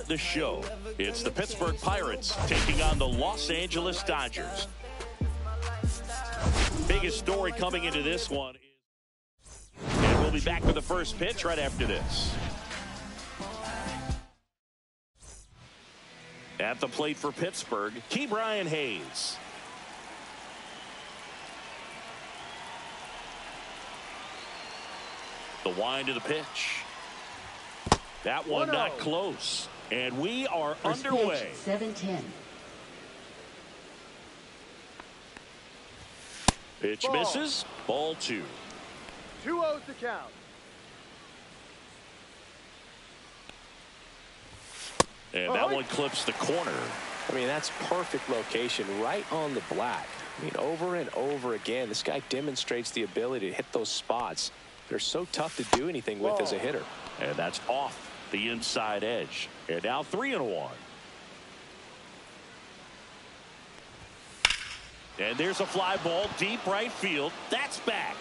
the Show. It's the Pittsburgh Pirates taking on the Los Angeles Dodgers. Biggest story coming into this one. And we'll be back with the first pitch right after this. At the plate for Pittsburgh, Ke'Bryan Hayes. The wind of the pitch. That one not close. And we are underway. 7-10. Pitch misses. Ball 2. 2-0 to count. And that one clips the corner. I mean, that's perfect location right on the black. I mean, over and over again, this guy demonstrates the ability to hit those spots. They're so tough to do anything with as a hitter. And that's off the inside edge. And now 3-1. And there's a fly ball deep right field. That's back.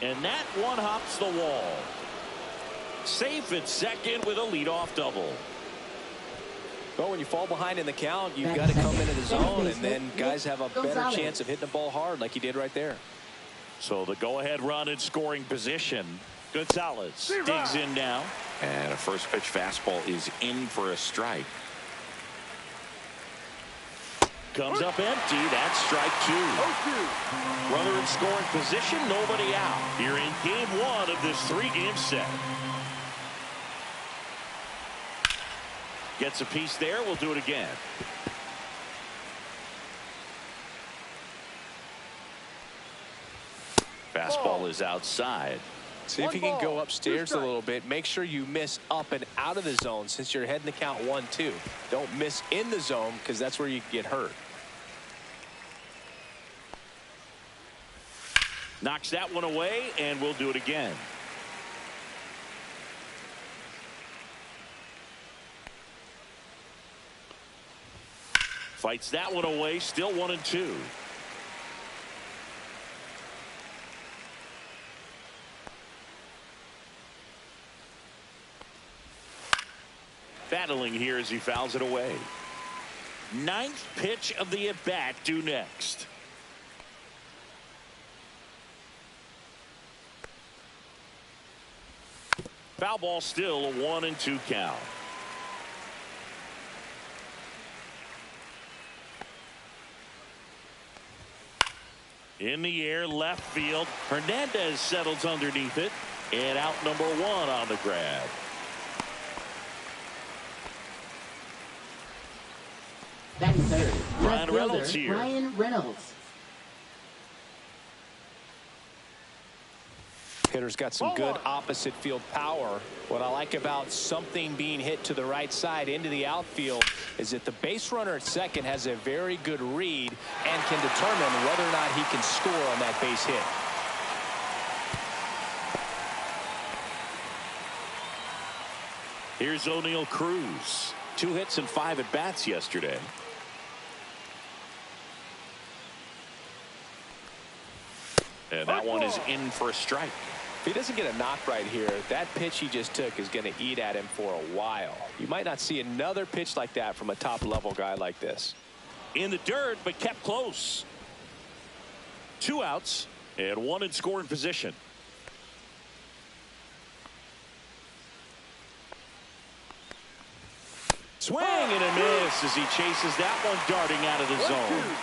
And that one hops the wall. Safe at second with a leadoff double. Well, when you fall behind in the count, you've got to come into the zone, and then guys have a better chance of hitting the ball hard like he did right there. So the go-ahead run in scoring position. Gonzalez digs in now. And a first pitch fastball is in for a strike. Comes up empty. That's strike 2. Runner in scoring position. Nobody out. Here in game 1 of this 3-game set. Gets a piece there. We'll do it again. Fastball is outside. See if you can go upstairs a little bit. Make sure you miss up and out of the zone since you're heading to count 1-2. Don't miss in the zone because that's where you can get hurt. Knocks that one away, and we'll do it again. Fights that one away. Still 1-2. Battling here as he fouls it away. 9th pitch of the at-bat due next. Foul ball, still a 1-2 count. In the air, left field. Hernandez settles underneath it. And out number 1 on the grab. Batting third, Ryan Reynolds here. Ryan Reynolds. Hitter's got some good opposite field power. What I like about something being hit to the right side into the outfield is that the base runner at second has a very good read and can determine whether or not he can score on that base hit. Here's O'Neal Cruz. 2 hits and 5 at-bats yesterday. And that one is in for a strike. If he doesn't get a knock right here, that pitch he just took is going to eat at him for a while. You might not see another pitch like that from a top-level guy like this. In the dirt, but kept close. 2 outs and 1 in scoring position. Swing and a miss as he chases that one darting out of the zone.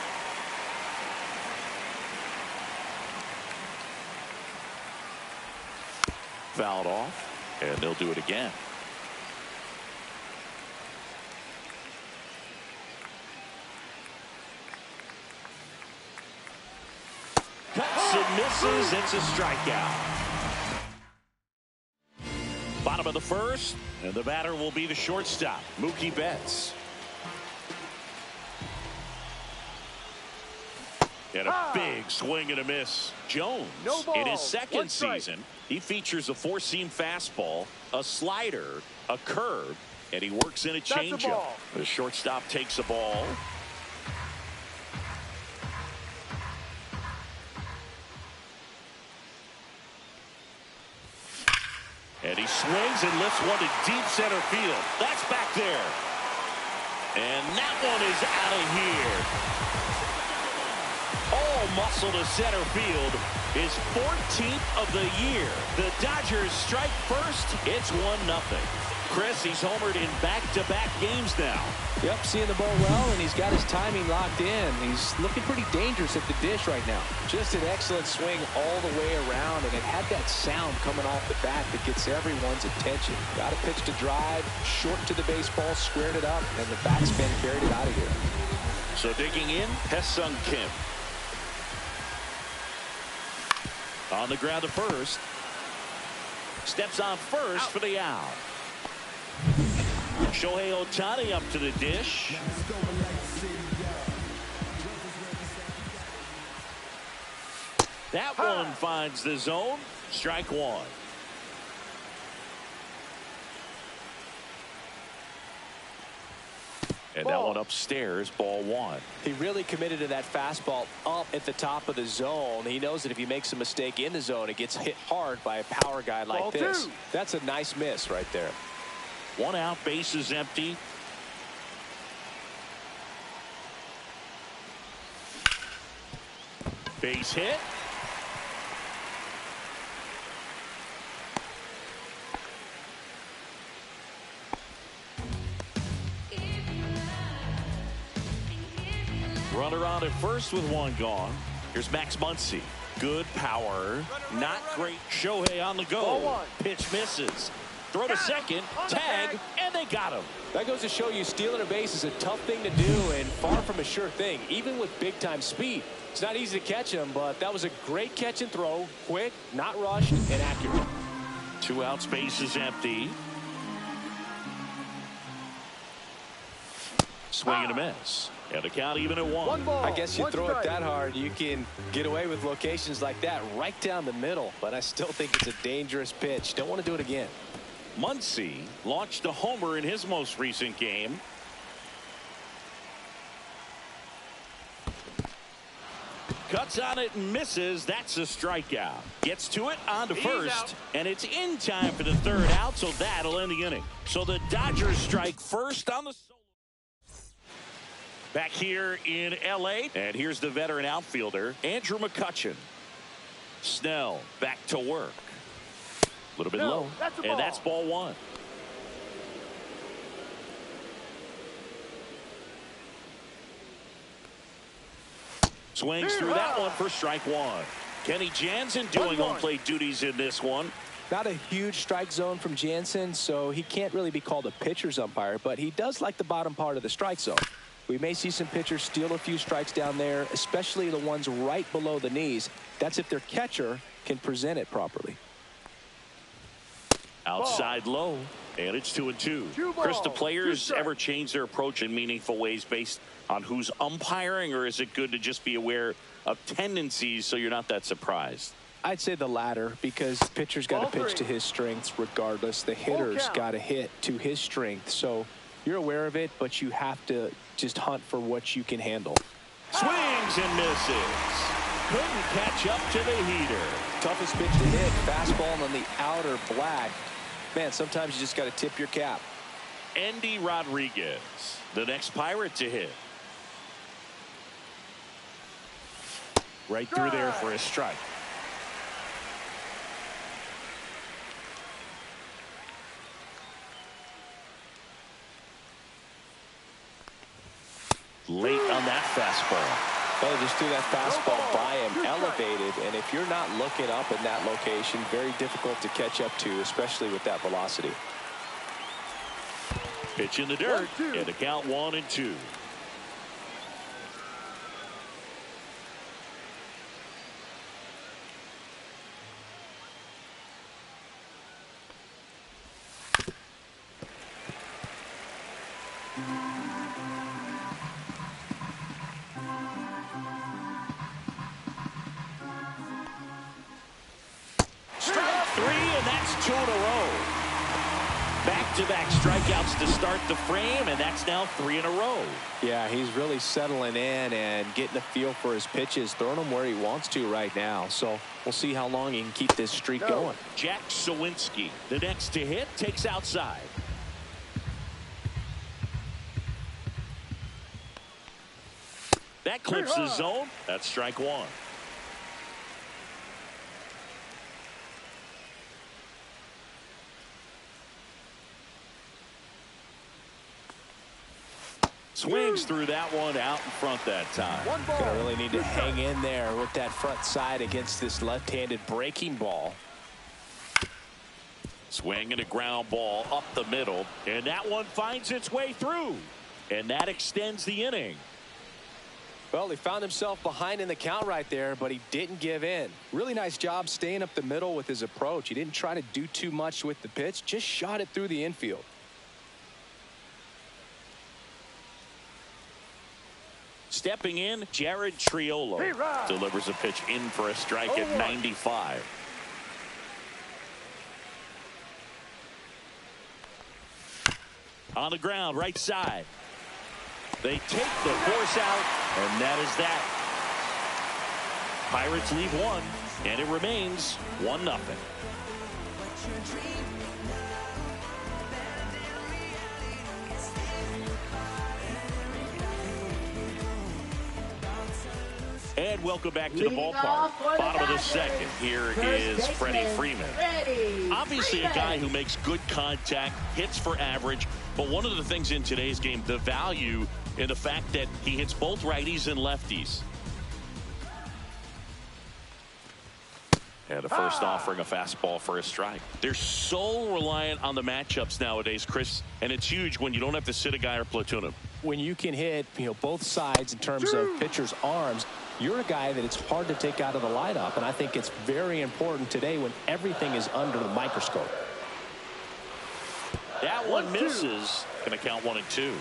Fouled off, and they'll do it again. Cuts and misses. It's a strikeout. Bottom of the first, and the batter will be the shortstop, Mookie Betts. And a big swing and a miss. Jones, in his second season, he features a 4-seam fastball, a slider, a curve, and he works in a changeup. The shortstop takes a ball. And he swings swings and lifts one to deep center field. That's back there. And that one is out of here. All muscle to center field. His 14th of the year. The Dodgers strike first. It's 1-0. Chris, he's homered in back-to-back games now. Yep, seeing the ball well, and he's got his timing locked in. He's looking pretty dangerous at the dish right now. Just an excellent swing all the way around, and it had that sound coming off the bat that gets everyone's attention. Got a pitch to drive, short to the baseball, squared it up, and the backspin carried it out of here. So digging in, Hesung Kim. On the ground to first. Steps on first for the out. Shohei Ohtani up to the dish. That one finds the zone. Strike one. And that one upstairs, ball one. He really committed to that fastball up at the top of the zone. He knows that if he makes a mistake in the zone, it gets hit hard by a power guy like Ball this. two. That's a nice miss right there. One out, base is empty. Base hit. Runner on at first with one gone. Here's Max Muncy. Good power. Not great. Shohei on the Ball go. one. Pitch misses. Throw to second. Tag. And they got him. That goes to show you stealing a base is a tough thing to do and far from a sure thing, even with big-time speed. It's not easy to catch him, but that was a great catch and throw. Quick, not rushed, and accurate. 2 outs, base is empty. Swing and a miss. And the count even at 1. One ball. I guess you one throw strike. it that hard, you can get away with locations like that right down the middle, but I still think it's a dangerous pitch. Don't want to do it again. Muncy launched a homer in his most recent game. Cuts on it and misses. That's a strikeout. Gets to it on to first. Out. And it's in time for the 3rd out, so that'll end the inning. So the Dodgers strike first on the solo. Back here in L.A. And here's the veteran outfielder, Andrew McCutchen. Snell back to work. A little bit No, low. that's a and ball. that's ball one. Swings through that one for strike one. Kenny Jansen doing home plate duties in this one. Not a huge strike zone from Jansen, so he can't really be called a pitcher's umpire, but he does like the bottom part of the strike zone. We may see some pitchers steal a few strikes down there, especially the ones right below the knees. That's if their catcher can present it properly. Outside low, and it's 2-2. Chris, do players ever change their approach in meaningful ways based on who's umpiring, or is it good to just be aware of tendencies so you're not that surprised? I'd say the latter, because the pitcher's got to pitch to his strengths regardless. The hitter's got to hit to his strength. So you're aware of it, but you have to just hunt for what you can handle. Swings and misses. Couldn't catch up to the heater. Toughest pitch to hit, fastball on the outer black. Man, sometimes you just got to tip your cap. Endy Rodriguez, the next Pirate to hit. Right through there for a strike. Late on that fastball. Oh, just threw that fastball by him, elevated, and if you're not looking up in that location, very difficult to catch up to, especially with that velocity. Pitch in the dirt, and the count 1-2. Back-to-back strikeouts to start the frame, and that's now 3 in a row. Yeah, he's really settling in and getting a feel for his pitches, throwing them where he wants to right now. So we'll see how long he can keep this streak going. Jack Sawinski, the next to hit, takes outside. That clips the zone. That's strike one. Swings through that one out in front that time. Gonna really need to hang in there with that front side against this left-handed breaking ball. Swing and a ground ball up the middle, and that one finds its way through, and that extends the inning. Well, he found himself behind in the count right there, but he didn't give in. Really nice job staying up the middle with his approach. He didn't try to do too much with the pitch, just shot it through the infield. Stepping in, Jared Triolo delivers a pitch in for a strike at 95. On the ground, right side. They take the force out, and that is that. Pirates leave one, and it remains 1-0. And welcome back to the ballpark. Bottom of the second. Here is Freddie Freeman. Obviously a guy who makes good contact, hits for average. But one of the things in today's game, the value in the fact that he hits both righties and lefties. And a first offering a fastball for a strike. They're so reliant on the matchups nowadays, Chris, and it's huge when you don't have to sit a guy or platoon him. When you can hit, both sides in terms of pitchers' arms, you're a guy that it's hard to take out of the lineup, and I think it's very important today when everything is under the microscope. That one misses. Going to count 1-2.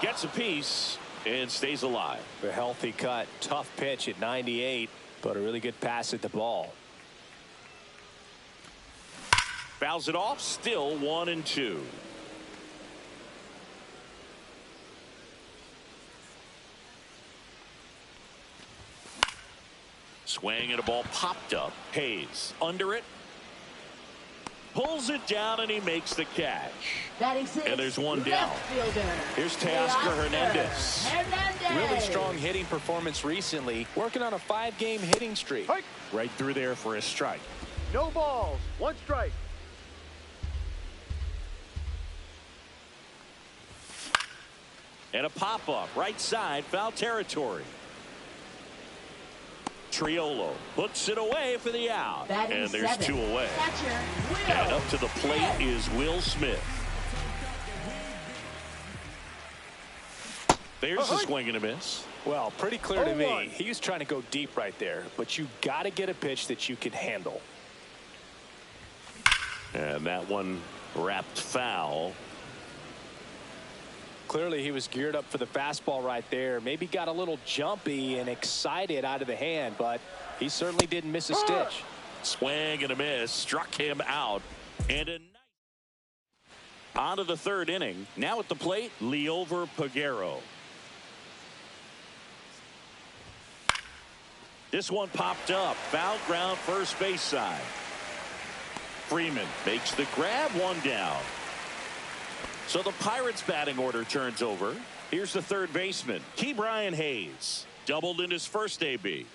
Gets a piece and stays alive. A healthy cut, tough pitch at 98, but a really good pass at the ball. Fouls it off, still 1-2. Swing and a ball popped up. Hayes under it. Pulls it down and he makes the catch. And there's one down. Here's Teoscar Hernandez. Really strong hitting performance recently. Working on a 5-game hitting streak. Right through there for a strike. No balls. 1 strike. And a pop-up. Right side. Foul territory. Triolo puts it away for the out. And there's 2 away. And up to the plate is Will Smith. There's a swing and a miss. Well, pretty clear to me. He was trying to go deep right there, but you got to get a pitch that you can handle. And that one wrapped foul. Clearly he was geared up for the fastball right there. Maybe got a little jumpy and excited out of the hand, but he certainly didn't miss a stitch. Swing and a miss. Struck him out. And a on to the 3rd inning. Now at the plate, Liover Peguero. This one popped up. Foul ground first base side. Freeman makes the grab, 1 down. So the Pirates batting order turns over. Here's the 3rd baseman, Ke'Bryan Hayes. Doubled in his first AB.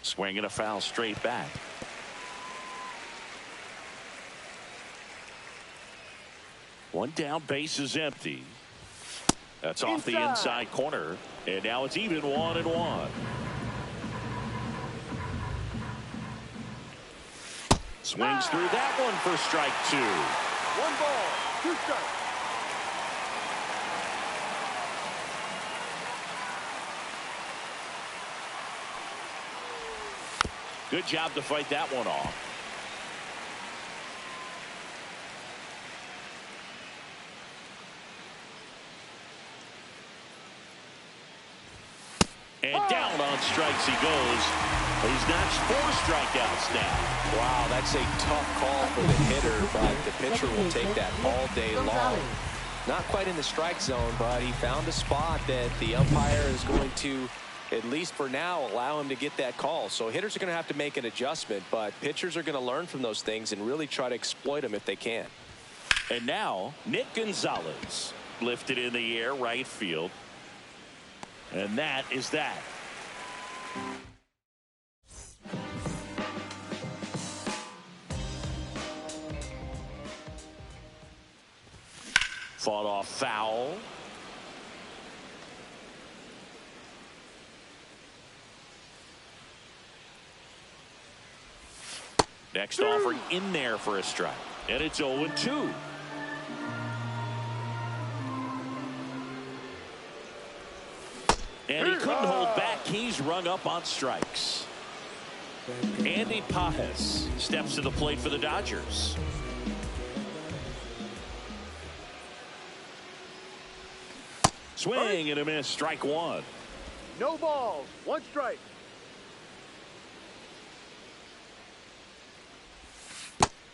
Swing and a foul straight back. One down, base is empty. That's off the inside corner. And now it's even 1-1. Swings through that one for strike 2. 1 ball, 2 strikes. Good job to fight that one off. And down count on strikes he goes. He's notched 4 strikeouts now. Wow, that's a tough call for the hitter, but the pitcher will take that all day long. Not quite in the strike zone, but he found a spot that the umpire is going to, at least for now, allow him to get that call. So hitters are going to have to make an adjustment, but pitchers are going to learn from those things and really try to exploit them if they can. And now, Nick Gonzalez lifted in the air, right field. And that is that. Fought off foul. Next offer in there for a strike. And it's 0-2. And he couldn't hold back. He's rung up on strikes. Andy Pajes steps to the plate for the Dodgers. Swing and a miss. Strike 1. No balls. 1 strike.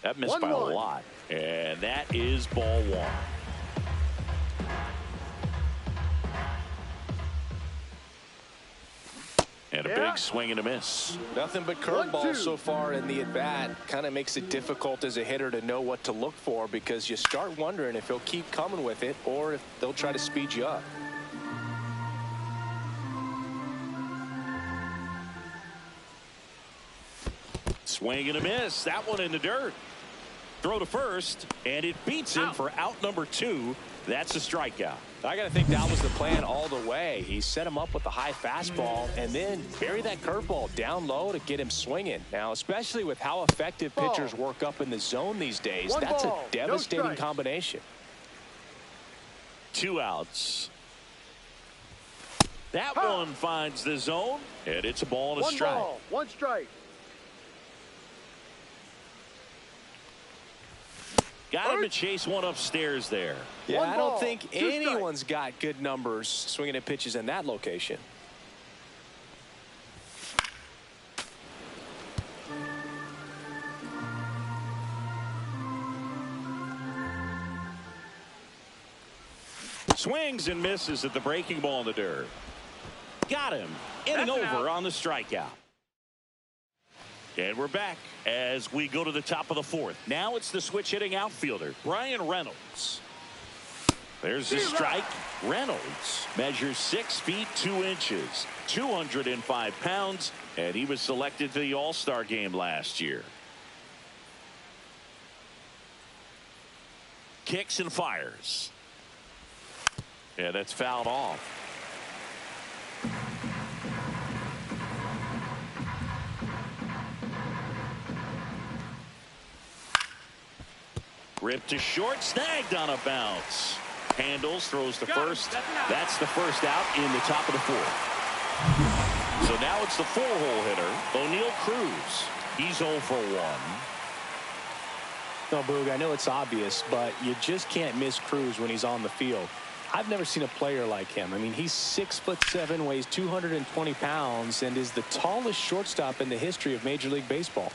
That missed by a lot. And that is ball 1. And a big swing and a miss. Nothing but curveballs so far in the at-bat. Kind of makes it difficult as a hitter to know what to look for, because you start wondering if he'll keep coming with it or if they'll try to speed you up. Swing and a miss. That one in the dirt. Throw to first, and it beats him for out number 2. That's a strikeout. I got to think that was the plan all the way. He set him up with a high fastball and then bury that curveball down low to get him swinging. Now, especially with how effective pitchers work up in the zone these days, that's a devastating combination. 2 outs. That one finds the zone, and it's a ball and a strike. 1 ball, 1 strike. Got him to chase one upstairs there. Yeah, I don't think anyone's got good numbers swinging at pitches in that location. Swings and misses at the breaking ball in the dirt. Got him. Inning over on the strikeout. And we're back as we go to the top of the 4th. Now it's the switch hitting outfielder, Brian Reynolds. There's the strike. Reynolds measures 6 feet 2 inches, 205 pounds, and he was selected to the All-Star game last year. Kicks and fires. Yeah, that's fouled off. Ripped to short, snagged on a bounce. Handles, throws to first. That's the first out in the top of the 4th. So now it's the 4-hole hitter, O'Neal Cruz. He's 0 for 1. No, Boog, I know it's obvious, but you just can't miss Cruz when he's on the field. I've never seen a player like him. I mean, he's 6'7", weighs 220 pounds, and is the tallest shortstop in the history of Major League Baseball.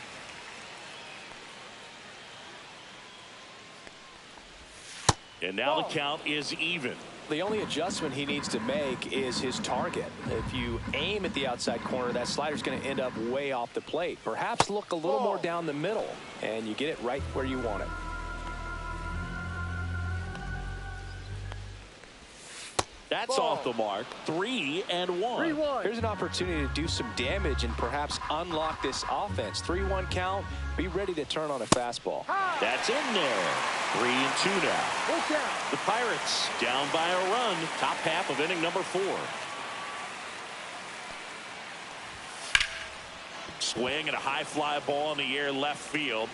And now the count is even. The only adjustment he needs to make is his target. If you aim at the outside corner, that slider's going to end up way off the plate. Perhaps look a little more down the middle, and you get it right where you want it. That's off the mark. 3-1. 3-1. Here's an opportunity to do some damage and perhaps unlock this offense. 3-1 count. Be ready to turn on a fastball. That's in there. 3-2 now. The Pirates down by a run. Top half of inning number 4. Swing and a high fly ball in the air left field.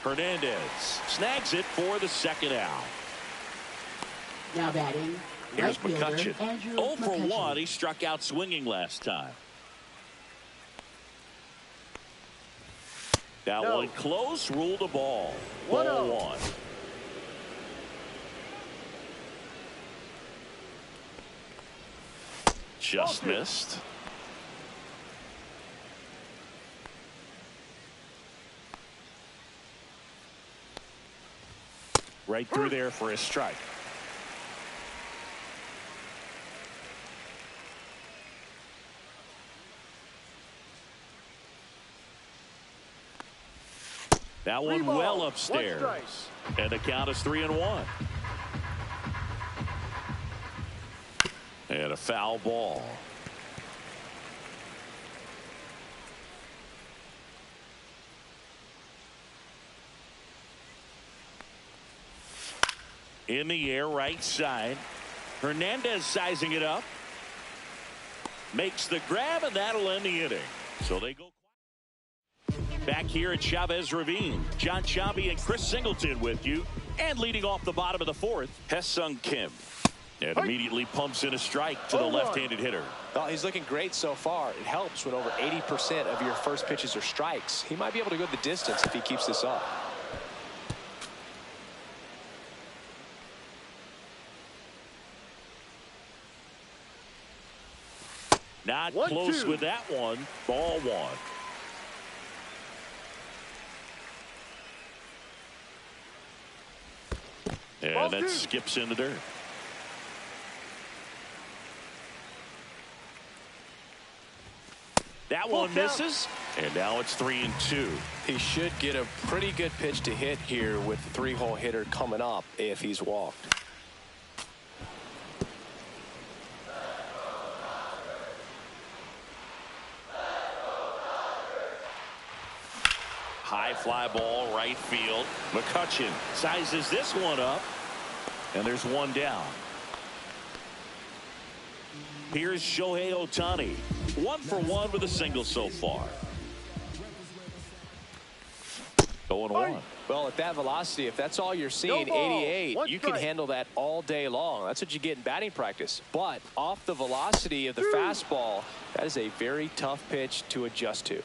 Hernandez snags it for the 2nd out. Now batting, here's right fielder, McCutcheon. Andrew 0 for McCutcheon. 1. He struck out swinging last time. That one close, ruled a ball. 1-1. Just missed. Right through there for a strike. That one well upstairs. And the count is 3-1. And a foul ball. In the air, right side. Hernandez sizing it up. Makes the grab, and that'll end the inning. So they go. Back here at Chavez Ravine, John Shabby and Chris Singleton with you. And leading off the bottom of the fourth, Hesung Kim. And immediately pumps in a strike to the left-handed hitter. Well, he's looking great so far. It helps when over 80% of your first pitches are strikes. He might be able to go the distance if he keeps this up. Not close with that one. Ball one. And that skips in the dirt. That one misses. And now it's 3-2. He should get a pretty good pitch to hit here with the three-hole hitter coming up if he's walked. High fly ball, right field. McCutchen sizes this one up. And there's one down. Here's Shohei Ohtani. 1 for 1 with a single so far. 0-1. Well, at that velocity, if that's all you're seeing, 88, you can handle that all day long. That's what you get in batting practice. But off the velocity of the fastball, that is a very tough pitch to adjust to.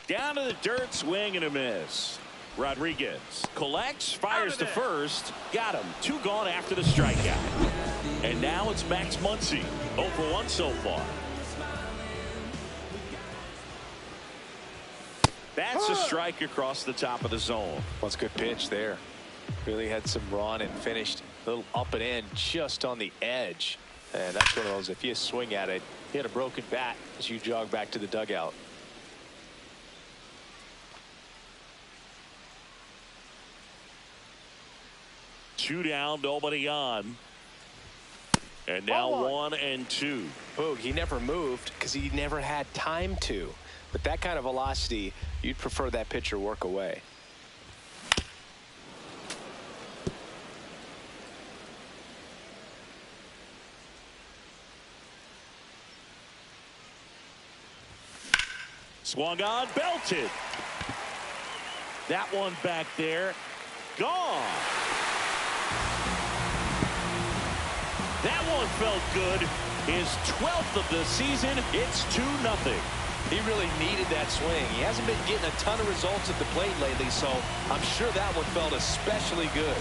Down to the dirt, swing and a miss. Rodriguez collects, fires to first. Got him. 2 gone after the strikeout. And now it's Max Muncy. 0 for 1 so far. That's a strike across the top of the zone. Well, it's a good pitch there. Really had some run and finished a little up and in just on the edge. And that's one of those, if you swing at it, you had a broken bat as you jog back to the dugout. Two down, nobody on. And now 1-2. Boog, he never moved because he never had time to. But that kind of velocity, you'd prefer that pitcher work away. Swung on, belted. That one back there. Gone. That one felt good. His 12th of the season. It's 2-0. He really needed that swing. He hasn't been getting a ton of results at the plate lately, so I'm sure that one felt especially good.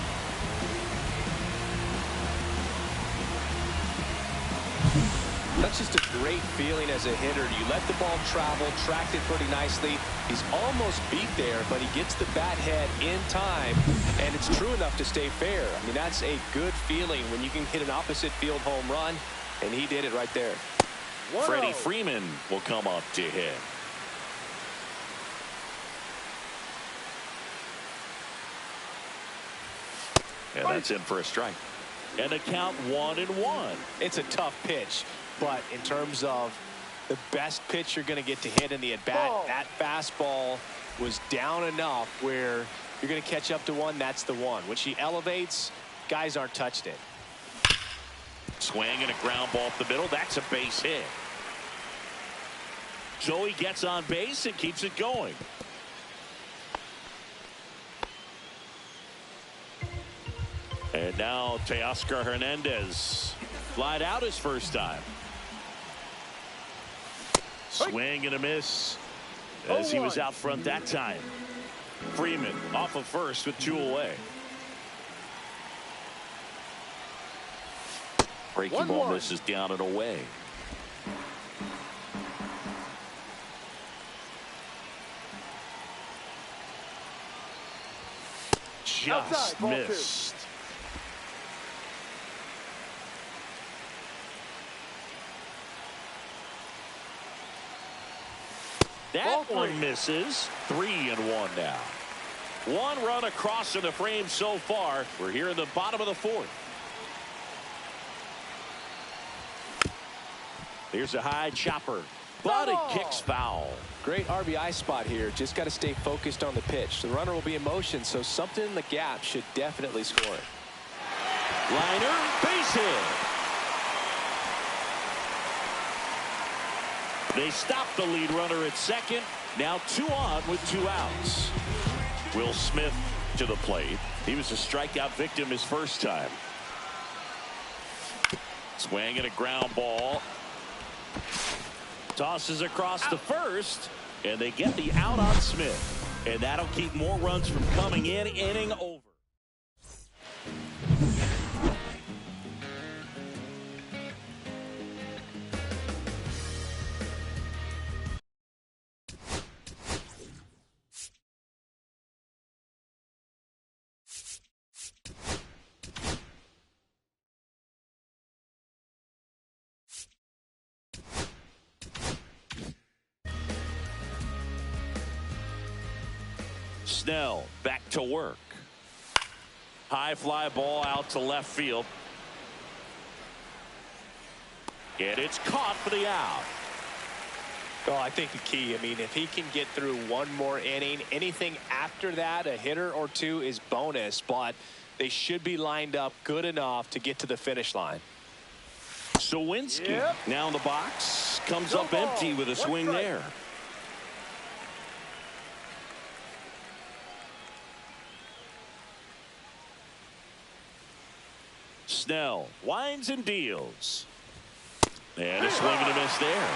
That's just a great feeling as a hitter. You let the ball travel, tracked it pretty nicely. He's almost beat there, but he gets the bat head in time, and it's true enough to stay fair. I mean, that's a good feeling when you can hit an opposite field home run, and he did it right there. Freddie Freeman will come up to hit. And that's in for a strike. And the count 1-1. It's a tough pitch, but in terms of the best pitch you're going to get to hit in the at-bat, that fastball was down enough where you're going to catch up to one. That's the one. When she elevates, guys aren't touching it. Swing and a ground ball up the middle. That's a base hit. Joey gets on base and keeps it going. And now Teoscar Hernandez flied out his first time. Swing and a miss as he was out front that time. Freeman off of first with 2 away. Breaking ball misses down and away. Just missed. That one misses. 3-1 now. One run across in the frame so far. We're here in the bottom of the fourth. Here's a high chopper, but it kicks foul. Great RBI spot here. Just got to stay focused on the pitch. The runner will be in motion, so something in the gap should definitely score it. Liner, base hit. They stop the lead runner at second. Now 2 on with 2 outs. Will Smith to the plate. He was a strikeout victim his first time. Swing and a ground ball. Tosses across the first, and they get the out on Smith. And that'll keep more runs from coming in. Inning over. Snell back to work. High fly ball out to left field. And it's caught for the out. Well, I think the key, I mean, if he can get through one more inning, anything after that, a hitter or two is bonus, but they should be lined up good enough to get to the finish line. Sawinski now in the box. Comes up empty with a swing there. Snell winds and deals. And a swing and a miss there.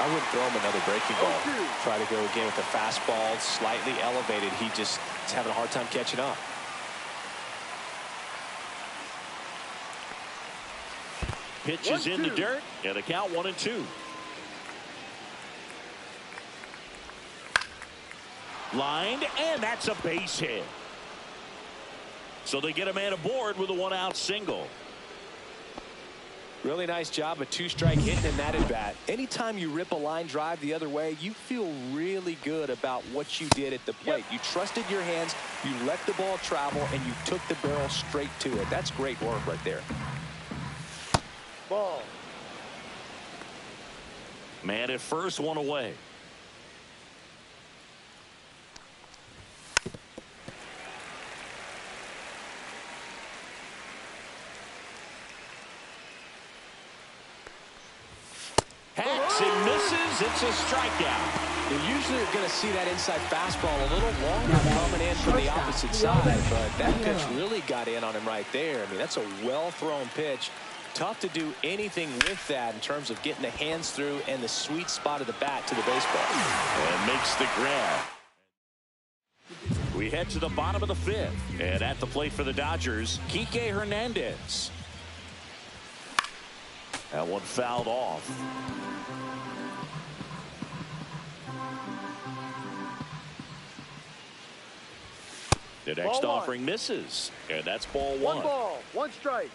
I wouldn't throw him another breaking ball. Try to go again with the fastball, slightly elevated. He just is having a hard time catching up. Pitch is in the dirt, and the count 1-2. Lined, and that's a base hit. So they get a man aboard with a 1-out single. Really nice job, a 2-strike hitting in that at bat. Anytime you rip a line drive the other way, you feel really good about what you did at the plate. You trusted your hands, you let the ball travel, and you took the barrel straight to it. That's great work right there. Ball. Man at first, 1 away. Hacks and misses. It's a strikeout. You usually are going to see that inside fastball a little longer coming in from the opposite side, but that pitch really got in on him right there. I mean, that's a well-thrown pitch. Tough to do anything with that in terms of getting the hands through and the sweet spot of the bat to the baseball. And makes the grab. We head to the bottom of the 5th. And at the plate for the Dodgers, Kike Hernandez. That one fouled off. The next offering misses. And that's ball 1. 1 ball, 1 strike.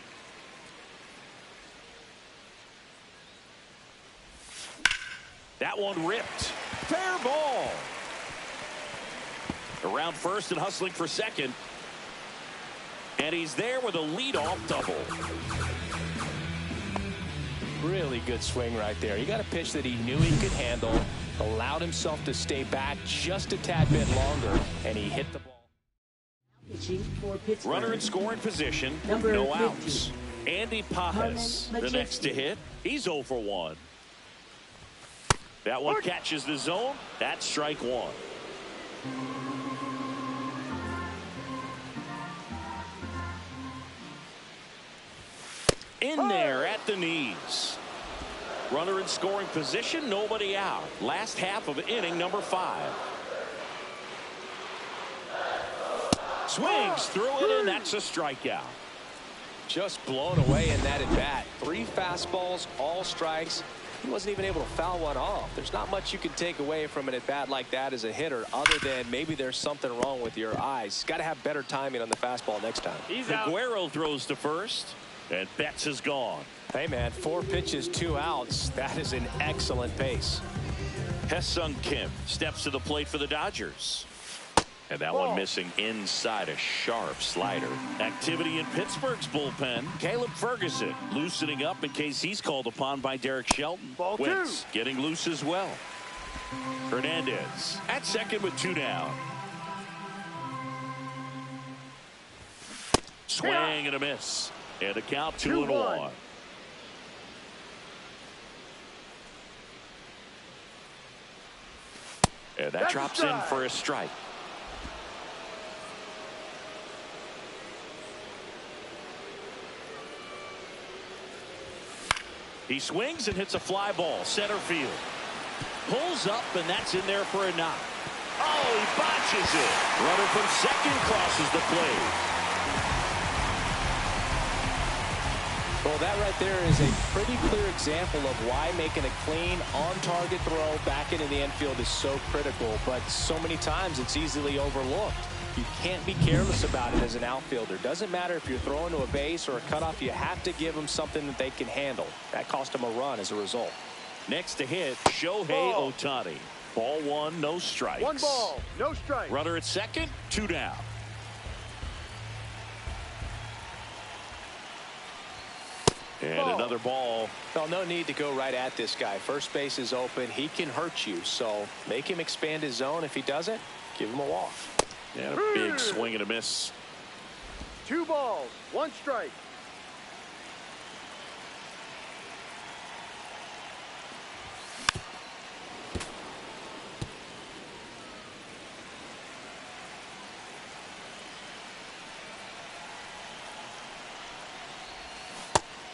That one ripped. Fair ball. Around first and hustling for second. And he's there with a leadoff double. Really good swing right there. He got a pitch that he knew he could handle, allowed himself to stay back just a tad bit longer, and he hit the ball. Runner in scoring position. No outs. Andy Pajas, the next to hit. He's 0 for 1. That one catches the zone. That's strike 1. In there at the knees. Runner in scoring position. Nobody out. Last half of inning number 5. Swings through it, and that's a strikeout. Just blown away in that at bat. 3 fastballs, all strikes. He wasn't even able to foul one off. There's not much you can take away from an at-bat like that as a hitter other than maybe there's something wrong with your eyes. Got to have better timing on the fastball next time. Aguero throws to first, and Betts is gone. Hey, man, 4 pitches, 2 outs. That is an excellent pace. Hesung Kim steps to the plate for the Dodgers. And that one missing inside a sharp slider. Activity in Pittsburgh's bullpen. Caleb Ferguson loosening up in case he's called upon by Derek Shelton. Wentz getting loose as well. Hernandez at second with 2 down. Swing and a miss. And a count 2-1. And that drops in for a strike. He swings and hits a fly ball center field. Pulls up, and that's in there for a knock. Oh, he botches it. Runner from second crosses the plate. Well, that right there is a pretty clear example of why making a clean on-target throw back into the infield is so critical, but so many times it's easily overlooked. You can't be careless about it as an outfielder. Doesn't matter if you're throwing to a base or a cutoff, you have to give them something that they can handle. That cost them a run as a result. Next to hit, Shohei Ohtani. Ball 1, no strikes. 1 ball, no strike. Runner at second, 2 down. And another ball. Well, no need to go right at this guy. First base is open. He can hurt you, so make him expand his zone. If he doesn't, give him a walk. And a big swing and a miss. 2 balls, 1 strike.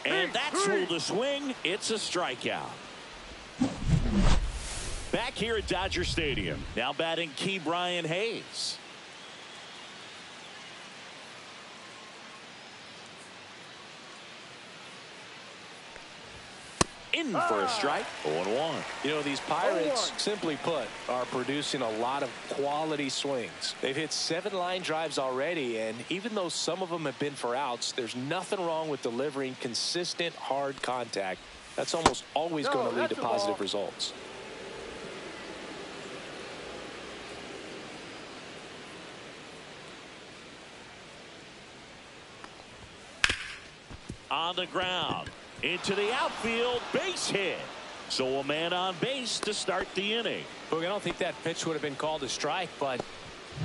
And that's ruled a swing. It's a strikeout. Back here at Dodger Stadium. Now batting Key Brian Hayes. In for a strike. 0-1. You know, these Pirates, simply put, are producing a lot of quality swings. They've hit 7 line drives already, and even though some of them have been for outs, there's nothing wrong with delivering consistent, hard contact. That's almost always going to lead to positive results. On the ground. Into the outfield, base hit. So a man on base to start the inning. Look, I don't think that pitch would have been called a strike, but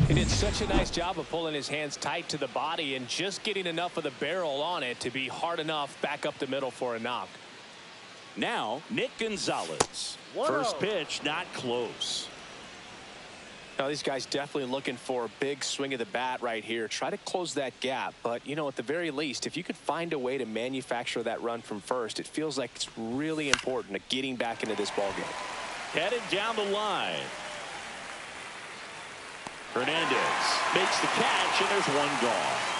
he did such a nice job of pulling his hands tight to the body and just getting enough of the barrel on it to be hard enough back up the middle for a knock. Now, Nick Gonzalez. First pitch, not close. Now, these guys definitely looking for a big swing of the bat right here. Try to close that gap. But, you know, at the very least, if you could find a way to manufacture that run from first, it feels like it's really important to getting back into this ballgame. Headed down the line. Hernandez makes the catch, and there's 1 gone.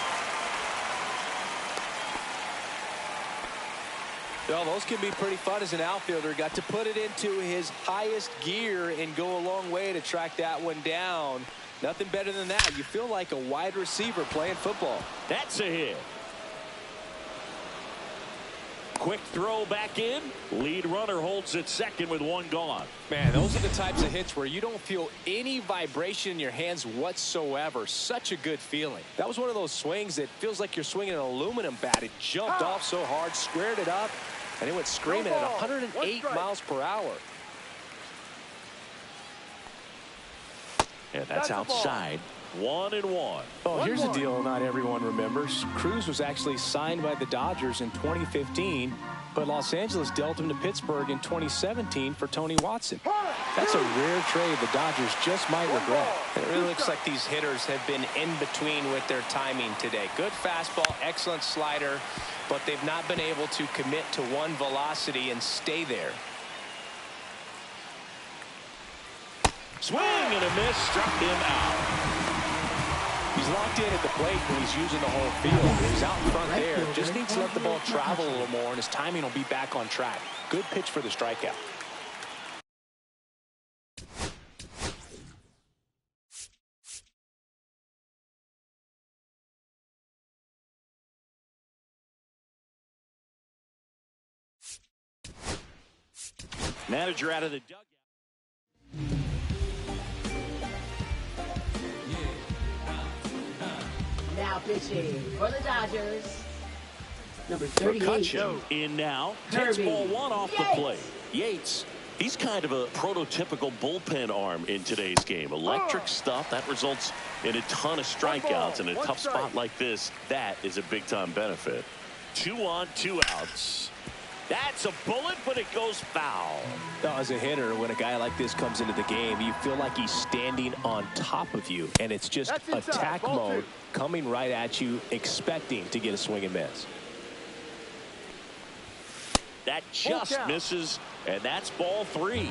Well, those can be pretty fun as an outfielder. Got to put it into his highest gear and go a long way to track that one down. Nothing better than that. You feel like a wide receiver playing football. That's a hit. Quick throw back in. Lead runner holds at second with 1 gone. Man, those are the types of hits where you don't feel any vibration in your hands whatsoever. Such a good feeling. That was one of those swings that feels like you're swinging an aluminum bat. It jumped off so hard, squared it up, and it went screaming at 108 miles per hour. And that's outside. 1-1. Oh, here's a deal not everyone remembers. Cruz was actually signed by the Dodgers in 2015, but Los Angeles dealt him to Pittsburgh in 2017 for Tony Watson. That's a rare trade the Dodgers just might regret. It really looks like these hitters have been in between with their timing today. Good fastball, excellent slider, but they've not been able to commit to one velocity and stay there. Swing and a miss, struck him out. He's He's locked in at the plate and he's using the whole field. He's out in front there. Just needs to let the ball travel a little more, and his timing will be back on track. Good pitch for the strikeout. Manager out of the dugout. Now pitching for the Dodgers, number 38. McCutcheon in now. Takes ball one off the plate. Yates, he's kind of a prototypical bullpen arm in today's game. Electric stuff that results in a ton of strikeouts. In a tough spot like this, that is a big-time benefit. 2 on, 2 outs. That's a bullet, but it goes foul. As a hitter, when a guy like this comes into the game, you feel like he's standing on top of you, and it's just attack mode coming right at you, expecting to get a swing and miss. That just misses, and that's ball 3.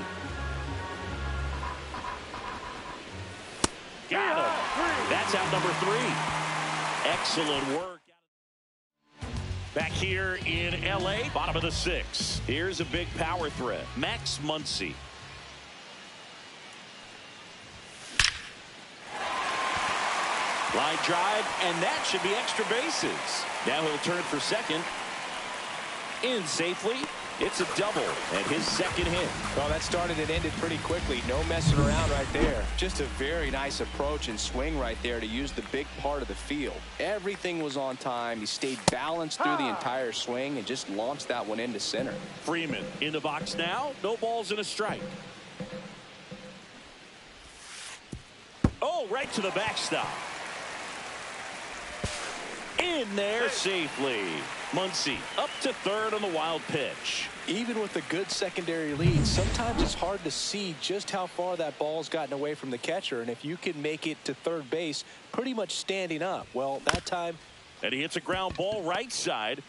Got him. That's out number 3. Excellent work. Back here in L.A., bottom of the 6th. Here's a big power threat. Max Muncy. Line drive, and that should be extra bases. Now he'll turn for second. In safely. It's a double, and his second hit. Well, that started and ended pretty quickly. No messing around right there. Just a very nice approach and swing right there to use the big part of the field. Everything was on time. He stayed balanced through the entire swing and just launched that one into center. Freeman in the box now. No balls and a strike. Oh, right to the backstop. In there safely. Muncy up to third on the wild pitch. Even with a good secondary lead, sometimes it's hard to see just how far that ball's gotten away from the catcher, and if you can make it to third base pretty much standing up, well, that time. And he hits a ground ball right side.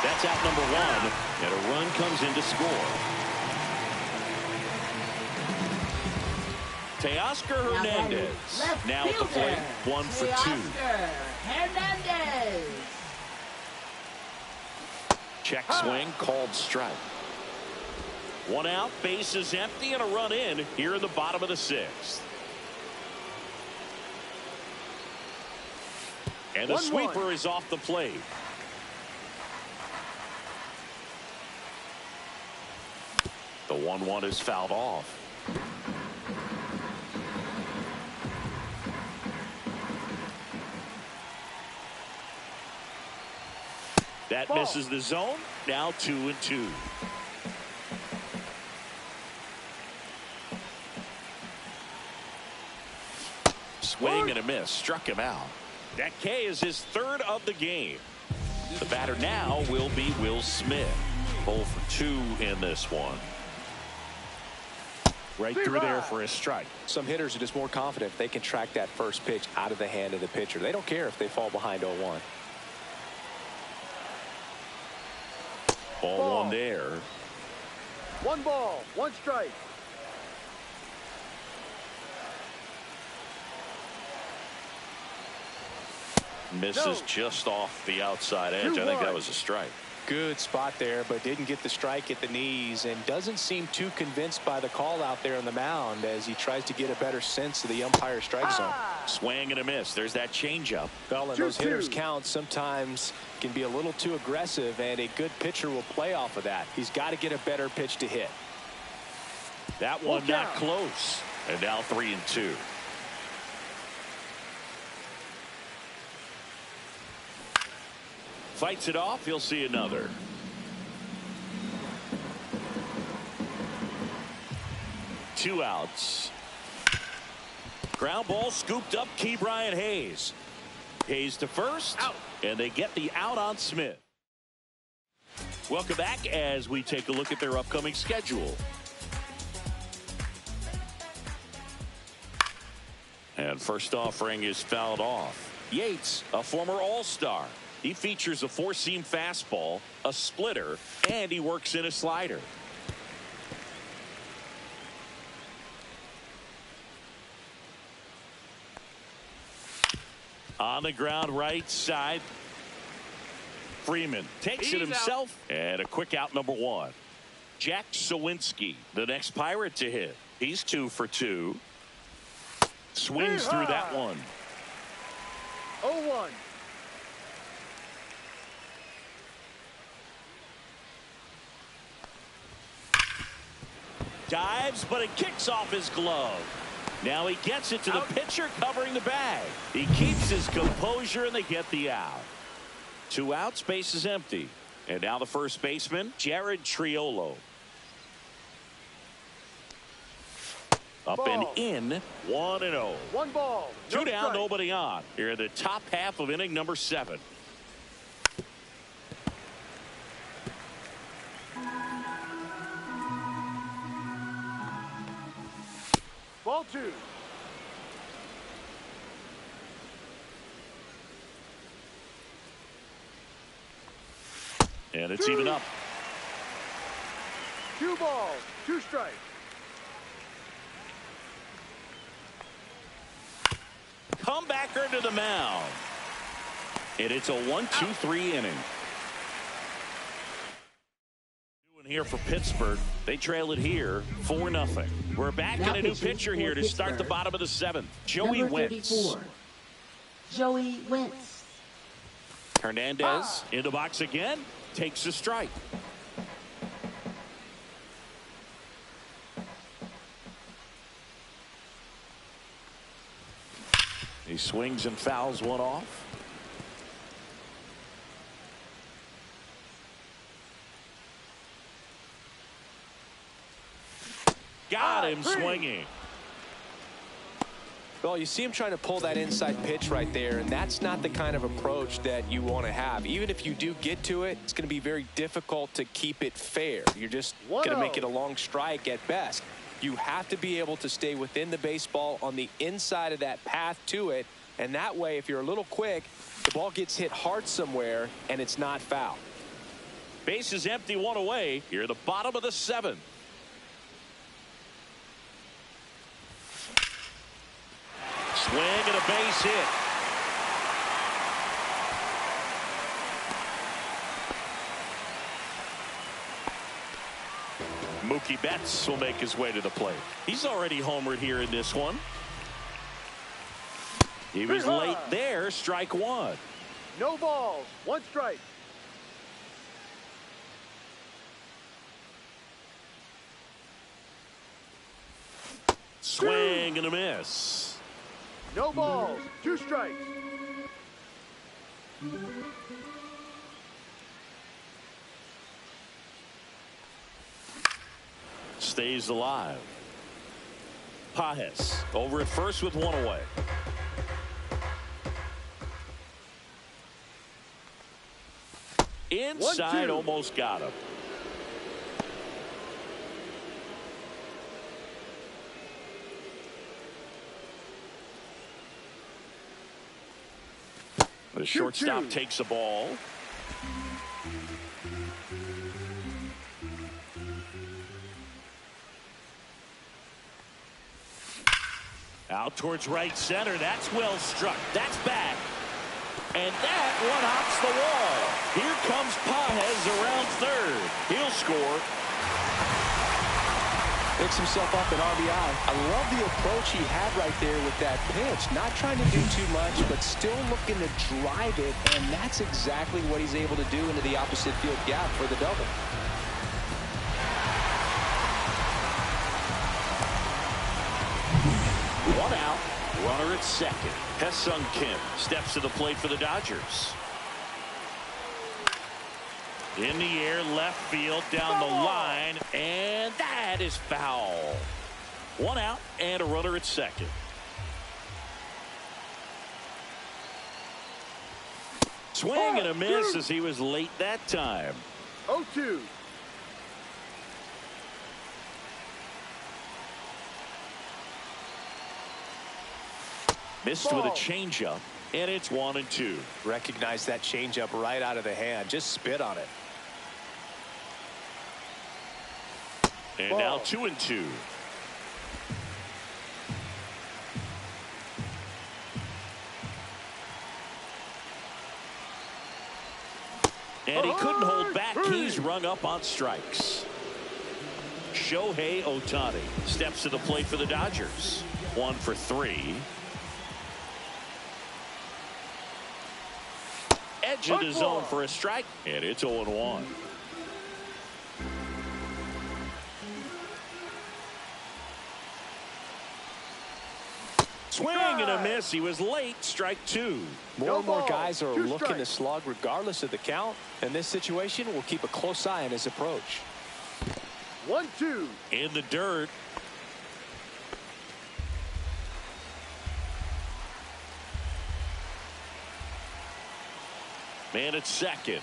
That's out number 1, and a run comes in to score. Teoscar Hernandez now at the plate, 1 for 2. Hernandez. Check swing, called strike. 1 out, base is empty, and a run in here in the bottom of the 6th. And the sweeper is off the plate. The 1-1 is fouled off. That misses the zone. Now 2-2. Swing and a miss. Struck him out. That K is his 3rd of the game. The batter now will be Will Smith. 0 for 2 in this one. Right through there for a strike. Some hitters are just more confident if they can track that first pitch out of the hand of the pitcher. They don't care if they fall behind 0-1. Ball 1 there. 1 ball, 1 strike. Misses just off the outside edge. I think that was a strike. Good spot there, but didn't get the strike at the knees, and doesn't seem too convinced by the call out there on the mound as he tries to get a better sense of the umpire's strike zone. Swing and a miss. There's that changeup. Well, and those hitters' counts sometimes can be a little too aggressive, and a good pitcher will play off of that. He's got to get a better pitch to hit. That one not close. And now 3-2. Fights it off. He'll see another. Two outs. Ground ball scooped up. Ke'Bryan Hayes. Hayes to first. Out. And they get the out on Smith. Welcome back as we take a look at their upcoming schedule. And first offering is fouled off. Yates, a former All-Star. He features a 4-seam fastball, a splitter, and he works in a slider. On the ground right side. Freeman takes it himself. And a quick out, number 1. Jack Sawinski, the next Pirate to hit. He's 2 for 2. Swings through that one. 0-1. Dives, but it kicks off his glove. Now he gets it to the pitcher covering the bag. He keeps his composure, and they get the out. 2 outs, base is empty. And now the first baseman, Jared Triolo. Up and in, 1-0. 1 ball. 2 down, nobody on. Here in the top half of inning number 7. Ball 2. And it's even up. 2 balls, 2 strikes. Comebacker to the mound. And it's a 1-2-3 inning. Here for Pittsburgh. They trail it here 4-0. We're back in a new pitcher here to start the bottom of the 7th. Joey Wentz. Joey Wentz. Hernandez in the box again. Takes a strike. He swings and fouls one off. Got him swinging. Well, you see him trying to pull that inside pitch right there, and that's not the kind of approach that you want to have. Even if you do get to it, it's going to be very difficult to keep it fair. You're just going to make it a long strike at best. You have to be able to stay within the baseball on the inside of that path to it, and that way, if you're a little quick, the ball gets hit hard somewhere, and it's not foul. Base is empty, 1 away. Here at the bottom of the 7th. Swing and a base hit. Mookie Betts will make his way to the plate. He's already homered here in this one. He was late there. Strike 1. No balls. 1 strike. Swing and a miss. No balls. 2 strikes. Stays alive. Pajes over at first with 1 away. Inside, almost got him. The shortstop takes the ball. Out towards right center. That's well struck. That's back. And that one hops the wall. Here comes Pajes around third. He'll score. Picks himself up at RBI. I love the approach he had right there with that pitch. Not trying to do too much, but still looking to drive it, and that's exactly what he's able to do into the opposite field gap for the double. One out. Runner at second. Ha-Seong Kim steps to the plate for the Dodgers. In the air, left field, down the line, and that is foul. 1 out and a runner at second. Swing and a miss as he was late that time. 0-2. Missed with a changeup, and it's 1-2. Recognize that changeup right out of the hand. Just spit on it. And now 2-2. And he couldn't hold back. He's rung up on strikes. Shohei Ohtani steps to the plate for the Dodgers. 1 for 3. Edge of the zone for a strike. And it's 0-1. Swing and a miss. He was late. Strike 2. More and more guys are looking to slug regardless of the count. In this situation, we'll keep a close eye on his approach. 1-2. In the dirt. Man at second.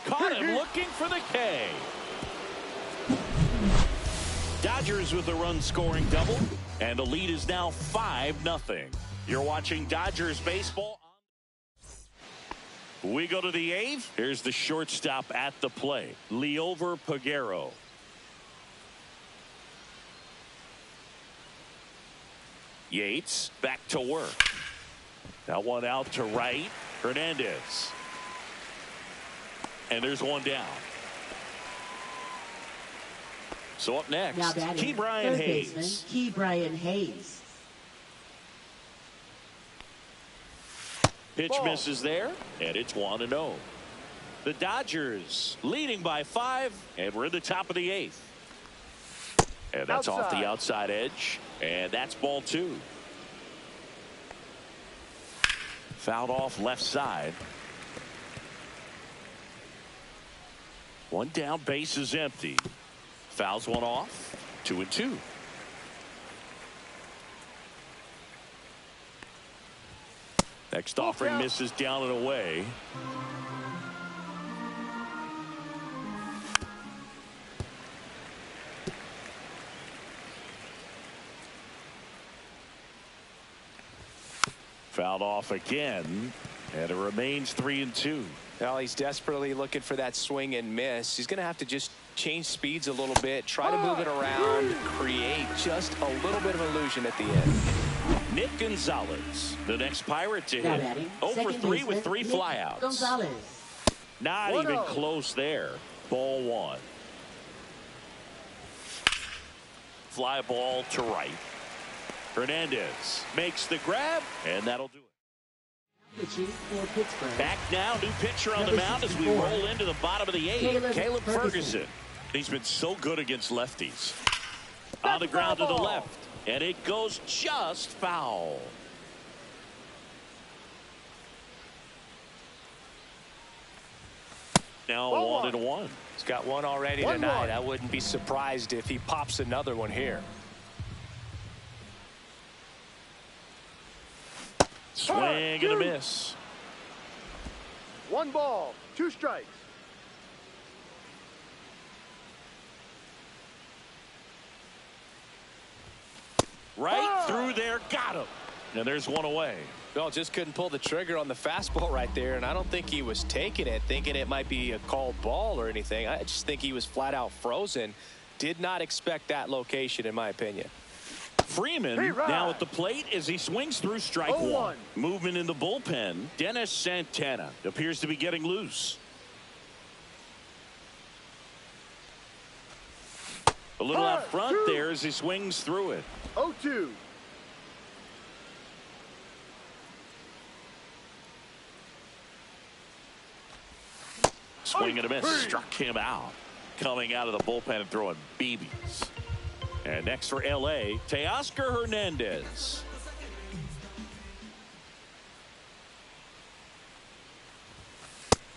Caught him looking for the K. Dodgers with a run-scoring double. And the lead is now 5-0. You're watching Dodgers baseball. We go to the 8th. Here's the shortstop at the plate, Liover Peguero. Yates back to work. That one out to right. Hernandez. And there's one down. So up next, Ke'Bryan Hayes. Ke'Bryan Hayes. Pitch misses there, and it's 1-0. The Dodgers leading by 5, and we're in the top of the 8th. And that's off the outside edge, and that's ball 2. Fouled off left side. One down, base is empty. Fouls one off. 2-2. Next offering misses down and away. Fouled off again, and it remains 3-2. Well, he's desperately looking for that swing and miss. He's going to have to just change speeds a little bit, try to move it around, create just a little bit of illusion at the end. Nick Gonzalez, the next Pirate to hit. 0 for 3 with 3 flyouts. Gonzalez. Not even close there. Ball 1. Fly ball to right. Hernandez makes the grab, and that'll do it. Back now, new pitcher on the mound as we roll into the bottom of the 8th. Caleb Ferguson. He's been so good against lefties. On the ground to the left, and it goes just foul. Now 1-1. He's got one already tonight. I wouldn't be surprised if he pops another one here. Swing and a miss. 1 ball, 2 strikes. Right through there, got him. And there's one away. Well, just couldn't pull the trigger on the fastball right there, and I don't think he was taking it, thinking it might be a called ball or anything. I just think he was flat out frozen. Did not expect that location, in my opinion. Freeman now at the plate as he swings through strike 1. Movement in the bullpen. Dennis Santana appears to be getting loose. A little out front there as he swings through it. 0-2. Swing and a miss. Struck him out. Coming out of the bullpen and throwing BBs. And next for L.A., Teoscar Hernandez.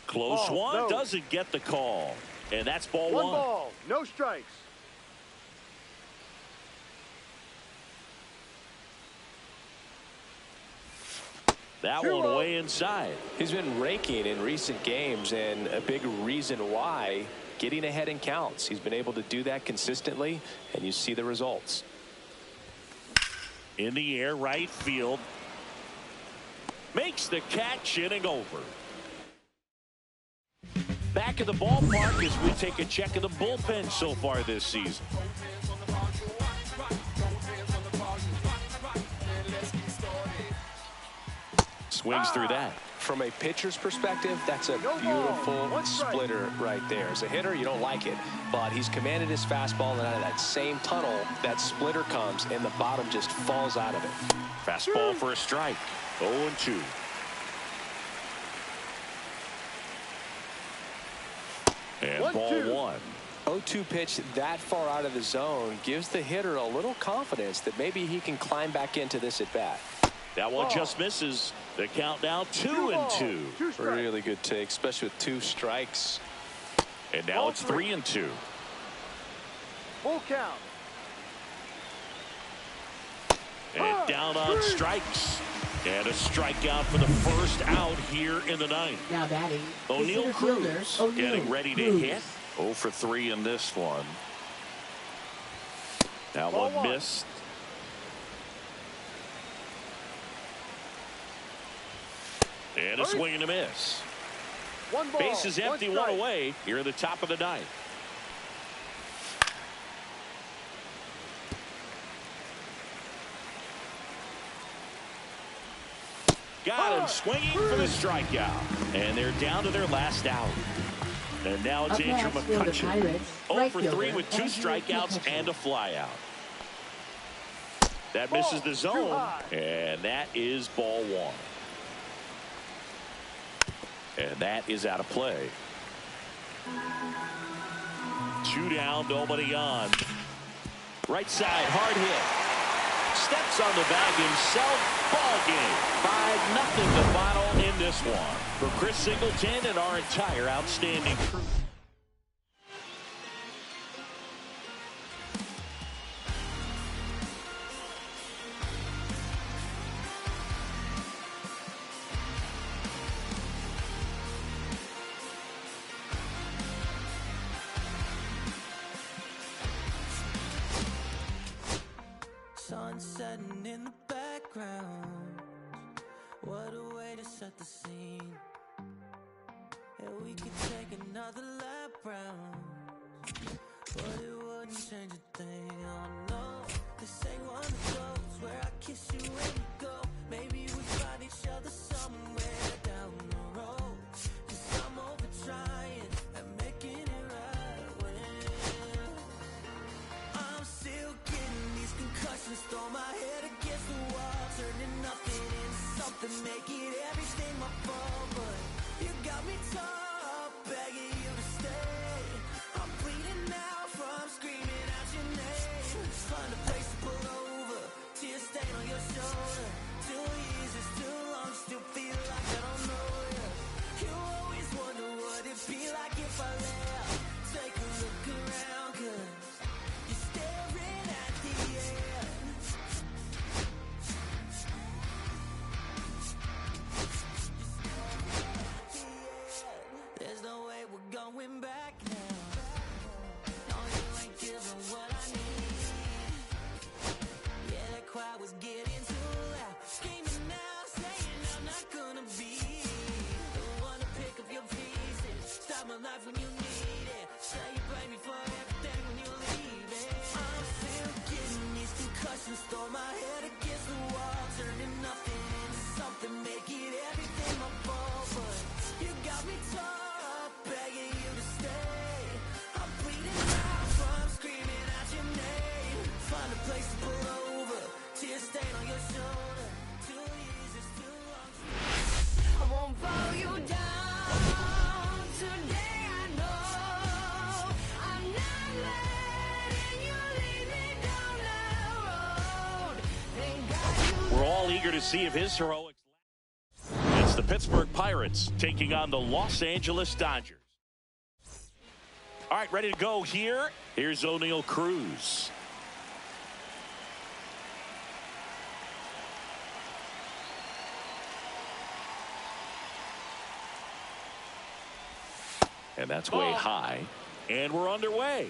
Close one. Doesn't get the call. And that's ball 1. 1 ball, no strikes. That one way inside. He's been raking in recent games, and a big reason why, getting ahead in counts. He's been able to do that consistently, and you see the results. In the air, right field. Makes the catch, inning over. Back at the ballpark as we take a check of the bullpen so far this season. Swings through that. From a pitcher's perspective, that's a beautiful splitter right there. As a hitter, you don't like it, but he's commanded his fastball, and out of that same tunnel, that splitter comes, and the bottom just falls out of it. Fastball for a strike. 0-2. And ball 1. 0-2 pitch that far out of the zone gives the hitter a little confidence that maybe he can climb back into this at bat. That one just misses. The count now 2-2. Really good take, especially with 2 strikes. And now it's 3-2. Full count. And down on strikes. And a strikeout for the first out here in the ninth. Now batting. O'Neal Cruz getting ready to hit. 0 for 3 in this one. That one missed. And a swing and a miss. One ball, base is empty, one away here in the top of the ninth. Got him swinging for the strikeout. And they're down to their last out. And now it's Andrew McCutchen. 0 for 3 with 2 strikeouts and a flyout. That misses the zone. And that is ball 1. And that is out of play. 2 down, nobody on. Right side, hard hit. Steps on the bag himself. Ball game. 5-0 the final in this one. For Chris Singleton and our entire outstanding crew. Sun setting in the background. What a way to set the scene. Yeah, we could take another lap round, but it wouldn't change a thing. Oh no, this ain't one of those where I kiss you when you go. Maybe we find each other somewhere down the road. 'Cause I'm over trying and making it right when I'm still getting these concussions. Throw my head against the wall, turning nothing into something, make it everything my fault. But you got me top, begging you to stay. I'm bleeding now from screaming out your name. Find a place to pull over, tears stain on your shoulder. 2 years is too long, still feel like I don't know you. You always wonder what it'd be like if I left. Take a look around, 'cause you're staring at the end. There's no way we're going back now. No, you ain't giving what I need. Yeah, that crowd was getting too loud. Screaming now, saying I'm not gonna be the one to pick up your pieces. Stop my life when you need it. Say you blame me for everything when you leave it. I'm still getting these concussions. Throw my head against the wall, turning nothing into something, make it everything my fault. But you got me top, begging you to stay. I'm bleeding out from screaming out your name. Find a place to pull over, tears stain on your shoulder. 2 years is too long. I won't follow you down today. I know I'm not letting you lead me down that road. Thank God you. We're all eager to see if his heroics. It's the Pittsburgh Pirates taking on the Los Angeles Dodgers. All right, ready to go here. Here's O'Neal Cruz. And that's way high. And we're underway.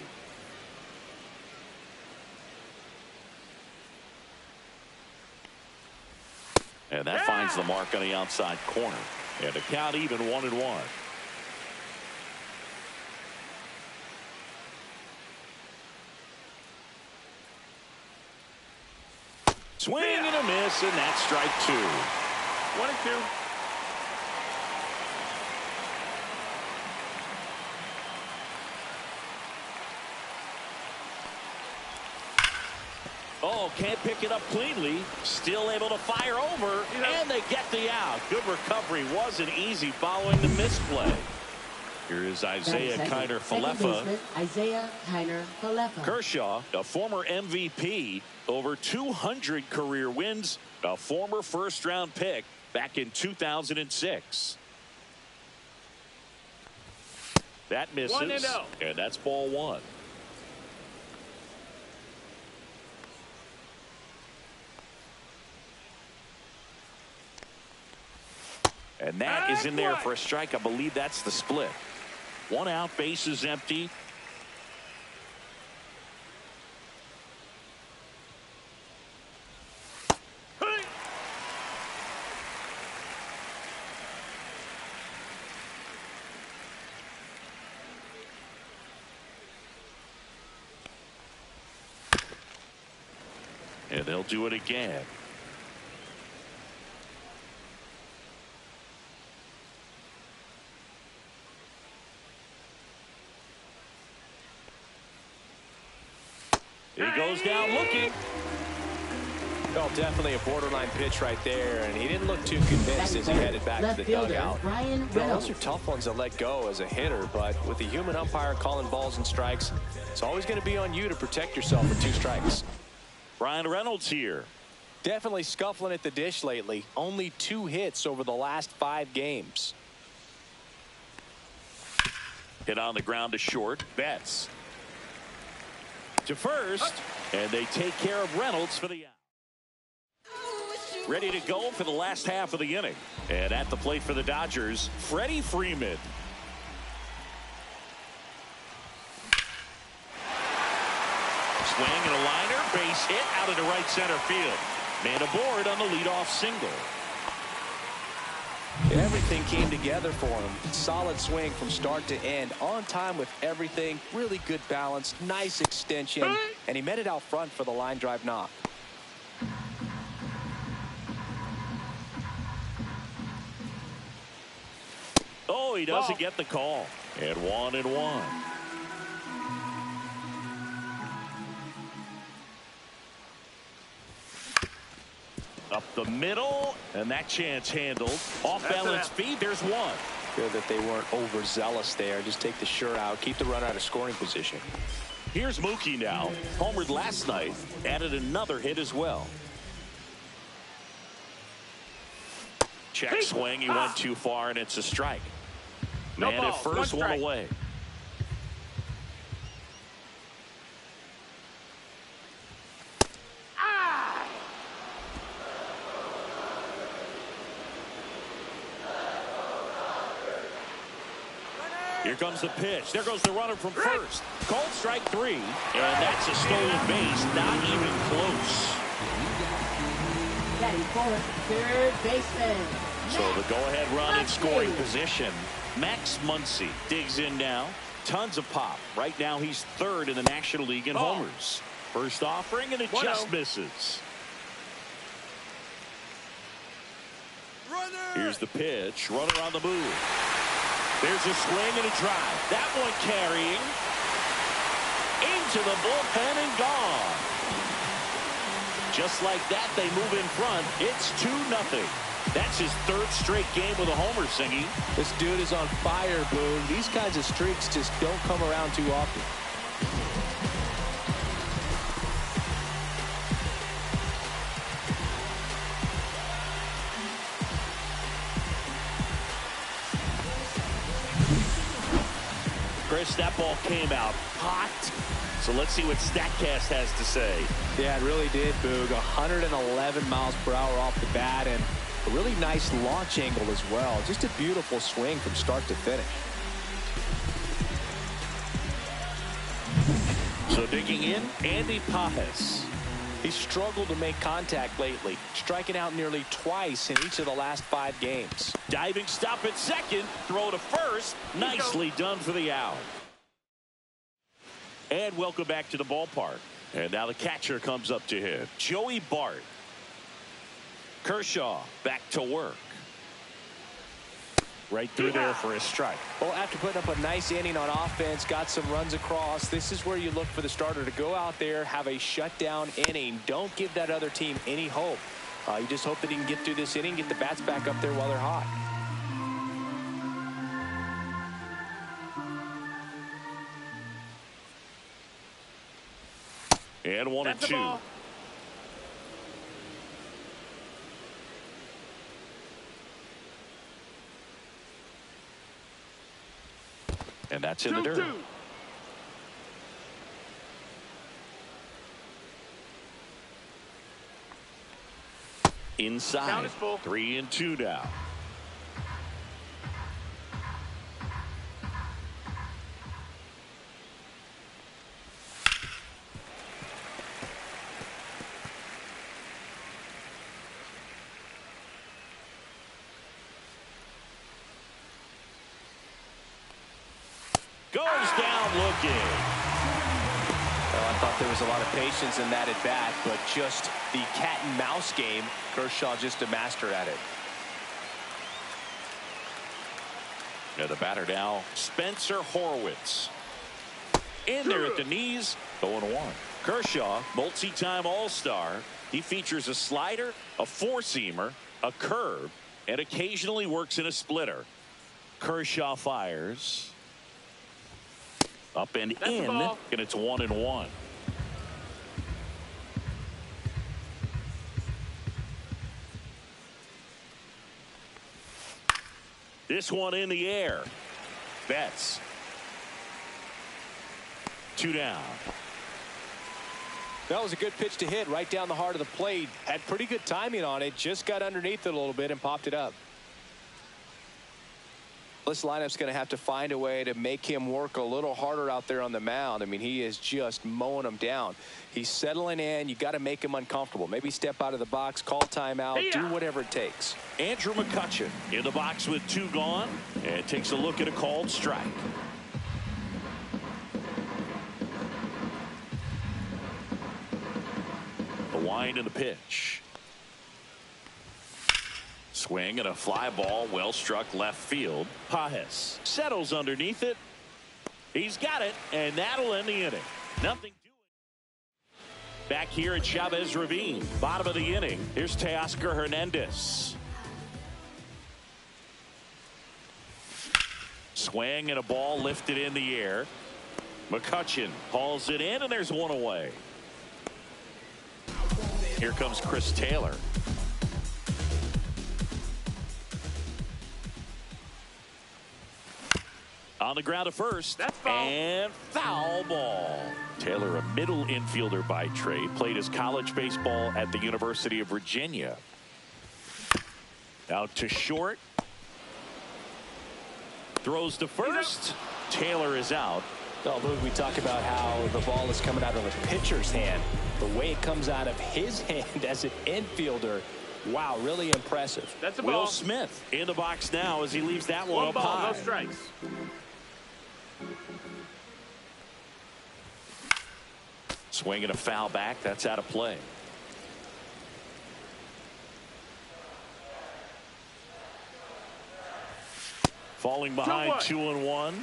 And that finds the mark on the outside corner. And the count even 1-1. Swing and a miss, and that's strike 2. 1-2. Oh, can't pick it up cleanly. Still able to fire over, and they get the out. Good recovery. Wasn't easy following the misplay. Here is Isaiah Kiner-Falefa. Isaiah Kiner-Falefa. Kershaw, a former MVP, over 200 career wins, a former first-round pick back in 2006. That misses, 1-0. and that's ball one. And that is in there for a strike. I believe that's the split. One out, base is empty. And they'll do it again. He goes down looking. Well, definitely a borderline pitch right there, and he didn't look too convinced as he headed back to the dugout. Those are tough ones to let go as a hitter, but with the human umpire calling balls and strikes, it's always going to be on you to protect yourself with 2 strikes. Brian Reynolds here. Definitely scuffling at the dish lately. Only 2 hits over the last 5 games. Hit on the ground to short. Betts to first, and they take care of Reynolds for the out. Ready to go for the last half of the inning. And at the plate for the Dodgers, Freddie Freeman. Swing and a liner, base hit out into right center field. Man aboard on the leadoff single. Everything came together for him. Solid swing from start to end. On time with everything. Really good balance. Nice extension. And he met it out front for the line drive knock. Oh, he doesn't get the call. And 1-1. Up the middle, and that chance handled. Off balance feed, there's one. Good that they weren't overzealous there. Just take the shirt out, keep the runner out of scoring position. Here's Mookie now. Homered last night, added another hit as well. Check swing, he went too far, and it's a strike. Man at first, one away. Here comes the pitch. There goes the runner from first. Called strike 3. And that's a stolen base. Not even close. Batting fourth, third baseman. So the go-ahead run in scoring position. Max Muncy digs in now. Tons of pop. Right now he's 3rd in the National League in homers. First offering, and it just misses. Here's the pitch. Runner on the move. There's a swing and a drive. That one carrying into the bullpen and gone. Just like that, they move in front. It's 2-0. That's his 3rd straight game with a homer, Singy. This dude is on fire, Boone. These kinds of streaks just don't come around too often. Chris, that ball came out hot. So let's see what StatCast has to say. Yeah, it really did, Boog. 111 miles per hour off the bat, and a really nice launch angle as well. Just a beautiful swing from start to finish. So digging in, Andy Pajes. He's struggled to make contact lately, striking out nearly twice in each of the last 5 games. Diving stop at second, throw to first. Nicely done for the out. And welcome back to the ballpark. And now the catcher comes up to him, Joey Bart. Kershaw back to work. Right through there for a strike. Well, after putting up a nice inning on offense, got some runs across, this is where you look for the starter to go out there, have a shutdown inning. Don't give that other team any hope. You just hope that he can get through this inning, get the bats back up there while they're hot. And 1-2. And that's in the dirt. Inside. 3-2 now. Goes down looking. Well, I thought there was a lot of patience in that at bat, but just the cat and mouse game, Kershaw just a master at it. Yeah, the batter now, Spencer Horwitz. In there at the knees, 0-1. Kershaw, multi-time All-Star. He features a slider, a four-seamer, a curve, and occasionally works in a splitter. Kershaw fires. Up and in, and it's 1-1. This one in the air. Betts. 2 down. That was a good pitch to hit right down the heart of the plate. Had pretty good timing on it. Just got underneath it a little bit and popped it up. This lineup's going to have to find a way to make him work a little harder out there on the mound. I mean, he is just mowing them down. He's settling in. You got to make him uncomfortable. Maybe step out of the box, call timeout, do whatever it takes. Andrew McCutchen in the box with 2 gone, and takes a look at a called strike. The wind and the pitch. Swing and a fly ball, well struck left field. Pajes settles underneath it. He's got it, and that'll end the inning. Nothing doing. Back here at Chavez Ravine, bottom of the inning. Here's Teoscar Hernandez. Swing and a ball lifted in the air. McCutchen hauls it in, and there's one away. Here comes Chris Taylor. On the ground to first. That's foul. And foul ball. Taylor, a middle infielder by trade, played his college baseball at the University of Virginia. Out to short. Throws to first. Taylor is out. Well, Luke, we talk about how the ball is coming out of a pitcher's hand. The way it comes out of his hand as an infielder, wow, really impressive. That's a Will ball. Smith in the box now as he leaves that one up high. No strikes. Swing and a foul back. That's out of play. Falling behind 2-1.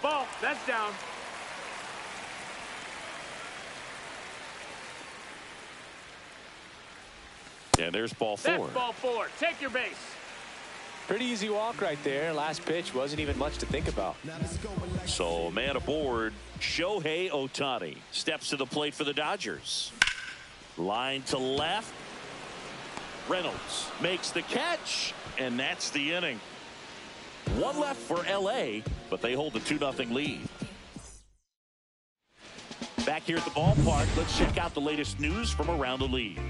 Ball. That's down. And there's ball 4. That's ball 4. Take your base. Pretty easy walk right there. Last pitch wasn't even much to think about. So man aboard, Shohei Ohtani steps to the plate for the Dodgers. Line to left. Reynolds makes the catch, and that's the inning. One left for LA, but they hold the 2-0 lead. Back here at the ballpark, let's check out the latest news from around the league.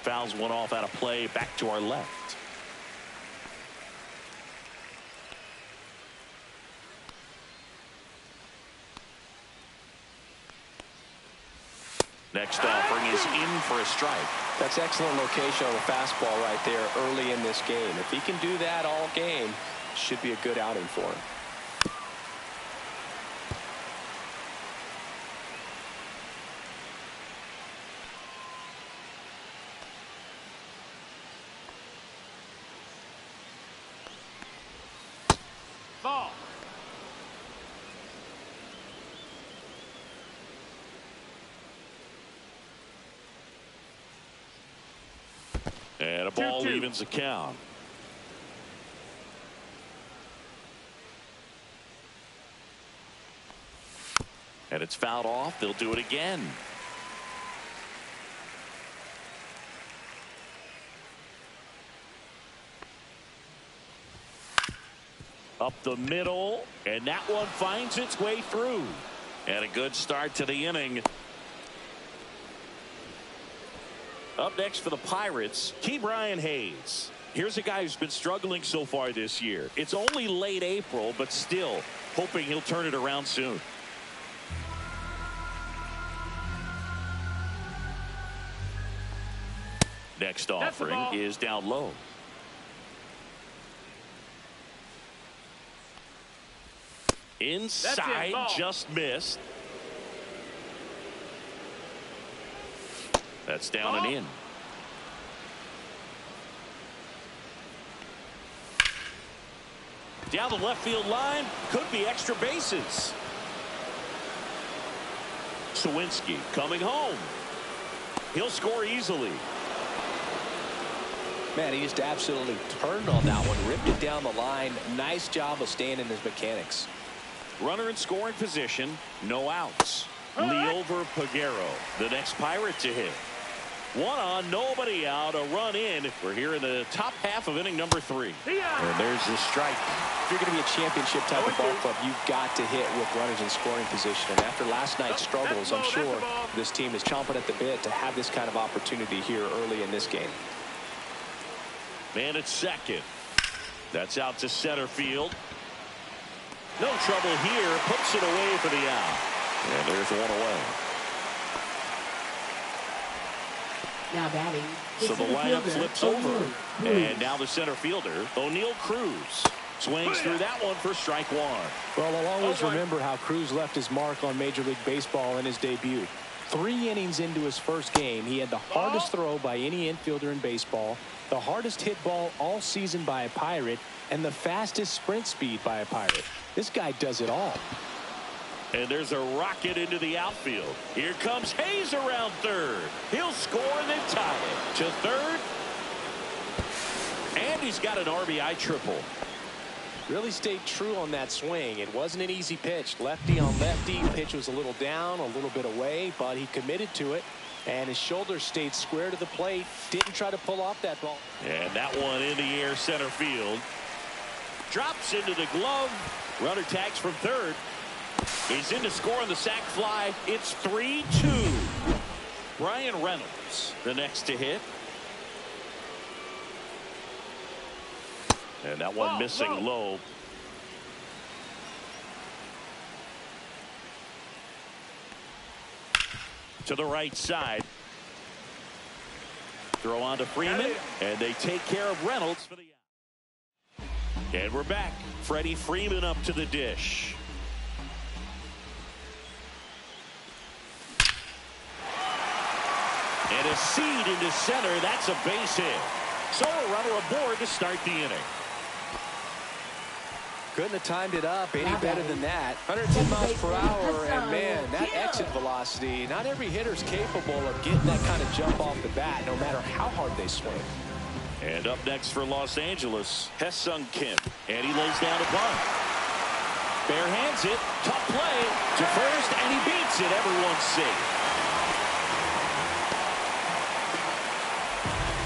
Fouls one off out of play. Back to our left. Next offering is in for a strike. That's excellent location on the fastball right there early in this game. If he can do that all game, Should be a good outing for him. Ball. And a ball 2-2. evens the count. And it's fouled off. They'll do it again. Up the middle, and that one finds its way through. And a good start to the inning. Up next for the Pirates, Ke'Bryan Hayes. Here's a guy who's been struggling so far this year. It's only late April, but still hoping he'll turn it around soon. Next offering is down low. Inside, just missed. That's down and in. Down the left field line, could be extra bases. Sawinski coming home. He'll score easily. Man, he just absolutely turned on that one, ripped it down the line. Nice job of staying in his mechanics. Runner in scoring position, no outs. Liover Peguero, the next Pirate to hit. One on, nobody out, a run in. We're here in the top half of inning number 3. And there's the strike. If you're going to be a championship type of ball club, you've got to hit with runners in scoring position. And after last night's struggles, I'm sure this team is chomping at the bit to have this kind of opportunity here early in this game. Man at second. That's out to center field. No trouble here. Puts it away for the out. And there's one away. Now batting. So the lineup flips over. And now the center fielder, O'Neal Cruz. Swings through that one for strike one. Well, I'll always remember how Cruz left his mark on Major League Baseball in his debut. 3 innings into his first game, he had the hardest throw by any infielder in baseball, the hardest hit ball all season by a Pirate, and the fastest sprint speed by a Pirate. This guy does it all. And there's a rocket into the outfield. Here comes Hayes around third. He'll score and then tie it to third. And he's got an RBI triple. Really stayed true on that swing. It wasn't an easy pitch. Lefty on lefty. Pitch was a little down, a little bit away, but he committed to it. And his shoulders stayed square to the plate. Didn't try to pull off that ball. And that one in the air center field. Drops into the glove. Runner tags from third. He's in to score on the sac fly. It's 3-2. Brian Reynolds, the next to hit. And that one missing low. To the right side. Throw on to Freeman. And they take care of Reynolds for the out. And we're back. Freddie Freeman up to the dish. And a seed into center. That's a base hit. So a runner aboard to start the inning. Couldn't have timed it up any better than that. 110 miles per hour, and man, that exit velocity, not every hitter's capable of getting that kind of jump off the bat, no matter how hard they swing. And up next for Los Angeles, Hesung Kim. And he lays down a bunt. Bare hands it, tough play to first, and he beats it. Everyone's safe.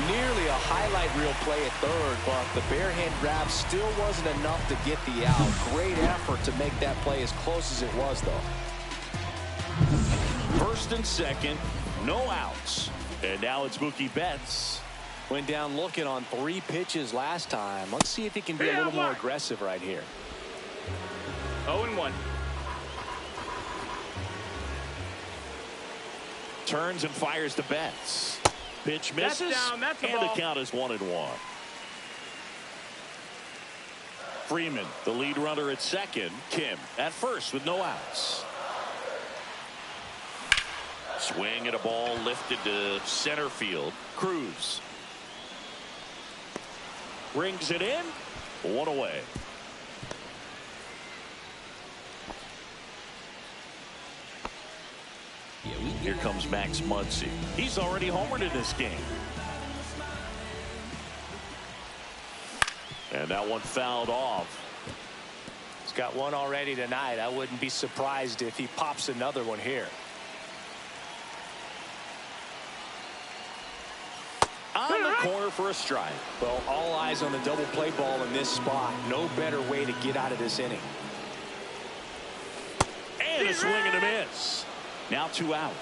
Nearly a highlight reel play at third, but the bare hand grab still wasn't enough to get the out. Great effort to make that play as close as it was, though. First and second, no outs. And now it's Mookie Betts. Went down looking on 3 pitches last time. Let's see if he can be a little more aggressive right here. 0-1. Turns and fires to Betts. Pitch misses, That's down. That's a and ball. the count is 1-1. Freeman, the lead runner at second. Kim at first with no outs. Swing at a ball lifted to center field. Cruz brings it in. One away. Here comes Max Muncy. He's already homered in this game. And that one fouled off. He's got one already tonight. I wouldn't be surprised if he pops another one here. On the corner for a strike. Well, all eyes on the double play ball in this spot. No better way to get out of this inning. And a swing and a miss. Now 2 out.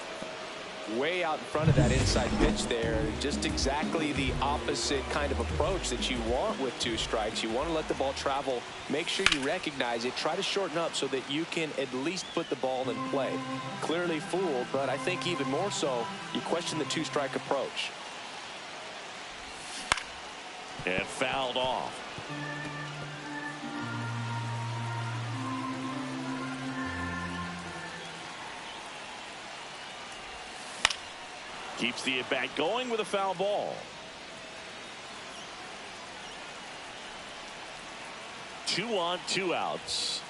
Way out in front of that inside pitch there. Just exactly the opposite kind of approach that you want with 2 strikes. You want to let the ball travel. Make sure you recognize it. Try to shorten up so that you can at least put the ball in play. Clearly fooled, but I think even more so, you question the 2-strike approach. And fouled off. Keeps the at-bat going with a foul ball. 2 on, 2 outs.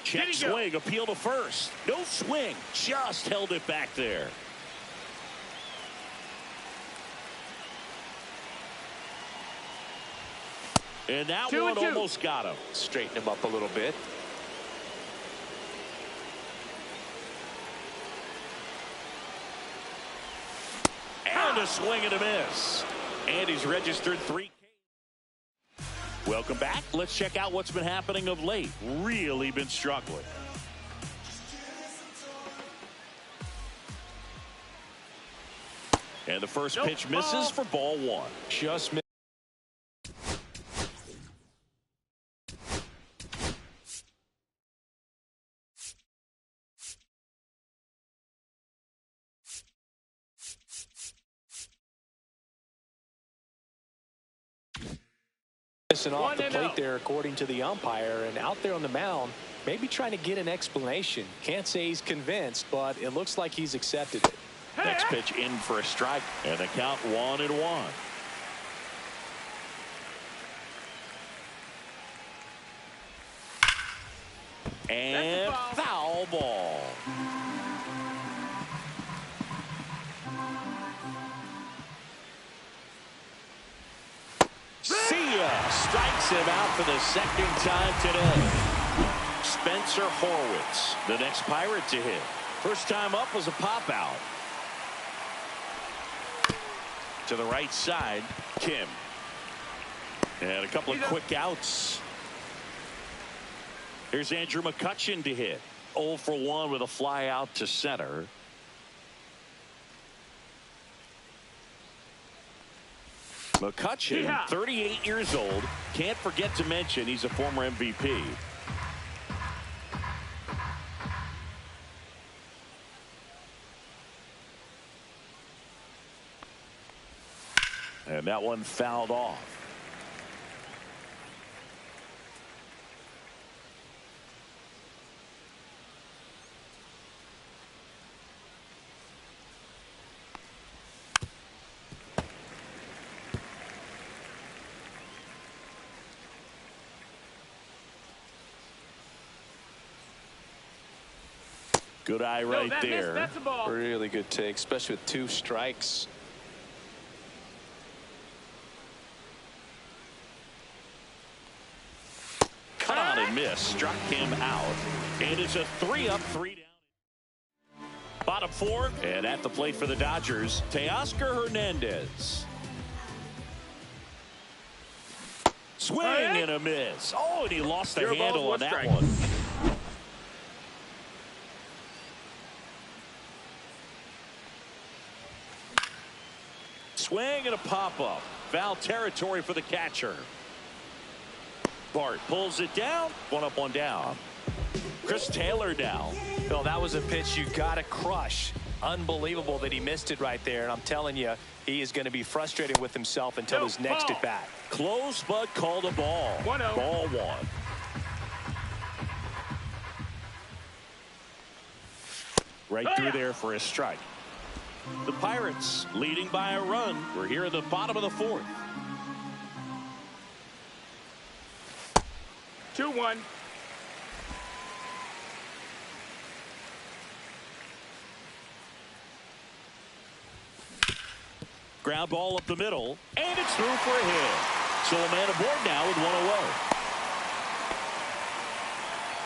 Check swing, appeal to first. No swing, just held it back there. And that one almost got him. Straighten him up a little bit. And a swing and a miss. And he's registered 3. Welcome back. Let's check out what's been happening of late. Really been struggling. And the first pitch misses for ball 1. Just missed. Off the plate there, according to the umpire, and out there on the mound, maybe trying to get an explanation. Can't say he's convinced, but it looks like he's accepted it. Next pitch in for a strike, and the count 1-1. And foul ball. Strikes him out for the 2nd time today. Spencer Horwitz, the next Pirate to hit. First time up was a pop out. To the right side, Kim. And a couple of quick outs. Here's Andrew McCutchen to hit. 0 for 1 with a fly out to center. McCutchen, 38 years old. Can't forget to mention he's a former MVP. And that one fouled off. Good eye right there. That's a ball. Really good take, especially with 2 strikes. Cut on and miss. Struck him out. And it's a 3-up, 3 down. Bottom 4. And at the plate for the Dodgers, Teoscar Hernandez. Swing and a miss. Oh, and he lost the handle on that one. Swing and a pop-up. Foul territory for the catcher. Bart pulls it down. 1 up, 1 down. Chris Taylor now. Well, that was a pitch you got to crush. Unbelievable that he missed it right there. And I'm telling you, he is going to be frustrated with himself until his next at bat. Close, but called a ball. 1-0. Ball one. Right through there for a strike. The Pirates leading by a run. We're here at the bottom of the fourth. 2-1. Ground ball up the middle, and it's through for a hit. So a man aboard now with one away.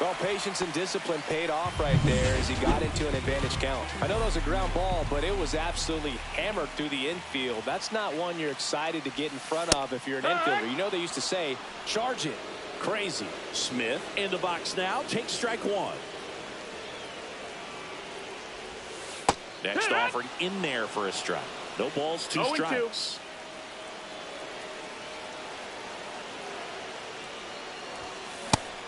Well, patience and discipline paid off right there as he got into an advantage count. I know that was a ground ball, but it was absolutely hammered through the infield. That's not one you're excited to get in front of if you're an infielder. You know they used to say, charge it. Crazy. Smith in the box now. Takes strike one. Next offering in there for a strike. No balls, 2 strikes.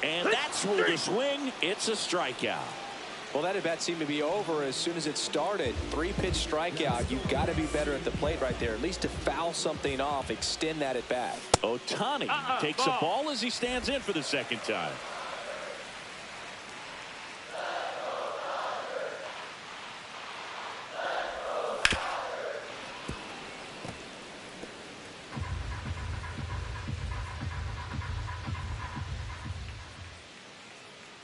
And that's ruled a swing. It's a strikeout. Well, that at bat seemed to be over as soon as it started. 3-pitch strikeout. You've got to be better at the plate right there, at least to foul something off, extend that at bat. Ohtani takes a ball as he stands in for the second time.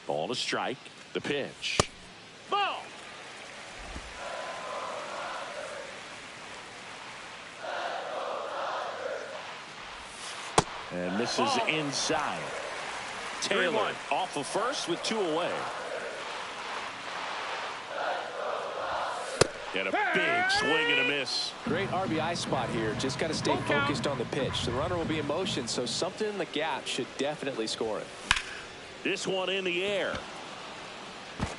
Ball to strike. The pitch. Ball. And this is inside. Taylor off of first with 2 away. And a big swing and a miss. Great RBI spot here. Just got to stay focused on the pitch. The runner will be in motion, so something in the gap should definitely score it. This one in the air.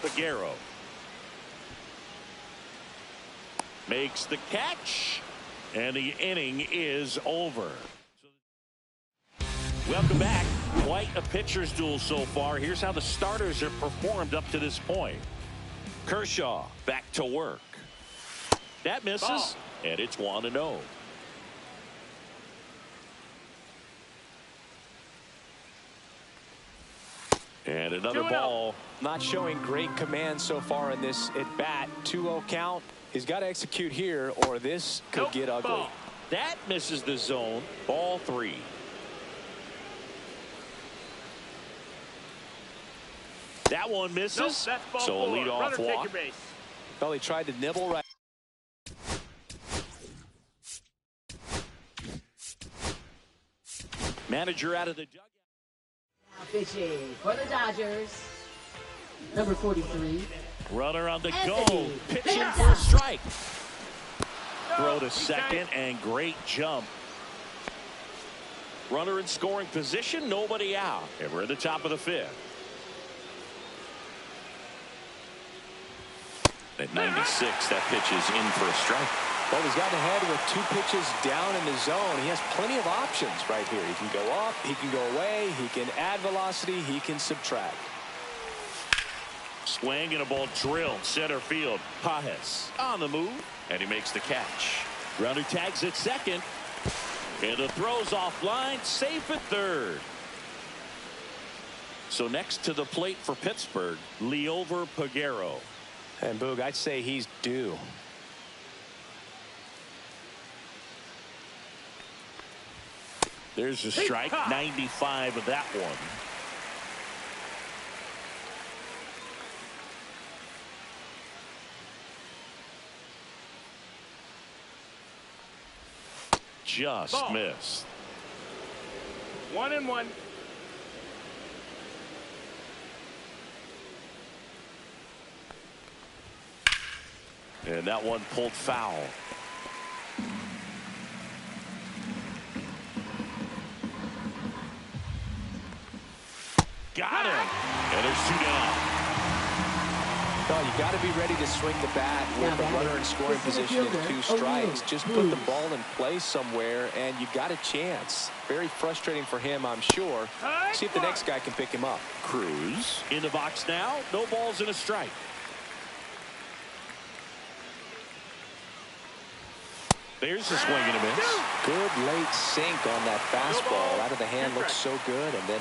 Peguero makes the catch, and the inning is over. Welcome back. Quite a pitcher's duel so far. Here's how the starters have performed up to this point. Kershaw back to work. That misses, and it's 1-0. And another ball. Not showing great command so far in this at bat. 2-0 count. He's got to execute here or this could get ugly. That misses the zone. Ball 3. That one misses. So a leadoff walk. Well, he tried to nibble right. Manager out of the dugout. Now pitching for the Dodgers, number 43. Runner on the go. Pitching for a strike. Throw to second and great jump. Runner in scoring position. Nobody out. And we're at the top of the 5th. At 96, that pitch is in for a strike. Well, he's gotten ahead with 2 pitches down in the zone. He has plenty of options right here. He can go up, he can go away, he can add velocity, he can subtract. Swing and a ball drilled center field. Pajes on the move, and he makes the catch. Runner tags at second, and the throw's offline, safe at third. So next to the plate for Pittsburgh, Liover Peguero. And Boog, I'd say he's due. There's a strike. 95 of that one. Just missed. 1-1. And that one pulled foul. Got him. And there's 2 down. Well, you got to be ready to swing the bat with the runner in scoring position and 2 strikes. Just put the ball in play somewhere, and you got a chance. Very frustrating for him, I'm sure. See if the next guy can pick him up. Cruz in the box now. No balls and a strike. There's a swing and a miss. Good late sink on that fastball. Out of the hand looks so good, and then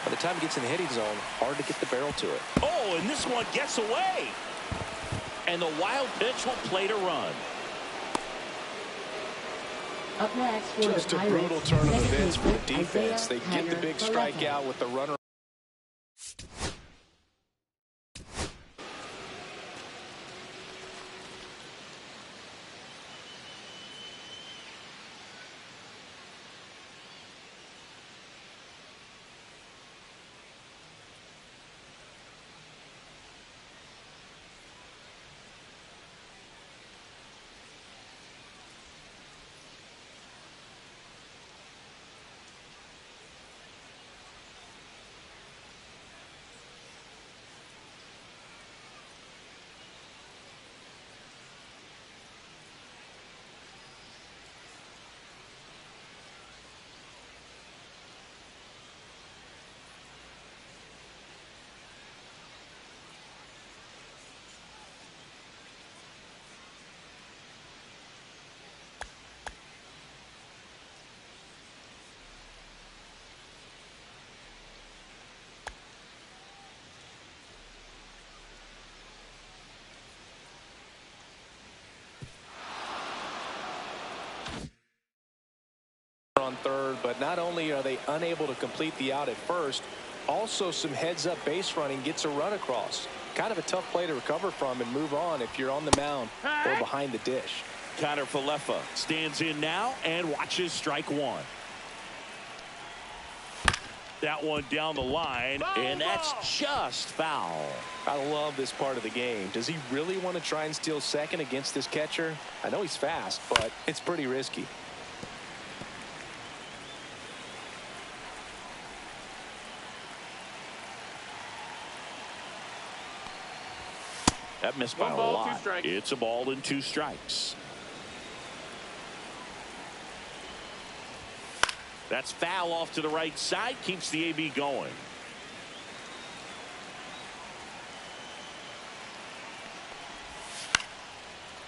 by the time it gets in the hitting zone, hard to get the barrel to it. Oh, and this one gets away. And the wild pitch will play to run. Up next for Just the a Pirates, brutal turn of second events for the baseman, defense. They Isaiah get the big Tyler strikeout with the runner. On third, but not only are they unable to complete the out at first, also some heads-up base running gets a run across. Kind of a tough play to recover from and move on if you're on the mound or behind the dish. Connor Falefa stands in now and watches strike one. That one down the line, and that's just foul. I love this part of the game. Does he really want to try and steal second against this catcher? I know he's fast, but it's pretty risky. That missed by a ball, lot. 2 strikes. It's a ball and 2 strikes. That's foul off to the right side. Keeps the AB going.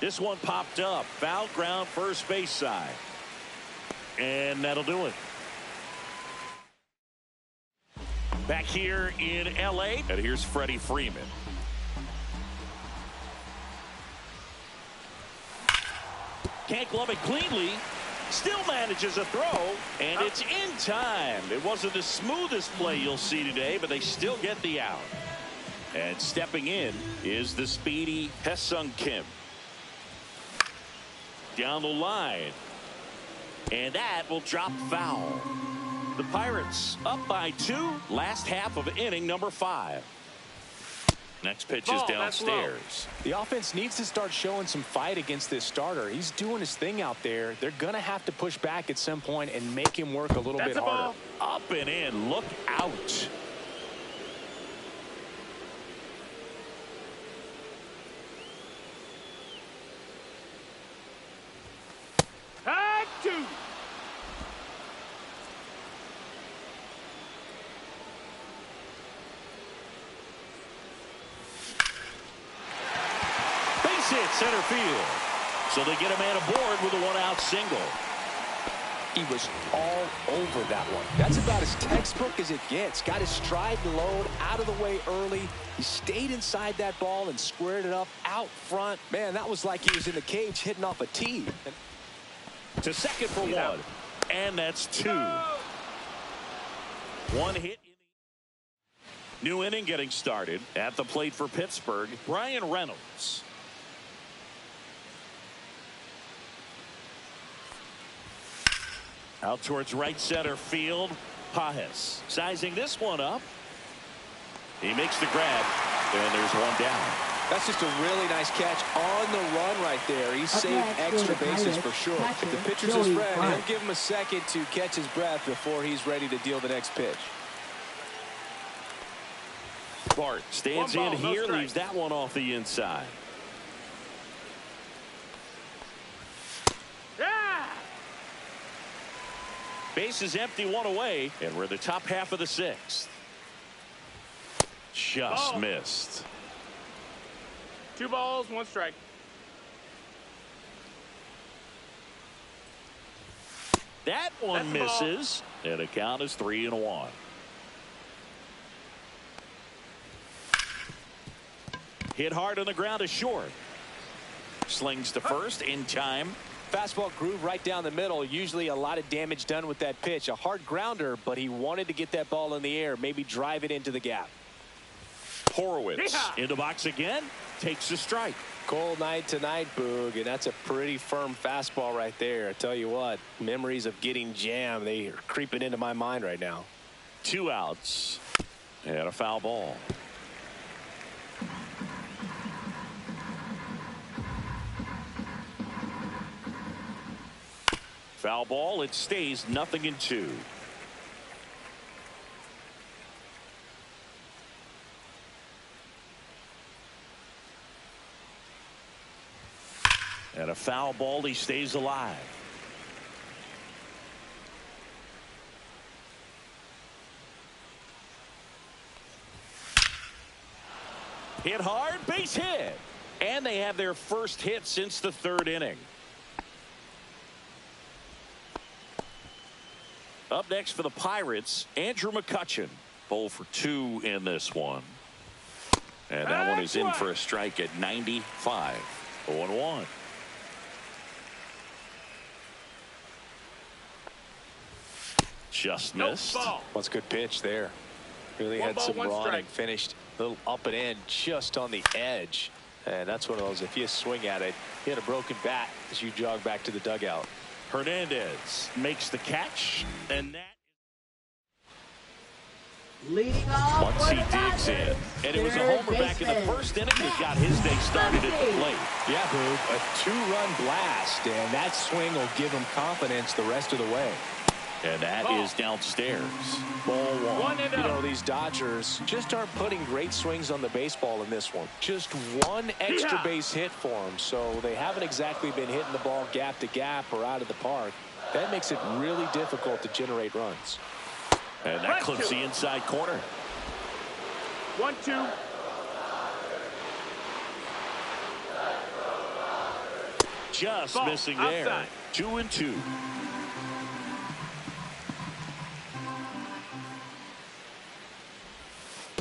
This one popped up. Foul ground first base side. And that'll do it. Back here in L.A. And here's Freddie Freeman. Can't glove it cleanly. Still manages a throw, and it's in time. It wasn't the smoothest play you'll see today, but they still get the out. And stepping in is the speedy Hae-Sung Kim. Down the line. And that will drop foul. The Pirates up by 2. Last half of inning number 5. Next pitch is downstairs. The offense needs to start showing some fight against this starter. He's doing his thing out there. They're going to have to push back at some point and make him work a little bit harder. Up and in. Look out. Tag 2. Hit center field. So they get a man aboard with a 1-out single. He was all over that one. That's about as textbook as it gets. Got his stride and load out of the way early. He stayed inside that ball and squared it up out front. Man, that was like he was in the cage hitting off a tee. To second for 1. And that's 2. 1 hit. New inning getting started. At the plate for Pittsburgh, Brian Reynolds. Out towards right center field. Pajes sizing this one up. He makes the grab, and there's one down. That's just a really nice catch on the run right there. He saved extra bases for sure. If the pitcher's his friend, he'll give him a second to catch his breath before he's ready to deal the next pitch. Bart stands in here, leaves that one off the inside. Base is empty, 1 away, and we're in the top half of the 6th. Just missed. 2 balls, 1 strike. That one misses, and the count is 3-1. Hit hard on the ground is short. Slings to first in time. Fastball groove right down the middle. Usually a lot of damage done with that pitch. A hard grounder, but he wanted to get that ball in the air, maybe drive it into the gap. Horowitz in the box again, takes a strike. Cold night tonight, Boog, and that's a pretty firm fastball right there. I tell you what, memories of getting jammed, they are creeping into my mind right now. 2 outs and a foul ball. Foul ball. It stays 0-2. And a foul ball. He stays alive. Hit hard, base hit. And they have their first hit since the 3rd inning. Up next for the Pirates, Andrew McCutchen. 0 for 2 in this one. And that one is in for a strike at 95. 0-1. Just missed. What's a good pitch there. Really had some run and finished a little up and in just on the edge. And that's one of those, if you swing at it, hit a broken bat as you jog back to the dugout. Hernandez makes the catch, and that Leading off once he digs in, and it was a homer back in the 1st inning that got his day started at the plate. Yeah, Boog, a 2-run blast, and that swing will give him confidence the rest of the way. And that is downstairs. Ball 1. You know, these Dodgers just aren't putting great swings on the baseball in this one. Just one extra base hit for them, so they haven't exactly been hitting the ball gap to gap or out of the park. That makes it really difficult to generate runs. And that clips the inside corner. 1-2. Just Ball missing there. outside. 2-2.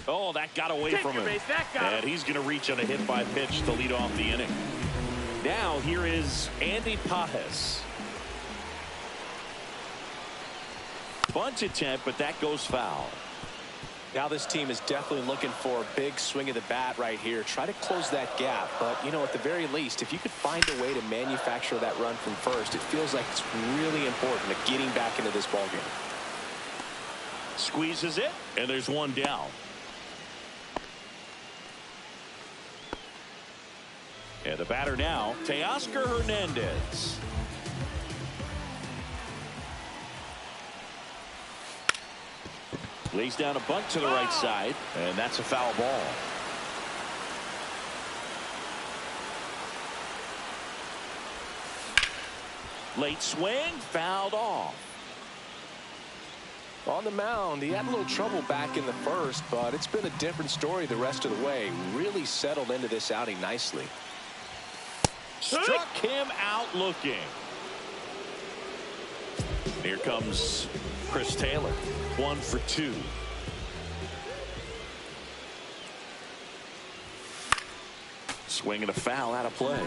Oh, that got away from him. And he's going to reach on a hit by pitch to lead off the inning. Now here is Andy Pajes. Bunt attempt, but that goes foul. Now this team is definitely looking for a big swing of the bat right here. Try to close that gap. But, you know, at the very least, if you could find a way to manufacture that run from first, it feels like it's really important to getting back into this ballgame. Squeezes it, and there's one down. And the batter now, Teoscar Hernandez. Lays down a bunt to the right side, and that's a foul ball. Late swing, fouled off. On the mound, he had a little trouble back in the first, but it's been a different story the rest of the way. Really settled into this outing nicely. Struck him out looking. Here comes Chris Taylor. 1 for 2. Swing and a foul out of play.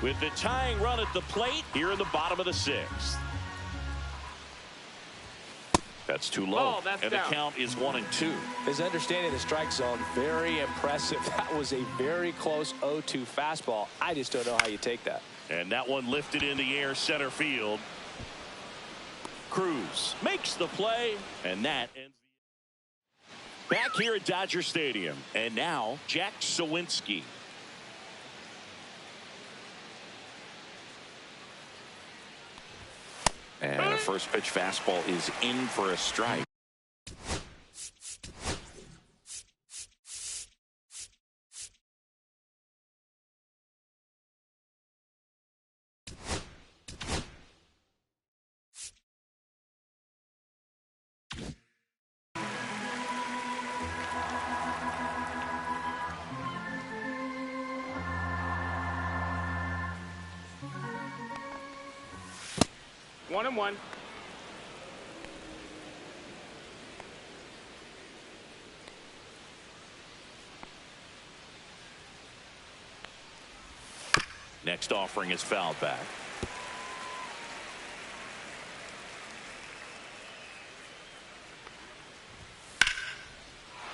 With the tying run at the plate here in the bottom of the 6th. That's too low. And the count is 1-2. His understanding of the strike zone, very impressive. That was a very close 0-2 fastball. I just don't know how you take that. And that one lifted in the air center field. Cruz makes the play, and that ends. Back here at Dodger Stadium, and now Jack Sawinski. And a first pitch fastball is in for a strike. 1-1. Next offering is fouled back.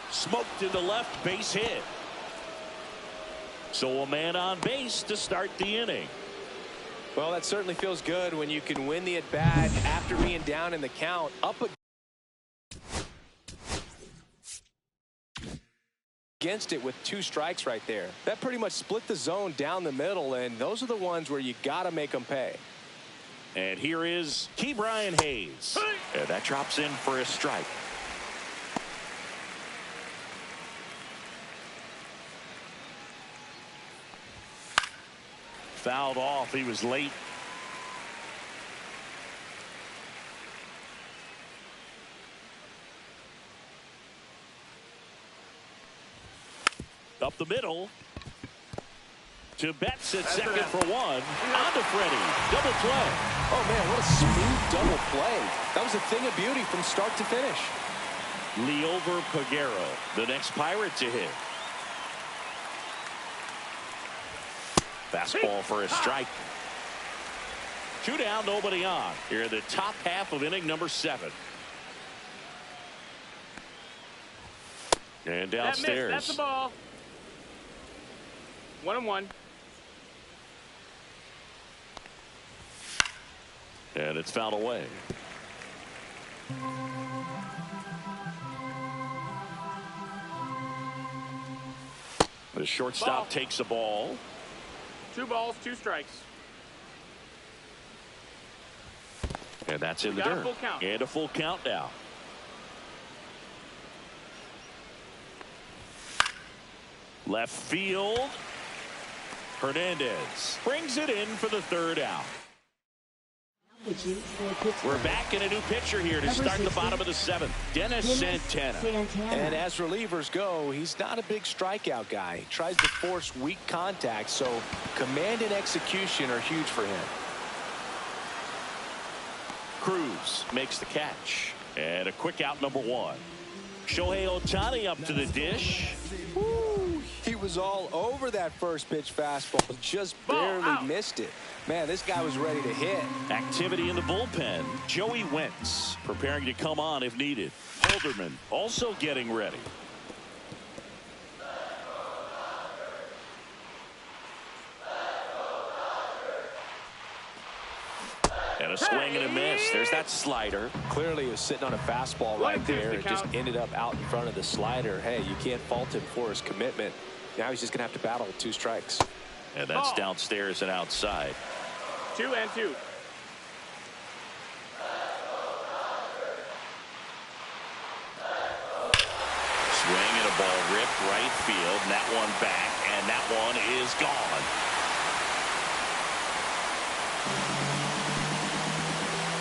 Smoked to the left, base hit. So a man on base to start the inning. Well, that certainly feels good when you can win the at-bat after being down in the count. Up against it with 2 strikes right there. That pretty much split the zone down the middle, and those are the ones where you got to make them pay. And here is Ke'Bryan Hayes. And that drops in for a strike. Fouled off. He was late. Up the middle. To Betts at second for 1. On to Freddie. Double play. Oh, man, what a smooth double play. That was a thing of beauty from start to finish. Liover Peguero, the next Pirate to hit. Fastball for a strike. 2 down, nobody on. Here in the top half of inning number 7. And downstairs. That's the ball. 1-1. And it's fouled away. The shortstop takes the ball. 2 balls, 2 strikes. And that's in the dirt. And a full count now. Left field. Hernandez brings it in for the 3rd out. We're back in a new pitcher here to start the bottom of the 7th. Dennis Santana. And as relievers go, he's not a big strikeout guy. He tries to force weak contact, so command and execution are huge for him. Cruz makes the catch. And a quick out, number 1. Shohei Ohtani up to the dish. Woo, he was all over that first pitch fastball. Just barely missed it. Man, this guy was ready to hit. Activity in the bullpen. Joey Wentz preparing to come on if needed. Holderman also getting ready. And a swing and a miss. There's that slider. Clearly he was sitting on a fastball right there. It just ended up out in front of the slider. Hey, you can't fault him for his commitment. Now he's just going to have to battle with 2 strikes. And that's downstairs and outside. 2 and 2. Swing and a ball ripped right field. And that one back. And that one is gone.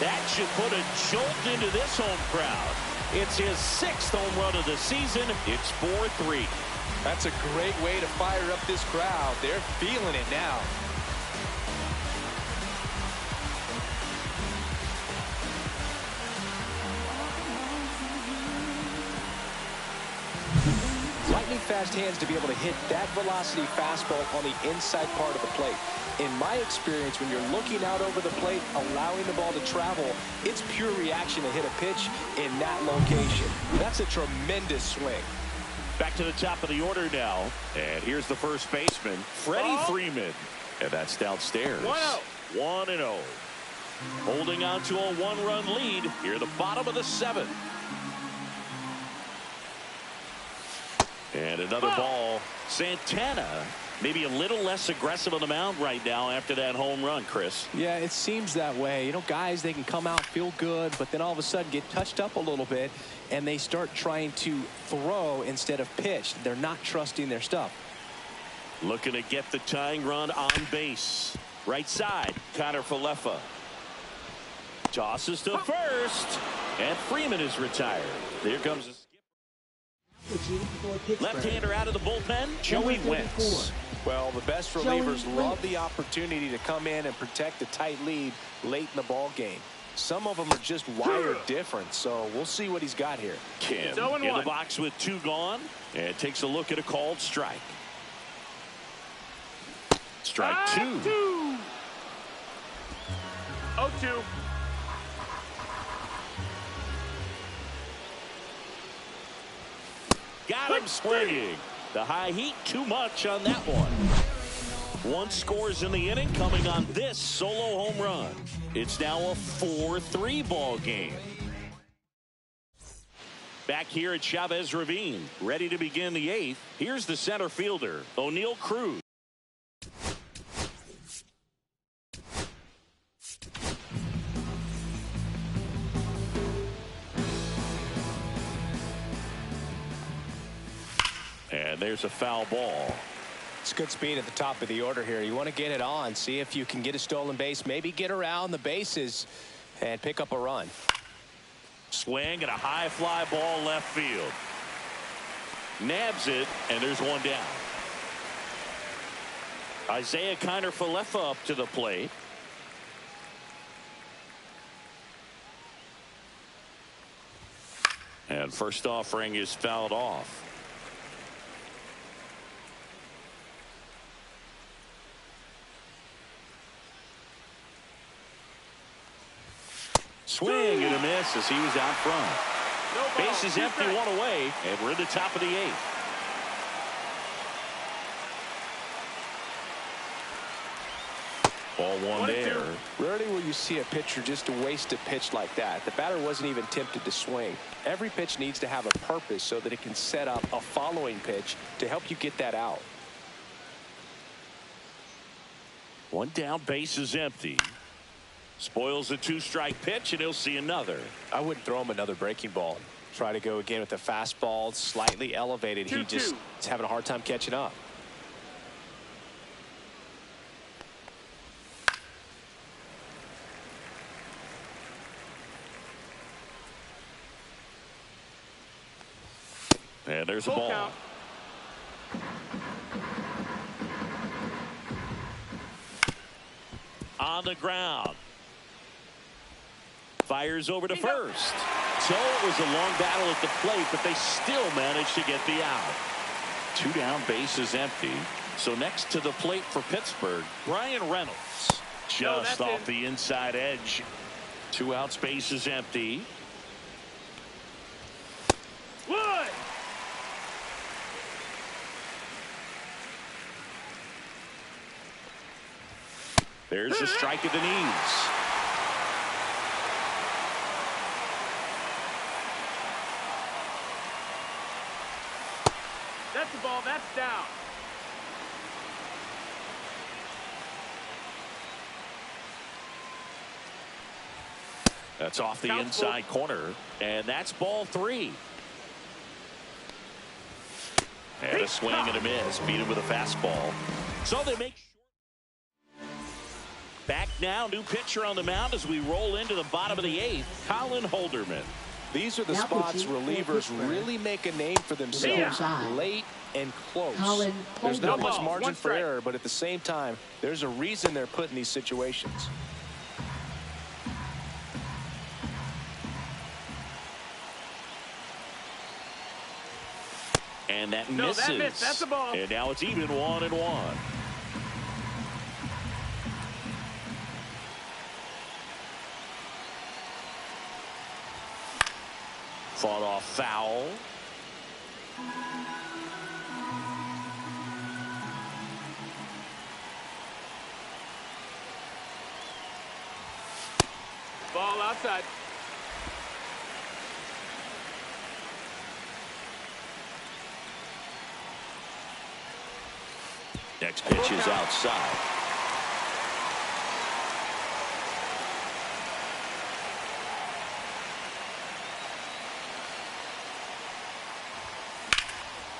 That should put a jolt into this home crowd. It's his 6th home run of the season. It's 4-3. That's a great way to fire up this crowd. They're feeling it now. Lightning fast hands to be able to hit that velocity fastball on the inside part of the plate. In my experience, when you're looking out over the plate, allowing the ball to travel, it's pure reaction to hit a pitch in that location. That's a tremendous swing. Back to the top of the order now. And here's the first baseman, Freddie Freeman. And that's downstairs. 1-0. 1-0. Holding on to a 1-run lead here at the bottom of the 7th. And another ball. Santana maybe a little less aggressive on the mound right now after that home run, Chris. Yeah, it seems that way. You know, guys, they can come out, feel good, but then all of a sudden get touched up a little bit, and they start trying to throw instead of pitch. They're not trusting their stuff. Looking to get the tying run on base. Right side, Connor Falefa. Tosses to first, and Freeman is retired. There comes a left-hander out of the bullpen, Joey Wentz. Well, the best relievers love the opportunity to come in and protect a tight lead late in the ball game. Some of them are just wired different, so we'll see what he's got here. Kim in the box with 2 gone, and takes a look at a called strike. Strike 2. 0-2. Got him swinging. The high heat, too much on that one. 1 scores in the inning, coming on this solo home run. It's now a 4-3 ball game. Back here at Chavez Ravine, ready to begin the 8th. Here's the center fielder, O'Neal Cruz. And there's a foul ball. It's good speed at the top of the order here. You want to get it on, see if you can get a stolen base, maybe get around the bases and pick up a run. Swing and a high fly ball left field. Nabs it, and there's 1 down. Isaiah Kiner-Falefa up to the plate. And first offering is fouled off. Swing and a miss as he was out front. Base is empty, 1 away, and we're in the top of the 8th. Ball 1 there. Rarely will you see a pitcher just waste a pitch like that. The batter wasn't even tempted to swing. Every pitch needs to have a purpose so that it can set up a following pitch to help you get that out. 1 down, base is empty. Spoils a 2-strike pitch, and he'll see another. I wouldn't throw him another breaking ball. Try to go again with the fastball, slightly elevated. He just is having a hard time catching up. And there's a ball. Count. On the ground. Fires over to first. So it was a long battle at the plate, but they still managed to get the out. 2 down, base is empty. So next to the plate for Pittsburgh, Brian Reynolds. Just off the inside edge. 2 outs, base is empty. Wood. There's a strike at the knees. That's the ball. That's down. That's off the inside corner, and that's ball 3. And a swing and a miss. Beat him with a fastball. So they make. Back now, new pitcher on the mound as we roll into the bottom of the 8th, Colin Holderman. These are the spots relievers really make a name for themselves late and close. There's not much margin for error, but at the same time, there's a reason they're put in these situations. And that misses. That missed. That's the ball. And now it's even 1-1. Fought off foul. Ball outside. Next pitch is outside.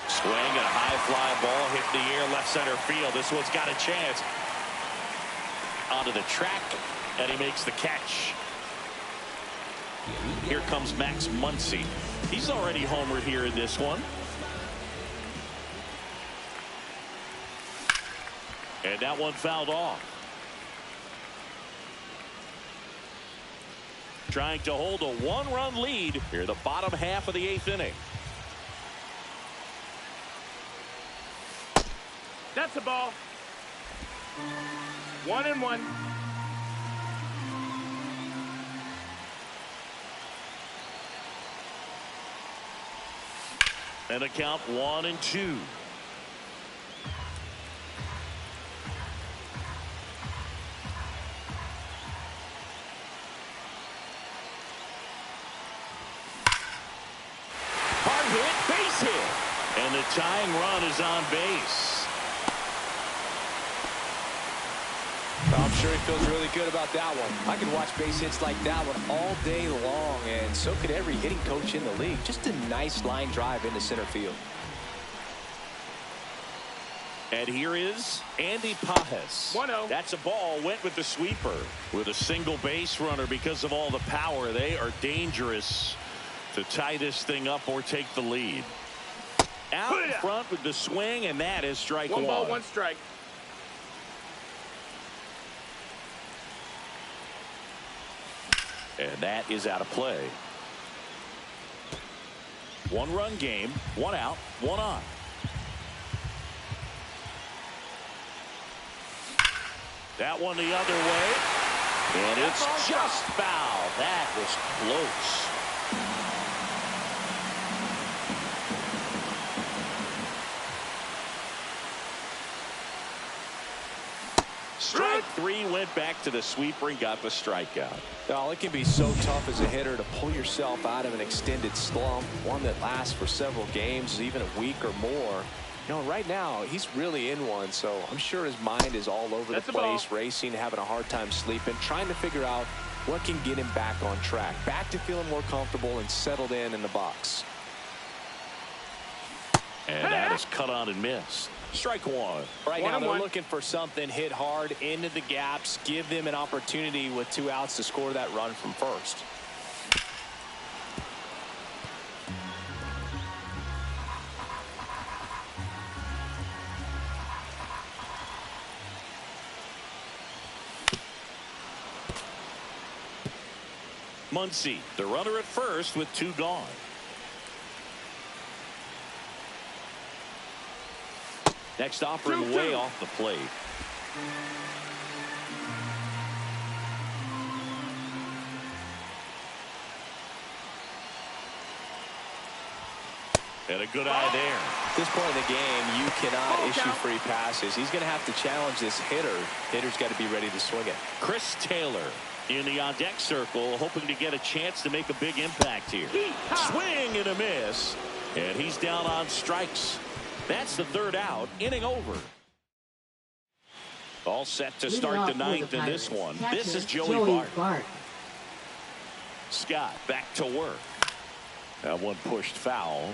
Swing and a high fly ball hit in the air left center field. This one's got a chance. Onto the track, and he makes the catch. Here comes Max Muncy. He's already homered here in this one. And that one fouled off. trying to hold a one-run lead here the bottom half of the 8th inning. That's a ball. 1-1. And a count 1-2. Hard hit, base hit. And the tying run is on base. I'm sure he feels really good about that one. I could watch base hits like that one all day long, and so could every hitting coach in the league. Just a nice line drive into center field. And here is Andy Pajes. 1-0. That's a ball. Went with the sweeper. With a single base runner because of all the power. They are dangerous to tie this thing up or take the lead. Out in front with the swing, and that is strike one. 1 ball, 1 strike. And that is out of play. 1-run game, 1 out, 1 on. That one the other way. And it's just foul. That was close. Strike 3, went back to the sweeper and got the strikeout. Oh, it can be so tough as a hitter to pull yourself out of an extended slump, one that lasts for several games, even a week or more. You know, right now, he's really in one, so I'm sure his mind is all over the place, racing, having a hard time sleeping, trying to figure out what can get him back on track, back to feeling more comfortable and settled in the box. And that is cut on and missed. Strike 1. Right now, they're looking for something hit hard into the gaps, give them an opportunity with 2 outs to score that run from first. Muncy, the runner at first with 2 gone. Next offering way off the plate. And a good eye there. At this point in the game, you cannot issue free passes. He's going to have to challenge this hitter. Hitter's got to be ready to swing it. Chris Taylor in the on-deck circle, hoping to get a chance to make a big impact here. Swing and a miss. And he's down on strikes. That's the 3rd out. Inning over. All set to start the 9th in this one. This is Joey Bart. Scott back to work. That one pushed foul.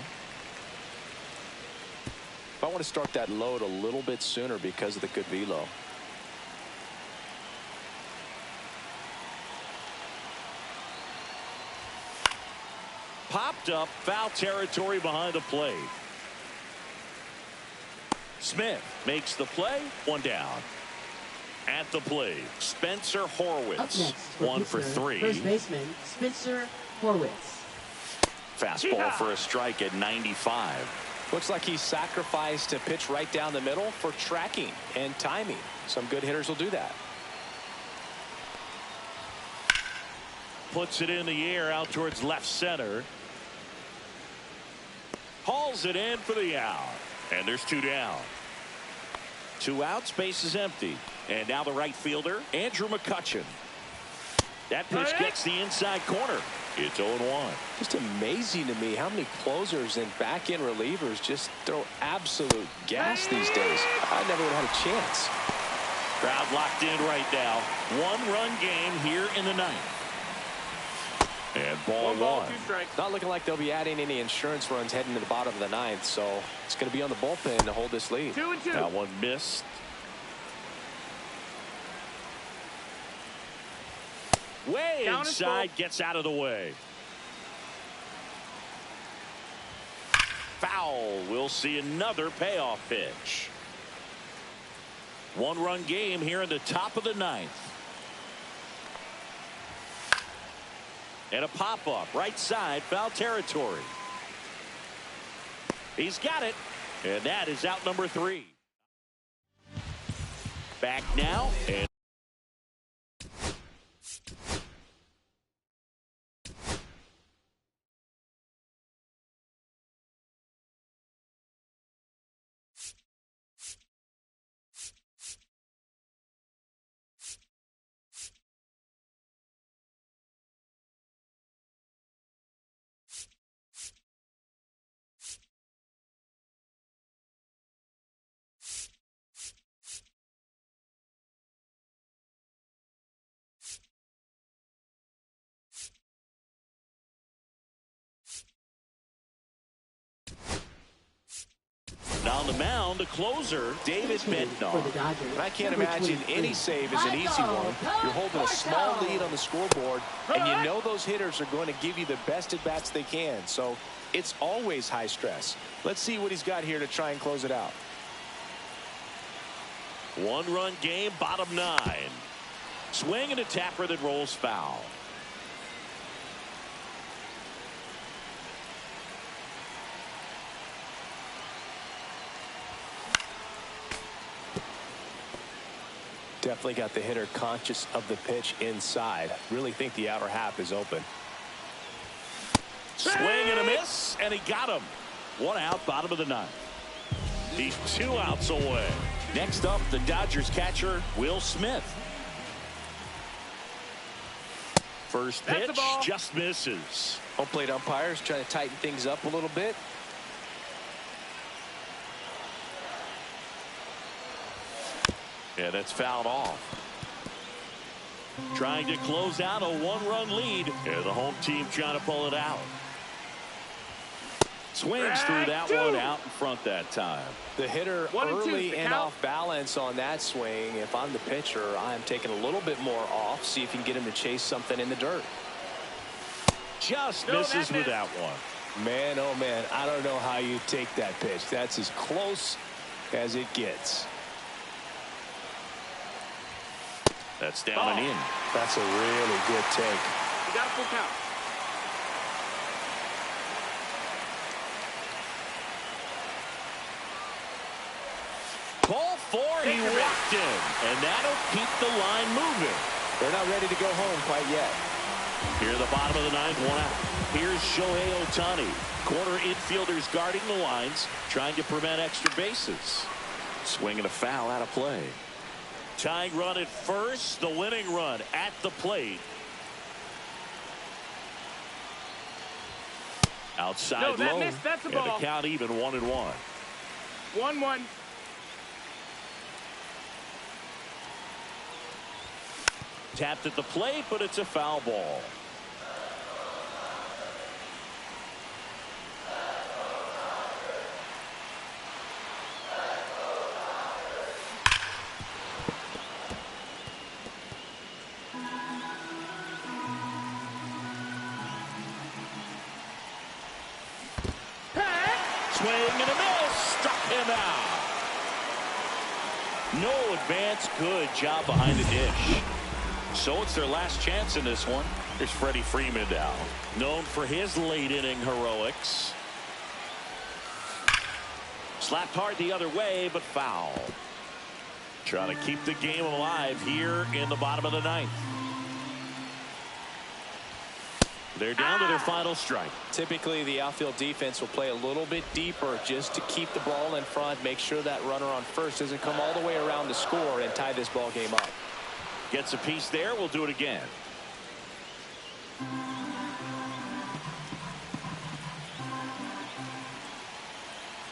I want to start that load a little bit sooner because of the good velo. Popped up, foul territory behind the plate. Smith makes the play, 1 down. At the plate, Spencer Horwitz, 1 for 3. First baseman Spencer Horwitz. Fastball for a strike at 95. Looks like he sacrificed a pitch right down the middle for tracking and timing. Some good hitters will do that. Puts it in the air out towards left center. Hauls it in for the out. And there's 2 down. 2 outs, base is empty. And now the right fielder, Andrew McCutchen. That pitch gets the inside corner. It's 0-1. Just amazing to me how many closers and back-end relievers just throw absolute gas these days. I never would have had a chance. Crowd locked in right now. 1-run game here in the 9th. And ball 1. Not looking like they'll be adding any insurance runs heading to the bottom of the 9th, so it's going to be on the bullpen to hold this lead. 2-2. That one missed. Way inside, gets out of the way. Foul. We'll see another payoff pitch. 1-run game here in the top of the 9th. And a pop-up right side, foul territory. He's got it. And that is out number 3. Back now. And on the mound, the closer, David Bednar. I can't imagine any save is an easy one. You're holding a small lead on the scoreboard, and you know those hitters are going to give you the best at-bats they can. So it's always high stress. Let's see what he's got here to try and close it out. 1-run game, bottom 9. Swing and a tapper that rolls foul. Definitely got the hitter conscious of the pitch inside. Really think the outer half is open. Swing and a miss, and he got him. 1 out, bottom of the 9th. He's 2 outs away. Next up, the Dodgers catcher, Will Smith. First pitch just misses. Home plate umpires trying to tighten things up a little bit. Yeah, that's fouled off. Trying to close out a 1-run lead. Yeah, the home team trying to pull it out. Swings through that one out in front that time. The hitter early and off balance on that swing. If I'm the pitcher, I'm taking a little bit more off. See if you can get him to chase something in the dirt. Just misses with that one. Man, oh man, I don't know how you take that pitch. That's as close as it gets. That's down and in. That's a really good take. You got a full count. Call for, he walked in, and that'll keep the line moving. They're not ready to go home quite yet. Here at the bottom of the 9th, 1 out. Here's Shohei Ohtani. Corner infielders guarding the lines, trying to prevent extra bases. Swinging a foul out of play. Tying run at first, the winning run at the plate. Outside low, missed. That's a ball. And the count even 1-1. 1-1. Tapped at the plate, but it's a foul ball. Swing and a miss. Struck him out. No advance. Good job behind the dish. So it's their last chance in this one. Here's Freddie Freeman now. Known for his late inning heroics. Slapped hard the other way, but foul. Trying to keep the game alive here in the bottom of the 9th. They're down to their final strike. Typically, the outfield defense will play a little bit deeper just to keep the ball in front, make sure that runner on first doesn't come all the way around to score and tie this ball game up. Gets a piece there. We'll do it again.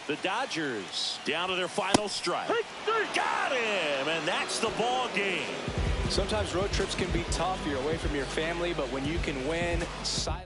The Dodgers down to their final strike. Got him, and that's the ball game. Sometimes road trips can be tough. You're away from your family, but when you can win, silence.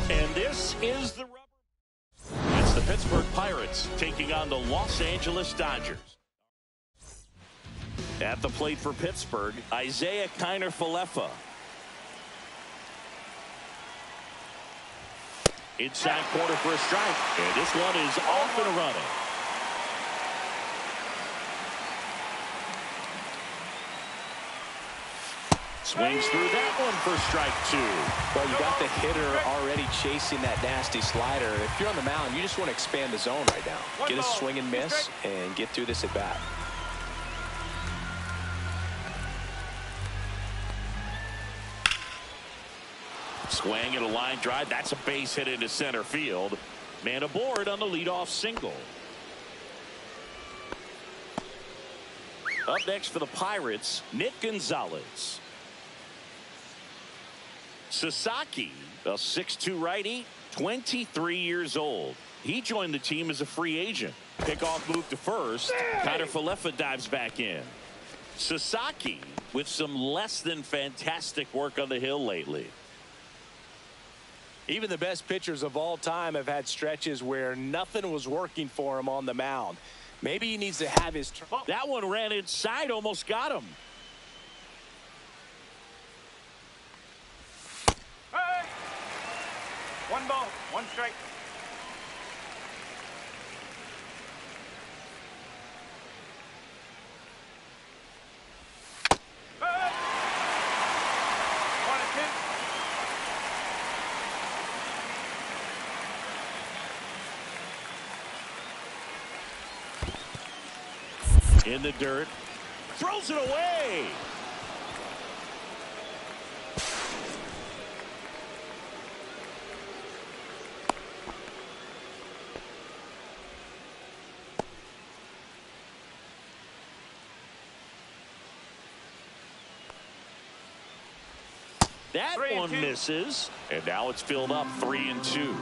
And this is the rubber. It's the Pittsburgh Pirates taking on the Los Angeles Dodgers. At the plate for Pittsburgh, Isaiah Kiner-Falefa. Inside corner for a strike. And this one is off and running. Swings through that one for strike 2. Well, you got the hitter already chasing that nasty slider. If you're on the mound, you just want to expand the zone right now. Get a swing and miss and get through this at bat. Swing and a line drive. That's a base hit into center field. Man aboard on the leadoff single. Up next for the Pirates, Nick Gonzalez. Sasaki, a 6'2 righty, 23 years old. He joined the team as a free agent. Pickoff move to first. Kiner-Falefa dives back in. Sasaki with some less than fantastic work on the hill lately. Even the best pitchers of all time have had stretches where nothing was working for him on the mound. Maybe he needs to have his turn. That one ran inside, almost got him. Hey! 1 ball, 1 strike. Hey! 1 and 2. In the dirt. Throws it away. That one misses. And now it's filled up 3-2.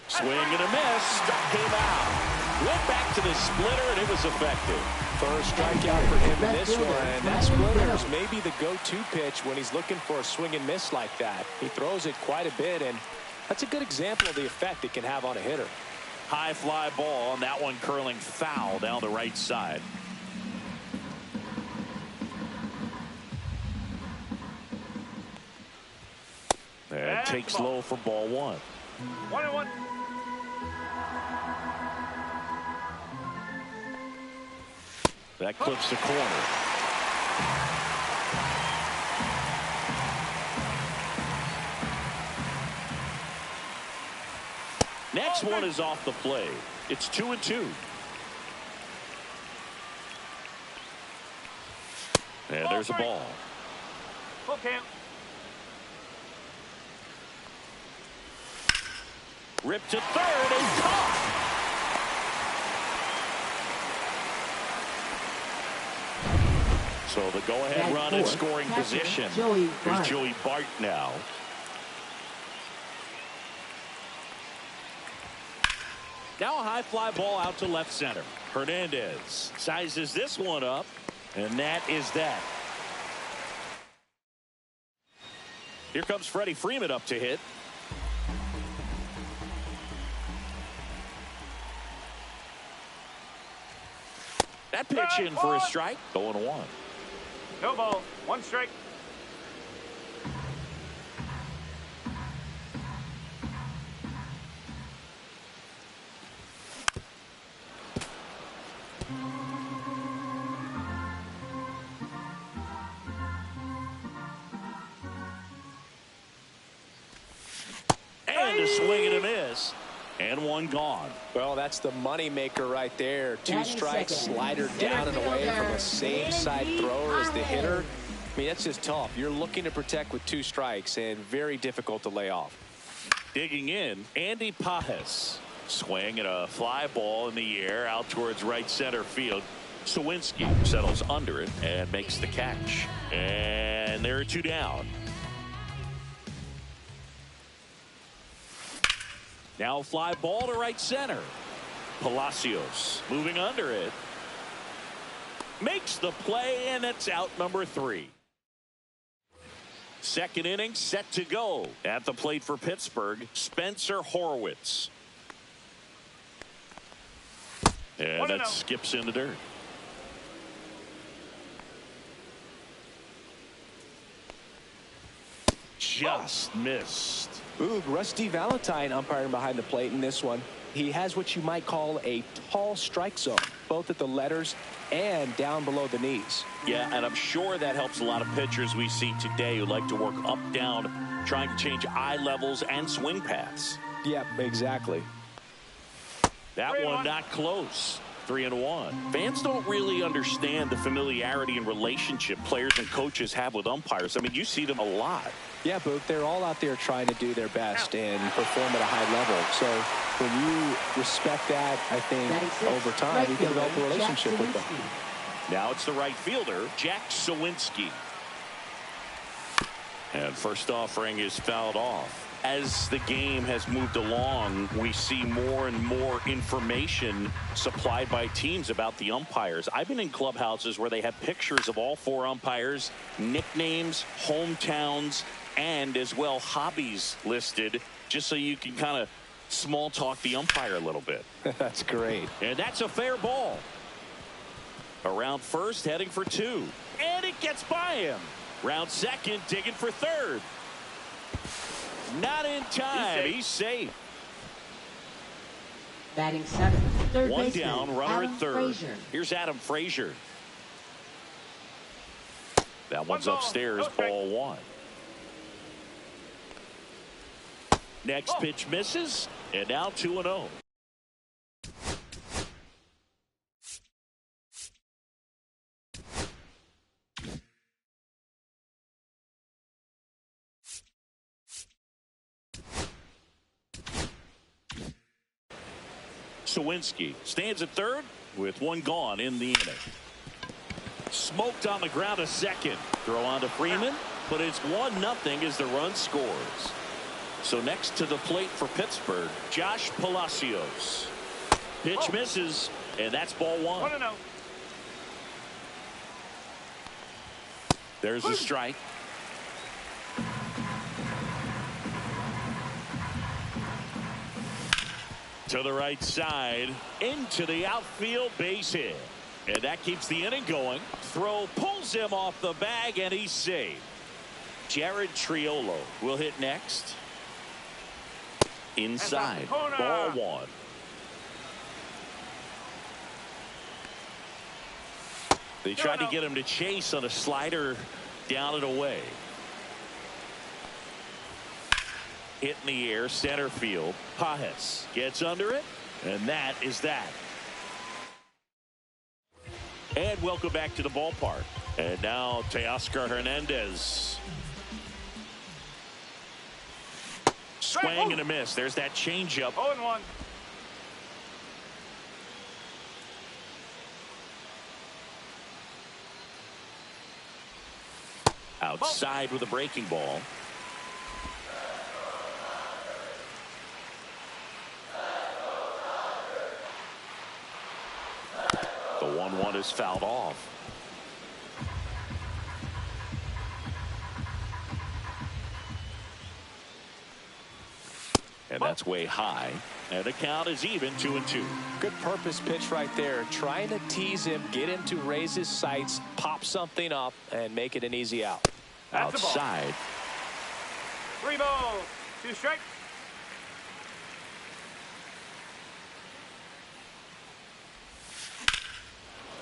Swing and a miss. Struck him out. Went back to the splitter, and it was effective. First strikeout for him in this one. And that splitter is maybe the go-to pitch when he's looking for a swing and miss like that. He throws it quite a bit, and that's a good example of the effect it can have on a hitter. High fly ball, and that one curling foul down the right side. And takes low for ball 1. 1-1. That clips the corner. Next one is off the plate. It's 2-2. And there's a ball. Full count. Ripped to third and caught. So the go-ahead run in scoring position. Here's Joey Bart now. Now a high fly ball out to left center. Hernandez sizes this one up, and that is that. Here comes Freddie Freeman up to hit. That pitch in for a strike. 0-1. No ball, 1 strike. And a swing and a miss. And one gone. Well, that's the money maker right there. 2 strikes, slider down and away from a same side thrower as the hitter. I mean, that's just tough. You're looking to protect with 2 strikes and very difficult to lay off. Digging in, Andy Pajes. Swing and a fly ball in the air out towards right center field. Sawinski settles under it and makes the catch. And there are 2 down. Now a fly ball to right center. Palacios moving under it. makes the play, and it's out number 3. Second inning set to go. At the plate for Pittsburgh, Spencer Horwitz. And that skips into dirt. Just missed. Ooh, Rusty Valentine umpiring behind the plate in this one. He has what you might call a tall strike zone, both at the letters and down below the knees. Yeah, and I'm sure that helps a lot of pitchers we see today who like to work up, down, trying to change eye levels and swing paths. Yep, exactly. That one not close. 3-1. Fans don't really understand the familiarity and relationship players and coaches have with umpires. I mean, you see them a lot. Yeah, but they're all out there trying to do their best and perform at a high level. So when you respect that, I think over time you can develop a relationship with them. Now it's the right fielder, Jack Sawinski. And first offering is fouled off. As the game has moved along, we see more and more information supplied by teams about the umpires. I've been in clubhouses where they have pictures of all 4 umpires, nicknames, hometowns, and as well hobbies listed, just so you can kind of small talk the umpire a little bit. That's great. And that's a fair ball. Around first, heading for 2. And it gets by him. Round second, digging for third. Not in time. He's safe. Batting 7th, third One baseman, down, runner Adam at third. Frazier. Here's Adam Frazier. That one's upstairs, ball 1. Next pitch misses, and now 2-0. Sawinski stands at third with 1 gone in the inning. Smoked on the ground a second. Throw on to Freeman, but it's 1-0 as the run scores. So next to the plate for Pittsburgh, Josh Palacios. Pitch misses, and that's ball 1. 1-0. There's a strike. To the right side, into the outfield, base hit. And that keeps the inning going. Throw pulls him off the bag, and he's safe. Jared Triolo will hit next. Inside, ball 1. They tried to get him to chase on a slider down and away. Hit in the air, center field. Pajes gets under it, and that is that. And welcome back to the ballpark. And now Teoscar Hernandez. Swing and a miss. There's that changeup. 0-1. Outside with a breaking ball. The 1-1 is fouled off. And that's way high. And the count is even, 2-2. Good purpose pitch right there. Trying to tease him, get him to raise his sights, pop something up, and make it an easy out. That's Outside. 3 balls, 2 strikes.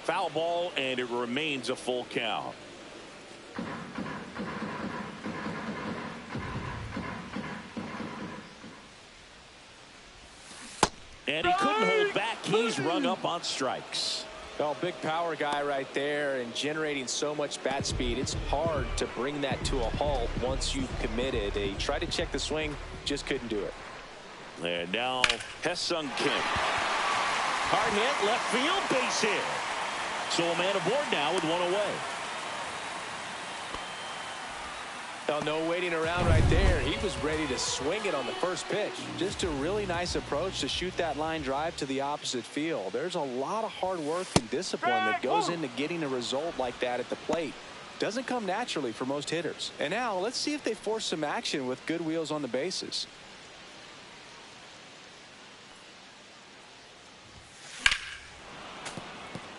Foul ball, and it remains a full count. And he couldn't hold back. He's rung up on strikes. Well, big power guy right there and generating so much bat speed. It's hard to bring that to a halt once you've committed. He tried to check the swing, just couldn't do it. And now Hesung Kim. Hard hit, left field, base hit. So a man aboard now with 1 away. Well, no waiting around right there. He was ready to swing it on the first pitch. Just a really nice approach to shoot that line drive to the opposite field. There's a lot of hard work and discipline that goes into getting a result like that at the plate. Doesn't come naturally for most hitters. And now let's see if they force some action with good wheels on the bases.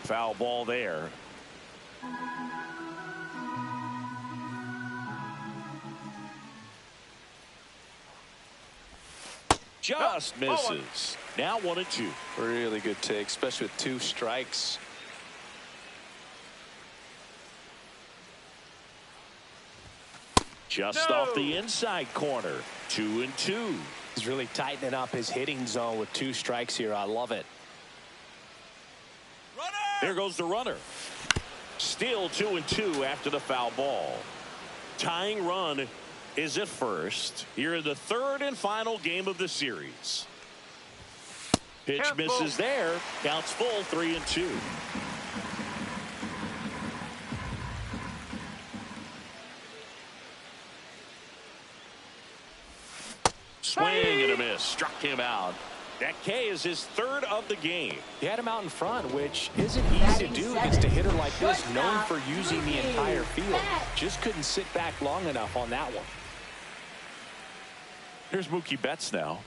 Foul ball there. Just misses. Now 1-2. Really good take, especially with 2 strikes. Just off the inside corner. 2-2. He's really tightening up his hitting zone with 2 strikes here. I love it. There goes the runner. Still 2-2 after the foul ball. Tying run is at first here in the 3rd and final game of the series. Pitch misses there. Counts full. 3-2. Swing and a miss. Struck him out. That K is his 3rd of the game. He had him out in front, which isn't easy to do against a hitter like this, known for using the entire field. Just couldn't sit back long enough on that one. Here's Mookie Betts now.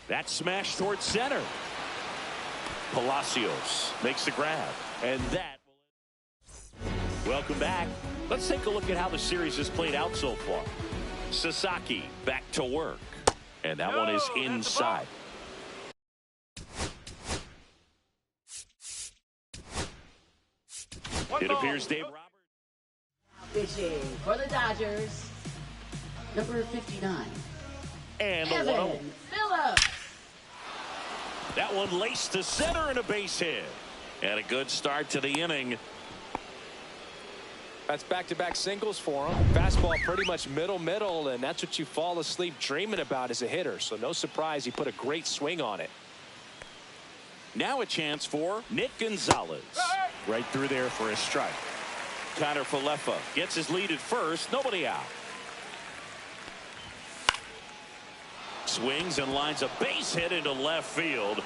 That smash towards center. Palacios makes the grab. And that. Welcome back. Let's take a look at how the series has played out so far. Sasaki back to work. And that one is inside. It appears Dave Roberts. Pitching for the Dodgers, number 59. And the Evan 1-0. Phillips. That one laced to center and a base hit. And a good start to the inning. That's back-to-back singles for him. Fastball pretty much middle, and that's what you fall asleep dreaming about as a hitter. So no surprise he put a great swing on it. Now a chance for Nick Gonzalez. Right through there for a strike. Connor Falefa gets his lead at first. Nobody out. Swings and lines a base hit into left field.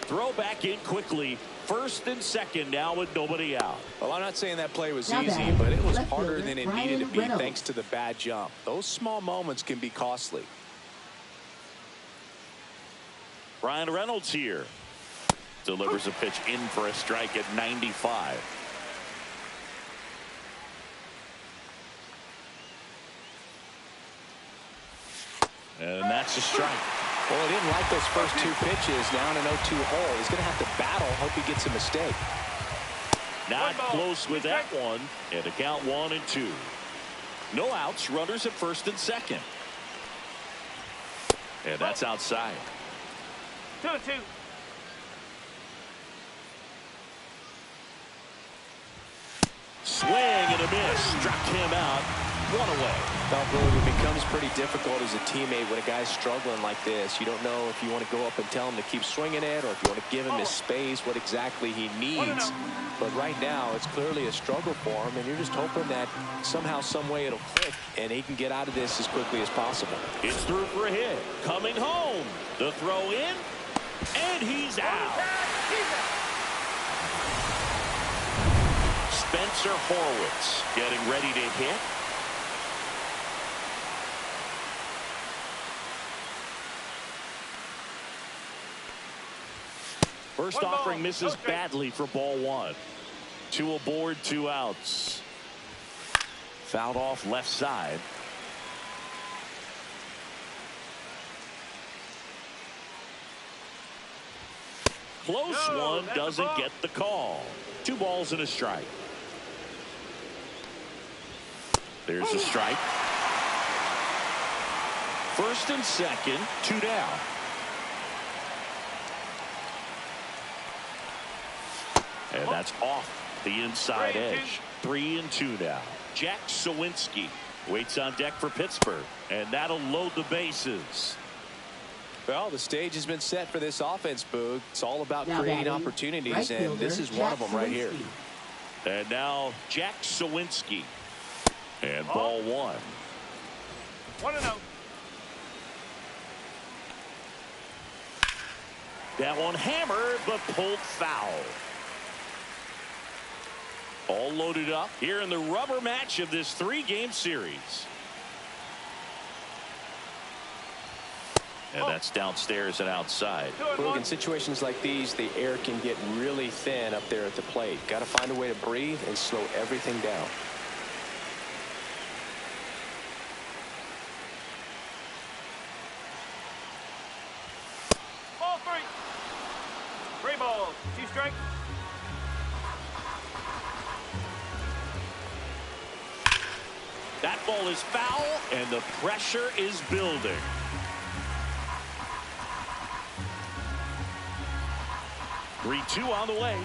Throw back in quickly. 1st and 2nd now with nobody out. Well, I'm not saying that play was easy, but it was harder than it needed to be thanks to the bad jump. Those small moments can be costly. Ryan Reynolds here. Delivers a pitch in for a strike at 95. And that's a strike. Well, he didn't like those first 2 pitches. Now in an 0-2 hole. He's going to have to battle. Hope he gets a mistake. Not close with that one. And a count 1-2. No outs. Runners at 1st and 2nd. And that's outside. 2-2. Swing and a miss. Struck him out. 1 away. Well, Boog, it becomes pretty difficult as a teammate when a guy's struggling like this. You don't know if you want to go up and tell him to keep swinging it or if you want to give him his space, what exactly he needs. But right now, it's clearly a struggle for him, and you're just hoping that somehow, some way it'll click, and he can get out of this as quickly as possible. It's through for a hit. Coming home. The throw in, and he's out. Spencer Horwitz getting ready to hit. First offering misses badly for ball 1. 2 aboard, 2 outs. Fouled off left side. Close one, doesn't get the call. 2 balls and a strike. There's a strike. 1st and 2nd, 2 down. And that's off the inside edge. 3-2 now. Jack Sawinski waits on deck for Pittsburgh, and that'll load the bases. Well, the stage has been set for this offense, Boog. It's all about creating opportunities, and this is one of them right here. And now Jack Sawinski. And ball one. 1-0. That one hammered, but pulled foul. All loaded up here in the rubber match of this 3-game series. And that's downstairs and outside. Look, in situations like these, the air can get really thin up there at the plate. Got to find a way to breathe and slow everything down. Ball 3. 3 balls, 2 strikes. That ball is foul, and the pressure is building. Three-two on the way.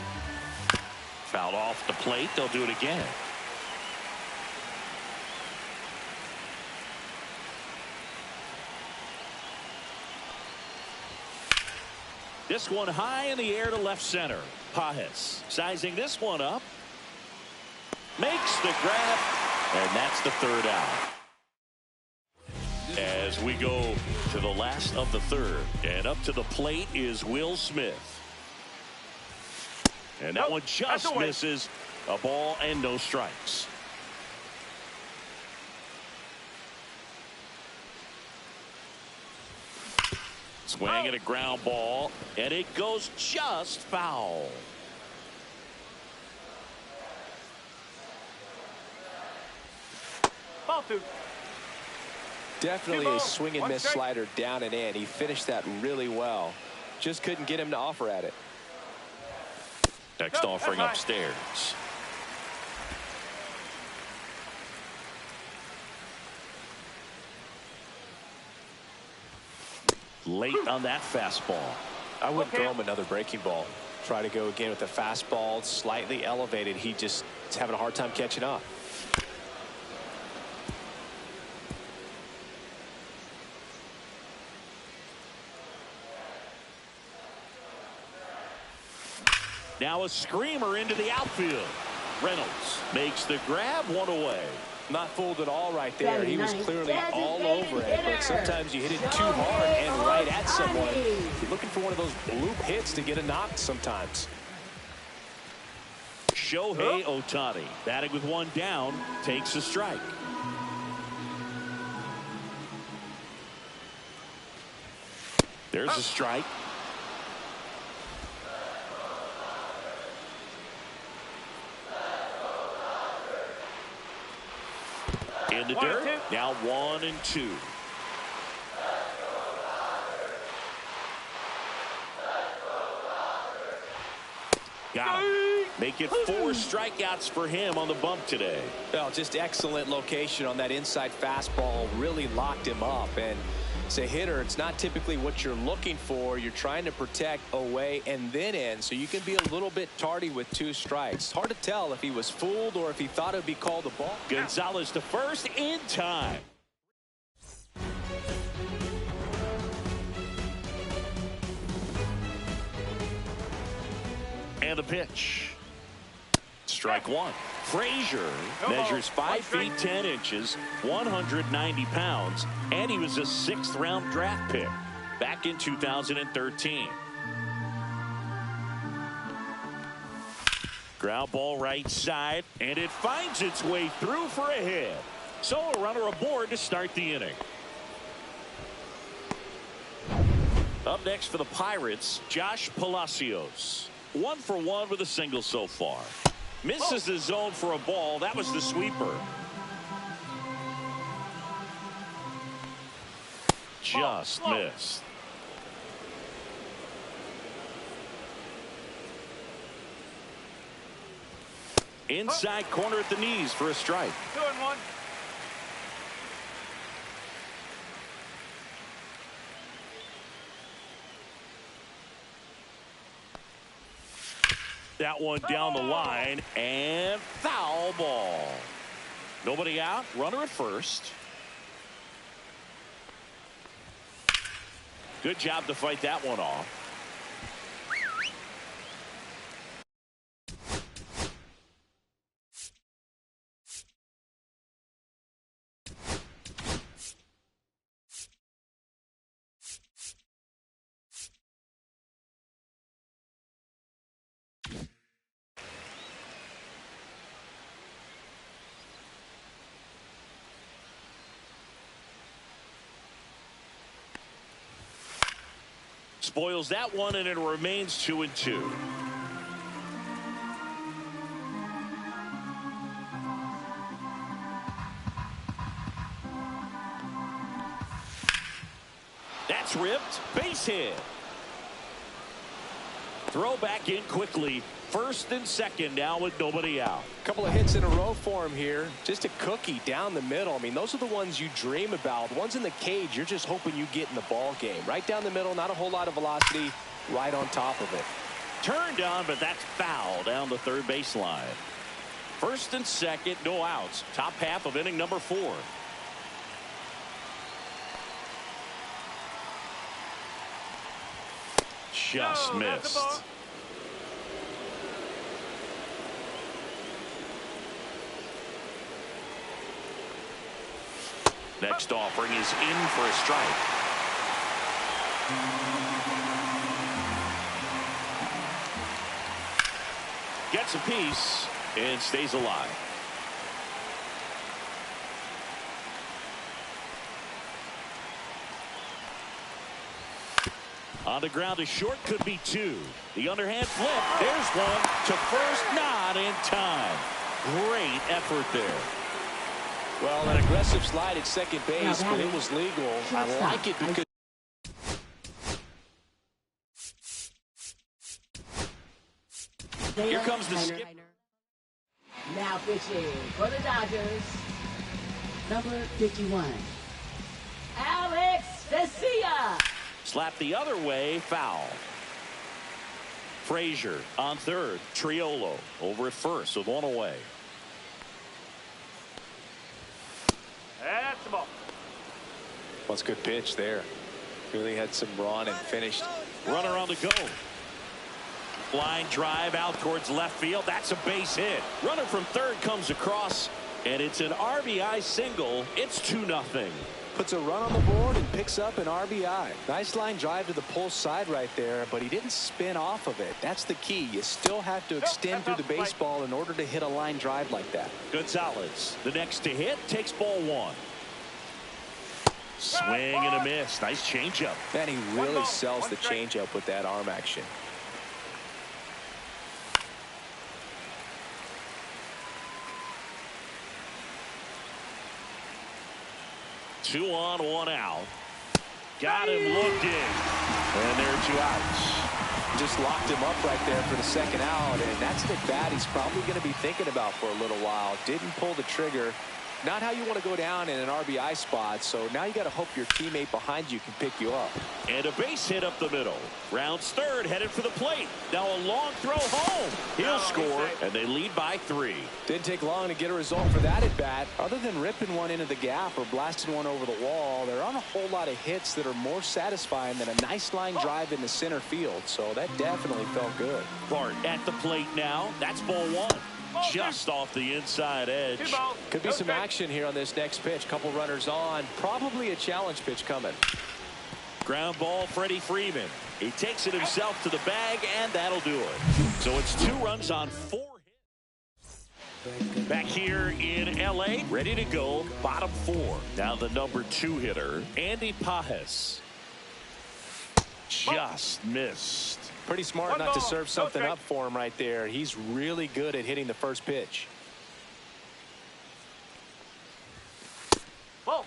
Fouled off the plate. They'll do it again. This one high in the air to left center. Pajes sizing this one up. Makes the grab. And that's the 3rd out. As we go to the last of the 3rd. And up to the plate is Will Smith. And that one just misses. A ball and no strikes. Swing at a ground ball. And it goes just foul. Ball 2. Definitely a swing and miss slider down and in. He finished that really well. Just couldn't get him to offer at it. Next offering upstairs. Late on that fastball. I wouldn't throw him another breaking ball. Try to go again with the fastball, slightly elevated. He just is having a hard time catching up. Now a screamer into the outfield. Reynolds makes the grab, one away. Not fooled at all right there. He was clearly all over it. But sometimes you hit it too hard and right at someone. You're looking for one of those bloop hits to get a knock sometimes. Shohei Ohtani batting with one down takes a strike. There's a strike. In the dirt. Now 1-2. Got him. Make it 4 strikeouts for him on the bump today. Well, just excellent location on that inside fastball. Really locked him up. And as a hitter, it's not typically what you're looking for. You're trying to protect away and then in, so you can be a little bit tardy with 2 strikes. Hard to tell if he was fooled or if he thought it would be called a ball. Gonzalez to first in time. And the pitch. Strike 1. Frazier measures 5 feet 10 inches, 190 pounds, and he was a 6th-round draft pick back in 2013. Ground ball right side, and it finds its way through for a hit. So a runner aboard to start the inning. Up next for the Pirates, Josh Palacios. 1 for 1 with a single so far. Misses the zone for a ball. That was the sweeper. Just missed. Inside corner at the knees for a strike. 2-1. That one down the line, and foul ball. Nobody out, runner at first. Good job to fight that one off. Spoils that one, and it remains 2-2. That's ripped. Base hit. Throw back in quickly. First and second now with nobody out. Couple of hits in a row for him here. Just a cookie down the middle. I mean, those are the ones you dream about. Ones in the cage, you're just hoping you get in the ball game. Right down the middle, not a whole lot of velocity. Right on top of it. Turned on, but that's foul down the third baseline. First and second, no outs. Top half of inning number 4. Just missed. Next offering is in for a strike. Gets a piece and stays alive. On the ground to short, could be 2. The underhand flip. There's one to first, not in time. Great effort there. Well, an aggressive slide at second base, but it was legal. I like it because here comes the skip. Now pitching for the Dodgers, number 51, Alex Vesia. Slap the other way, foul. Frazier on third. Triolo over at first with one away. That's the ball. well, it's a good pitch there. Really had some run and finished. Runner on the go. Line drive out towards left field. That's a base hit. Runner from third comes across, and it's an RBI single. It's 2-0. Puts a run on the board and picks up an RBI. Nice line drive to the pull side right there, but he didn't spin off of it. That's the key. You still have to extend through the baseball in order to hit a line drive like that. Gonzalez, the next to hit, takes ball one. Swing and a miss. Nice changeup. And he really sells the changeup with that arm action. Two on, one out. Got him looking. And there are two outs. Just locked him up right there for the second out. And that's the bat he's probably going to be thinking about for a little while. Didn't pull the trigger. Not how you want to go down in an RBI spot. So now you got to hope your teammate behind you can pick you up. And a base hit up the middle. Rounds third, headed for the plate. Now a long throw home. He'll score, and they lead by 3. Didn't take long to get a result for that at bat. Other than ripping one into the gap or blasting one over the wall, there aren't a whole lot of hits that are more satisfying than a nice line drive into center field. So that definitely felt good. Bart at the plate now. That's ball one. Just off the inside edge. Could be some action here on this next pitch. Couple runners on. Probably a challenge pitch coming. Ground ball, Freddie Freeman. He takes it himself to the bag, and that'll do it. So it's 2 runs on 4 hits. Back here in L.A., ready to go, bottom 4. Now the number 2 hitter, Andy Pajes. Just missed. Pretty smart not to serve something up for him right there. He's really good at hitting the first pitch. Ball.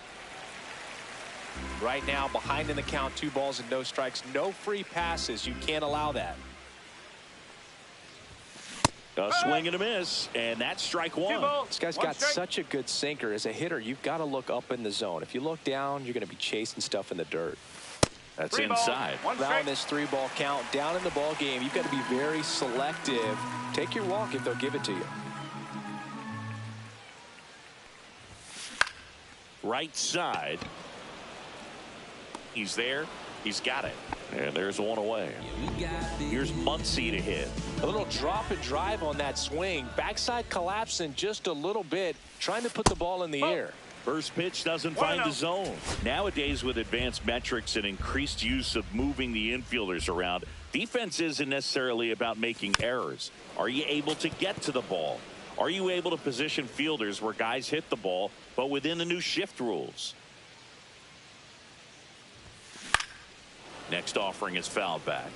Right now, behind in the count, 2 balls and no strikes. No free passes. You can't allow that. A swing and a miss, and that's strike 1. This guy's got such a good sinker. As a hitter, you've got to look up in the zone. If you look down, you're going to be chasing stuff in the dirt. That's inside. Now in this 3-ball count, down in the ball game, you've got to be very selective. Take your walk if they'll give it to you. Right side. He's there. He's got it. And there's one away. Here's Muncy to hit. A little drop and drive on that swing. Backside collapsing just a little bit, trying to put the ball in the air. First pitch doesn't find the zone. Nowadays, with advanced metrics and increased use of moving the infielders around, defense isn't necessarily about making errors. Are you able to get to the ball? Are you able to position fielders where guys hit the ball, but within the new shift rules? Next offering is fouled back.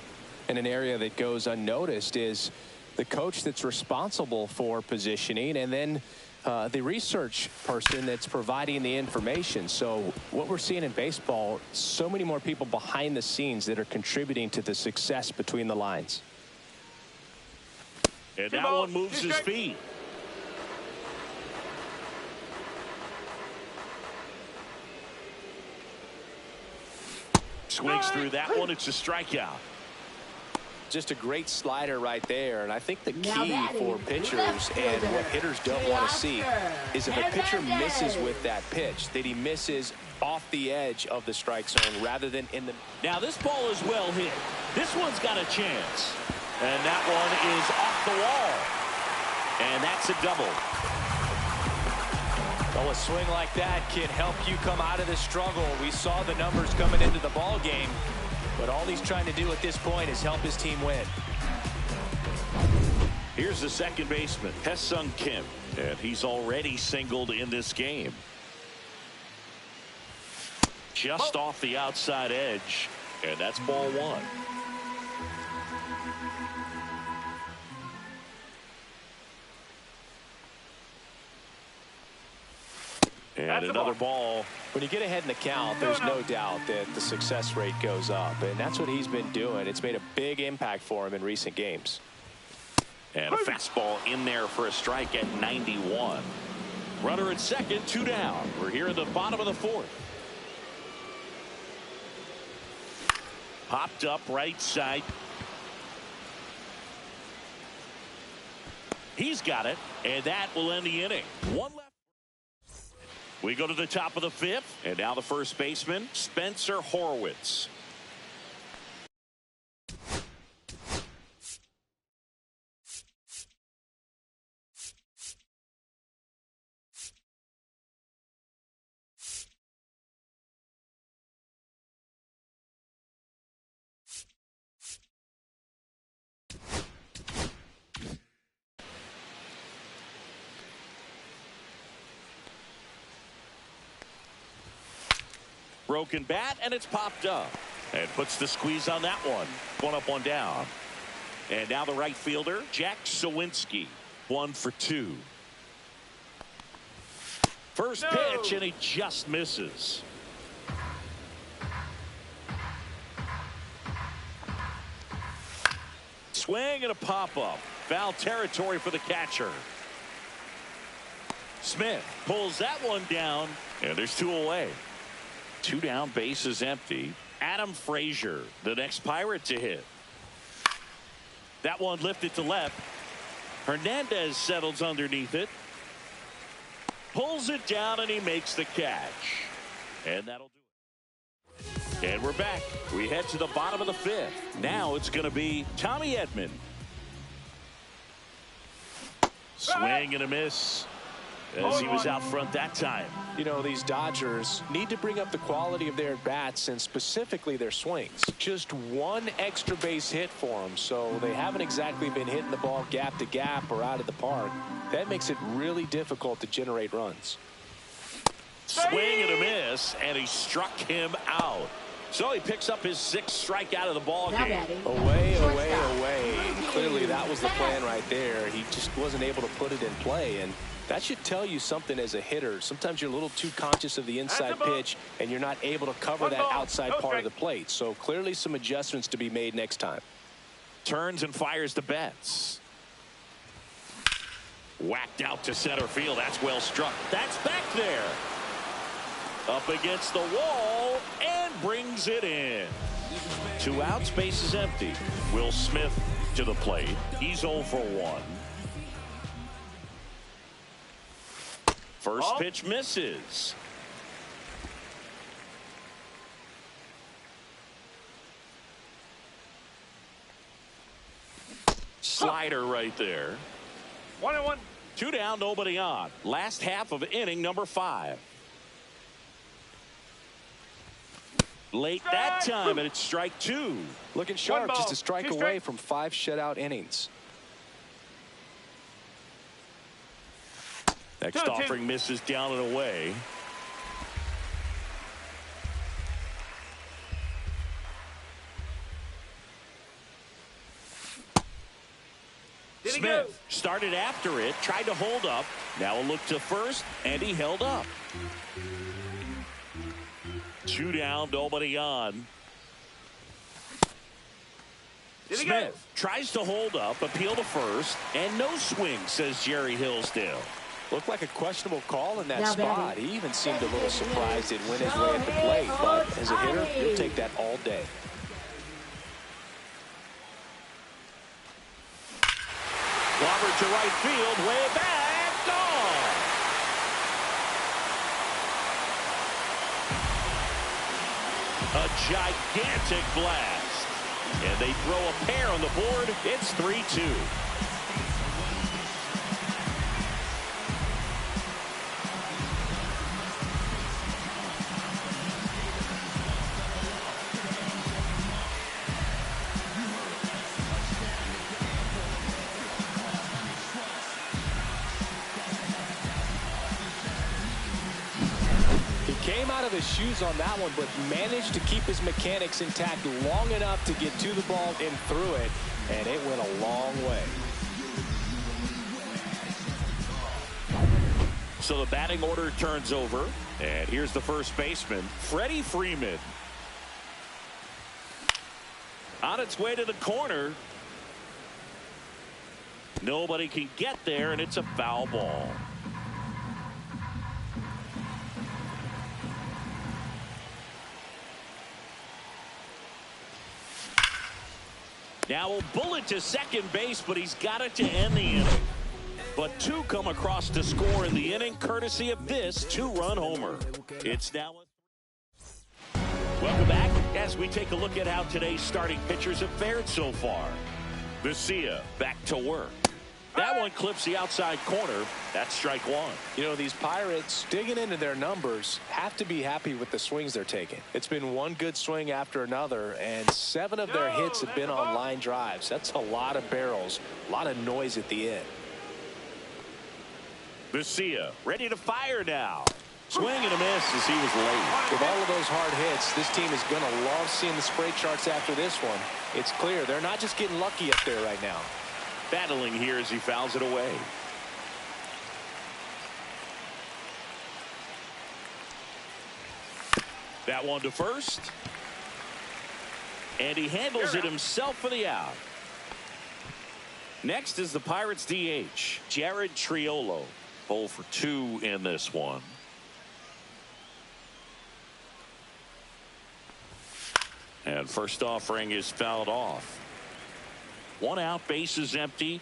And an area that goes unnoticed is the coach that's responsible for positioning, and then the research person that's providing the information. So what we're seeing in baseball, so many more people behind the scenes that are contributing to the success between the lines. And that one moves his feet. Swings through that one. It's a strikeout. Just a great slider right there. And I think the key for pitchers and what hitters don't want to see is if a pitcher misses with that pitch, that he misses off the edge of the strike zone rather than in the. Now this ball is well hit. This one's got a chance. And that one is off the wall. And that's a double. Well, a swing like that can help you come out of this struggle. We saw the numbers coming into the ball game. But all he's trying to do at this point is help his team win. Here's the second baseman, Hae-Sung Kim, and he's already singled in this game. Just off the outside edge, and that's ball one. And another ball. When you get ahead in the count, there's no doubt that the success rate goes up, and that's what he's been doing. It's made a big impact for him in recent games. And a fastball in there for a strike at 91. Runner at second, 2 down. We're here in the bottom of the fourth. Popped up right side. He's got it, and that will end the inning. One left. We go to the top of the fifth, and now the first baseman, Spencer Horwitz. Broken bat, and it's popped up. And puts the squeeze on that one. One up, one down. And now the right fielder, Jack Sawinski. 1 for 2. First pitch, and he just misses. Swing and a pop-up. Foul territory for the catcher. Smith pulls that one down, and there's 2 away. 2 down, base is empty. Adam Frazier, the next Pirate to hit. That one lifted to left. Hernandez settles underneath it. Pulls it down, and he makes the catch. And that'll do it. And we're back. We head to the bottom of the fifth. Now it's going to be Tommy Edman. Swing and a miss, as he was out front that time. You know, these Dodgers need to bring up the quality of their bats and specifically their swings. Just one extra base hit for them, so they haven't exactly been hitting the ball gap to gap or out of the park. That makes it really difficult to generate runs. Swing and a miss, and he struck him out. So he picks up his 6th strikeout of the ball game. Away, away, away. Clearly that was the plan right there. He just wasn't able to put it in play, and that should tell you something as a hitter. Sometimes you're a little too conscious of the inside pitch, and you're not able to cover that outside part of the plate. So clearly some adjustments to be made next time. Turns and fires the Betts. Whacked out to center field. That's well struck. That's back there. Up against the wall and brings it in. 2 outs, base is empty. Will Smith to the plate. He's 0 for 1. First pitch misses. Slider right there. 1-1. 2 down, nobody on. Last half of inning number 5. Late that time, and it's strike 2. Looking sharp, just a strike away from 5 shutout innings. Next offering misses down and away. Smith started after it, tried to hold up. Now a look to first, and he held up. 2 down, nobody on. Smith tries to hold up, appeal to first, and no swing, says Jerry Hillsdale. Looked like a questionable call in that spot. He even seemed a little surprised it went his way at the plate, but as a hitter, you'll take that all day. Robert to right field, way back, gone. A gigantic blast. And they throw a pair on the board. It's 3-2. Came out of his shoes on that one, but managed to keep his mechanics intact long enough to get to the ball and through it, and it went a long way. So the batting order turns over, and here's the first baseman, Freddie Freeman. On its way to the corner. Nobody can get there, and it's a foul ball. Now a bullet to second base, but he's got it to end the inning. But 2 come across to score in the inning, courtesy of this 2-run homer. It's now. Welcome back as we take a look at how today's starting pitchers have fared so far. Vesia back to work. That one clips the outside corner. That's strike 1. You know, these Pirates, digging into their numbers, have to be happy with the swings they're taking. It's been one good swing after another, and 7 of their hits have been on line drives. That's a lot of barrels, a lot of noise at the end. Vesia ready to fire now. Swing and a miss as he was late. With all of those hard hits, this team is going to love seeing the spray charts after this one. It's clear they're not just getting lucky up there right now. Battling here as he fouls it away. That one to first. And he handles it himself for the out. Next is the Pirates DH, Jared Triolo. 0 for 2 in this one. And first offering is fouled off. 1 out, base is empty.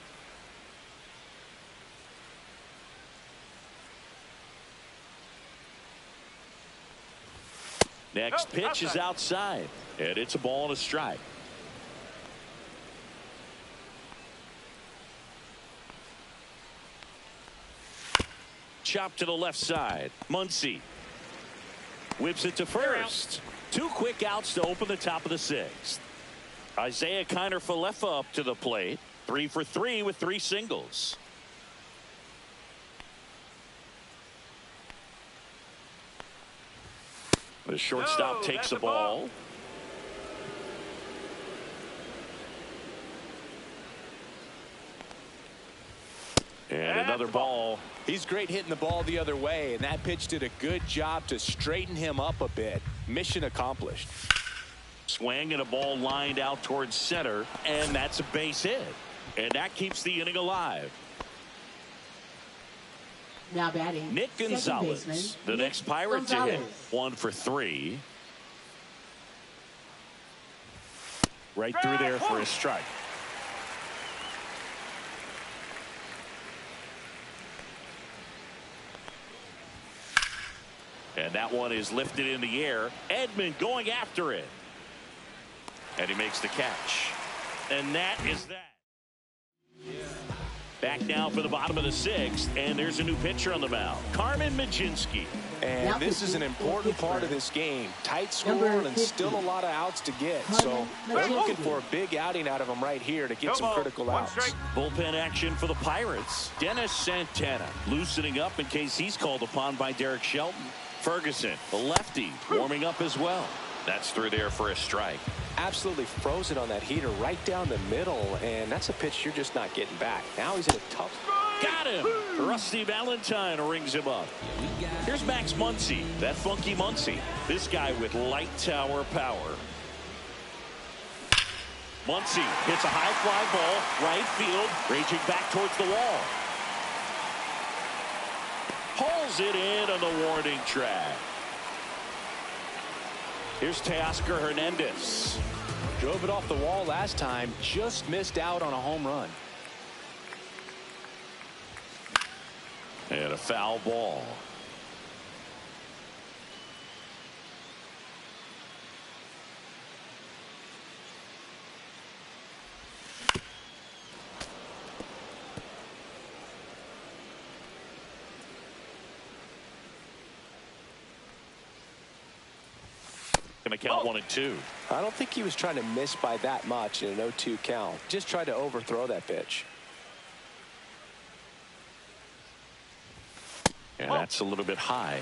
Next pitch is outside, and it's a ball and a strike. Chop to the left side. Muncy whips it to first. 2 quick outs to open the top of the 6th. Isaiah Kiner-Falefa up to the plate. 3 for 3 with 3 singles. The shortstop takes the ball. And another ball. He's great hitting the ball the other way, and that pitch did a good job to straighten him up a bit. Mission accomplished. Swing and a ball lined out towards center, and that's a base hit. And that keeps the inning alive. Now batting, Nick Gonzalez, the next Pirate to hit. 1 for 3. Right through there for a strike. And that one is lifted in the air. Edman going after it. And he makes the catch. And that is that. Back now for the bottom of the 6th, and there's a new pitcher on the mound, Carmen Mlodzinski. And this is an important part of this game. Tight score and still a lot of outs to get. So they're looking for a big outing out of them right here to get some critical outs. Bullpen action for the Pirates. Dennis Santana loosening up in case he's called upon by Derek Shelton. Ferguson, the lefty, warming up as well. That's through there for a strike. Absolutely frozen on that heater right down the middle, and that's a pitch you're just not getting back. Now he's in a tough. Got him. Rusty Valentine rings him up. Here's Max Muncy, that funky Muncy. This guy with light tower power. Muncy hits a high fly ball, right field, raging back towards the wall. Hauls it in on the warning track. Here's Teoscar Hernandez. Drove it off the wall last time, just missed out on a home run. And a foul ball. Going to count 1-2. I don't think he was trying to miss by that much in an 0-2 count. Just tried to overthrow that pitch. And that's a little bit high.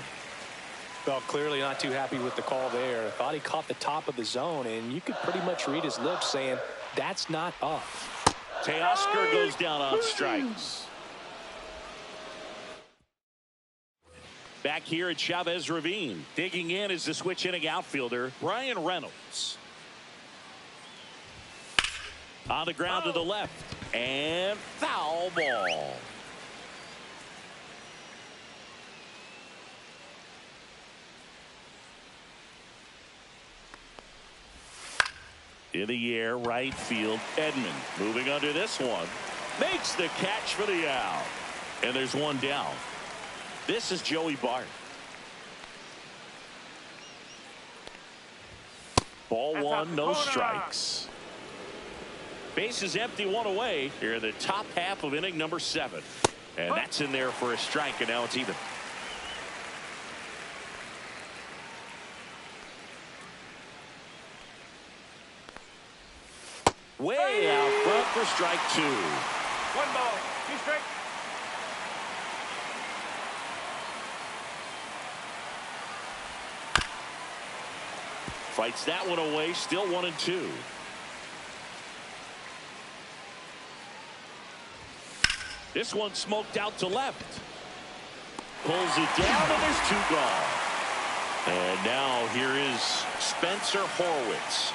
Well, clearly not too happy with the call there. Thought he caught the top of the zone, and you could pretty much read his lips saying, that's not up. Teoscar goes down on strikes. Back here at Chavez Ravine. Digging in is the switch inning outfielder, Brian Reynolds. On the ground to the left. And foul ball. In the air, right field, Edman moving under this one. Makes the catch for the out. And there's one down. This is Joey Bart. Ball one, no strikes. Base is empty, one away here in the top half of inning number 7. And that's in there for a strike, and now it's even. Way out front for strike 2. 1 ball, 2 strikes. Fights that one away, still 1-2. This one smoked out to left. Pulls it down, and there's 2 gone. And now here is Spencer Horwitz.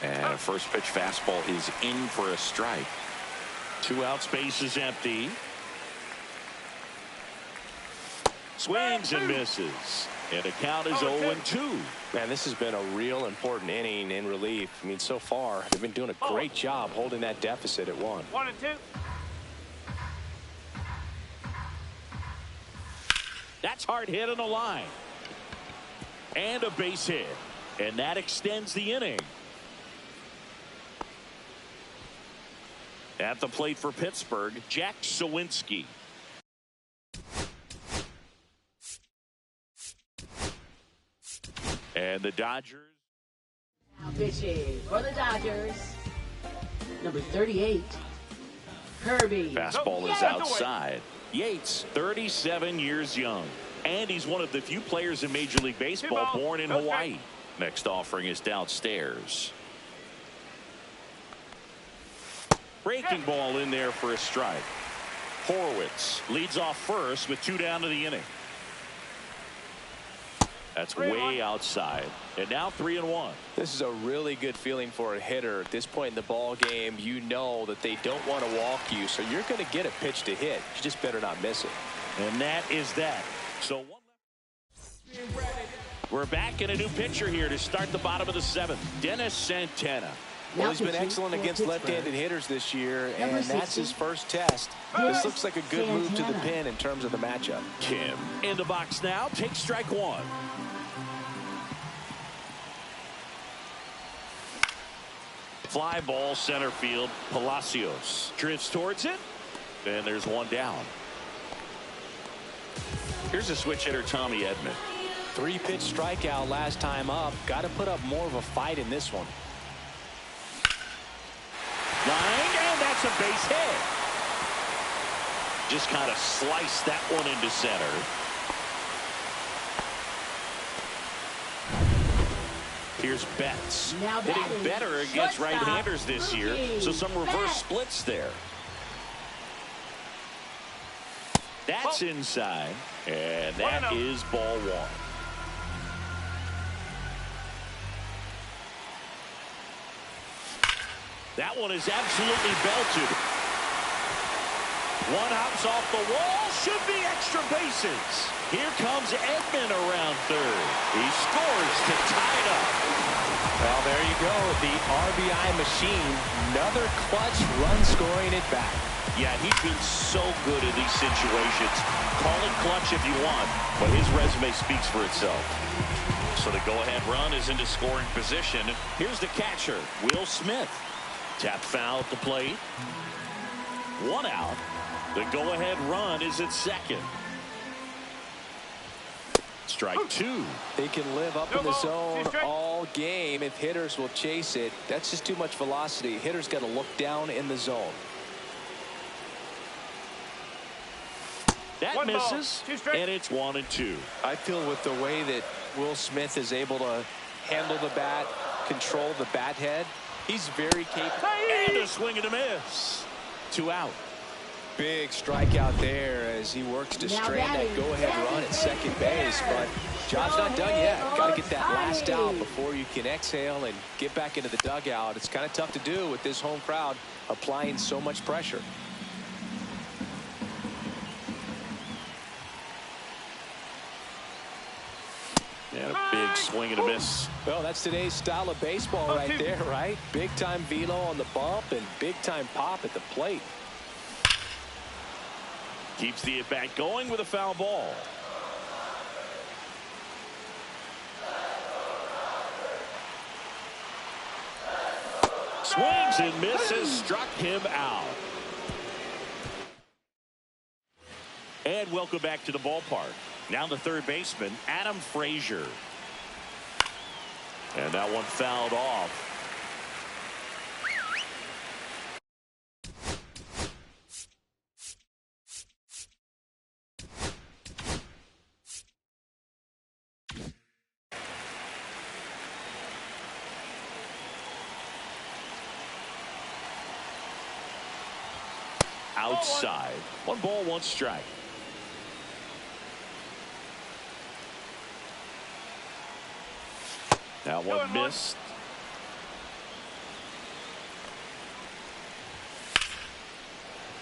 And a first pitch fastball is in for a strike. 2 outs, base is empty. Swings and misses. And the count is 0-2. Man, this has been a real important inning in relief. I mean, so far, they've been doing a great job holding that deficit at 1. 1-2. That's hard hit on the line. And a base hit. And that extends the inning. At the plate for Pittsburgh, Jack Sawinski. And the Dodgers. Now pitching for the Dodgers, number 38, Kirby. Fastball is outside. Yates, 37 years young. And he's one of the few players in Major League Baseball born in Hawaii. Next offering is downstairs. Breaking ball in there for a strike. Horwitz leads off first with 2 down to the inning. That's way outside. And now 3-1. This is a really good feeling for a hitter. At this point in the ball game, you know that they don't want to walk you, so you're going to get a pitch to hit. You just better not miss it. And that is that. So we're back in a new pitcher here to start the bottom of the 7th. Dennis Santana. Well, he's been excellent against left-handed hitters this year, and that's his first test. This looks like a good move to the pin in terms of the matchup. Kim in the box now. Takes strike 1. Fly ball center field. Palacios drifts towards it. And there's 1 down. Here's a switch hitter, Tommy Edman. 3-pitch strikeout last time up. Got to put up more of a fight in this one. Line, and that's a base hit. Just kind of sliced that one into center. Here's Betts. Hitting better against right-handers this year, so some reverse splits there. That's inside, and that is ball one. That one is absolutely belted. One hops off the wall. Should be extra bases. Here comes Edman around third. He scores to tie it up. Well, there you go. The RBI machine. Another clutch run scoring at bat. Yeah, he's been so good in these situations. Call it clutch if you want, but his resume speaks for itself. So the go-ahead run is into scoring position. Here's the catcher, Will Smith. Tap foul at the plate. One out. The go-ahead run is at second. Strike two. They can live up in the zone all game if hitters will chase it. That's just too much velocity. Hitters got to look down in the zone. That misses, and it's 1-2. I feel with the way that Will Smith is able to handle the bat, control the bat head, he's very capable. And a swing and a miss. 2 out. Big strikeout there as he works to strand that go-ahead run at second base, but job's not done yet. Got to get that last out before you can exhale and get back into the dugout. It's kind of tough to do with this home crowd applying so much pressure. And a big swing and a miss. Well, that's today's style of baseball right there, right? Big-time velo on the bump and big-time pop at the plate. Keeps the at-bat going with a foul ball. Swings and misses, struck him out. And welcome back to the ballpark. Now the third baseman, Adam Frazier. And that one fouled off. Outside. 1 ball, 1 strike. That one missed.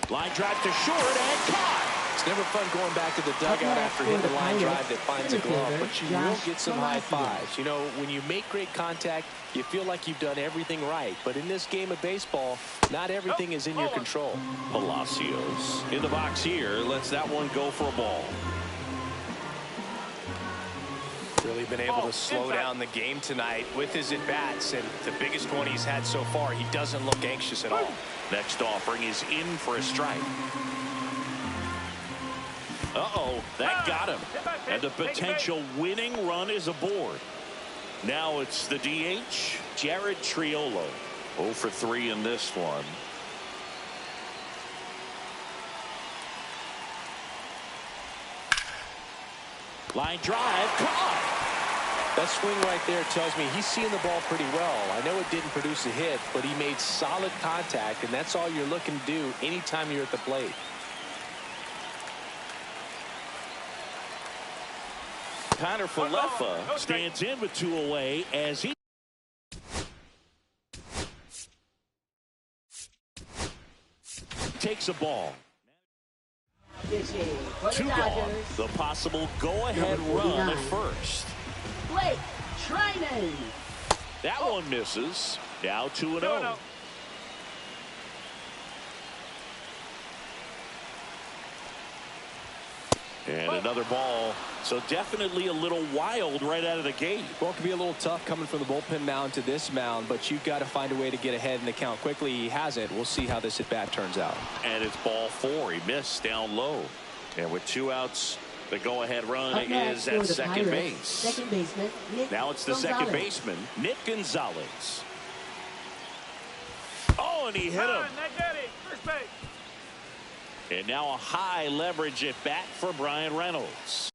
Line drive to short and caught. It's never fun going back to the dugout after hitting the line drive that finds a glove, but you will get some high fives. You know, when you make great contact, you feel like you've done everything right. But in this game of baseball, not everything is in your control. Palacios in the box here. Lets that one go for a ball. Really been able to slow down the game tonight with his at-bats, and the biggest one he's had so far, he doesn't look anxious at all. Next offering is in for a strike. Uh-oh, that got him. And the potential winning run is aboard. Now it's the DH, Jared Triolo. 0 for 3 in this one. Line drive, caught. That swing right there tells me he's seeing the ball pretty well. I know it didn't produce a hit, but he made solid contact, and that's all you're looking to do anytime you're at the plate. Connor Falefa stands in with 2 away as he takes a ball. 2 gone. The possible go-ahead run at first. Blake Trinan. That one misses. Now 2-0. And another ball. So definitely a little wild right out of the gate. Well, it can be a little tough coming from the bullpen mound to this mound, but you've got to find a way to get ahead in the count quickly. He hasn't. We'll see how this at-bat turns out. And it's ball 4. He missed down low. And with 2 outs, the go-ahead run is at second base. Second baseman, Nick now it's the Gonzalez. second baseman, Nick Gonzalez. Oh, and he hit him. And now a high leverage at bat for Brian Reynolds.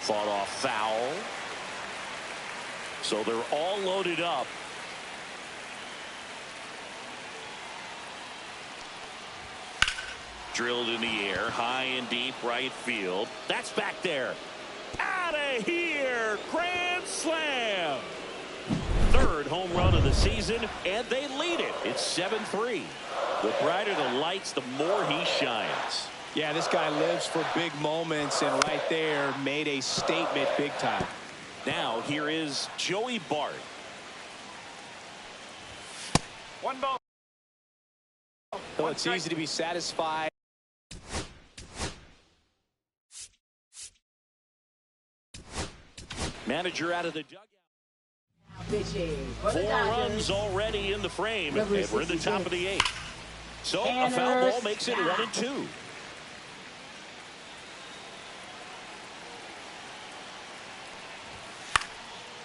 Fought off foul. So they're all loaded up. Drilled in the air, high and deep right field. That's back there. Out of here. Grand slam. Third home run of the season, and they lead it. It's 7-3. The brighter the lights, the more he shines. Yeah, this guy lives for big moments, and right there made a statement big time. Now here is Joey Bart. 1 ball. So it's easy to be satisfied. Manager out of the dugout. Pitching for the 4 Dodgers. runs already in the frame, Number and we're in the top of the 8th. So a foul ball makes it 1-2.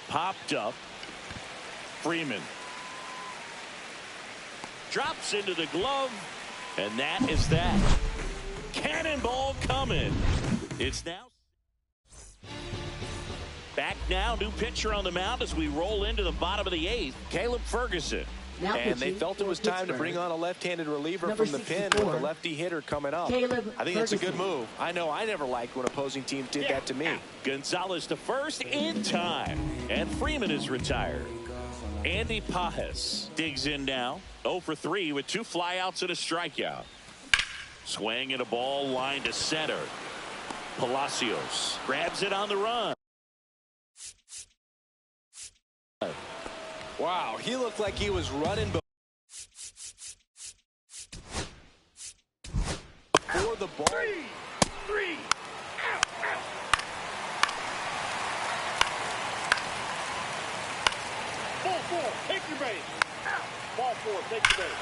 Popped up. Freeman drops into the glove, and that is that. Cannonball coming. It's now back now. New pitcher on the mound as we roll into the bottom of the 8th. Caleb Ferguson. Now And they pitching felt it was for time to Pittsburgh. bring on a left-handed reliever Number from the pen 64, with a lefty hitter coming up. Caleb I think that's a good Ferguson. move. I know I never liked when opposing teams did that to me. Gonzalez to first in time, and Freeman is retired. Andy Pajes digs in now. 0 for 3 with 2 flyouts and a strikeout. Swing and a ball line to center. Palacios grabs it on the run. Wow, he looked like he was running before the ball. 3. Ball 4, take your base. Ball 4, take your base.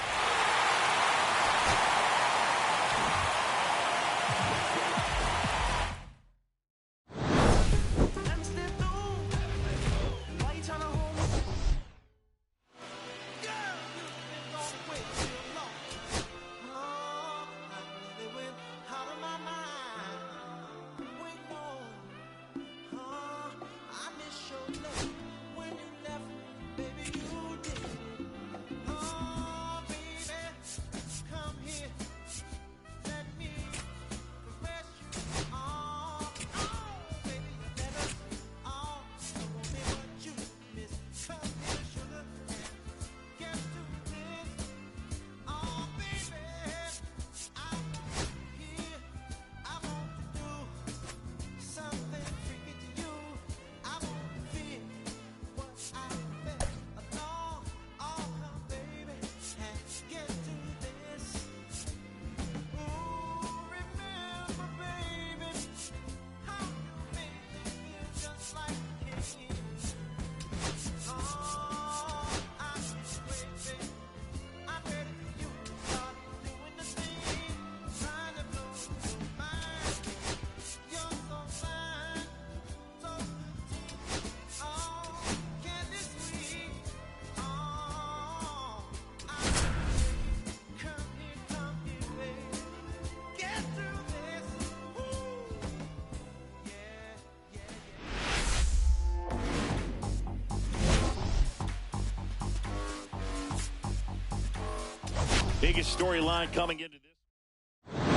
Biggest storyline coming into this.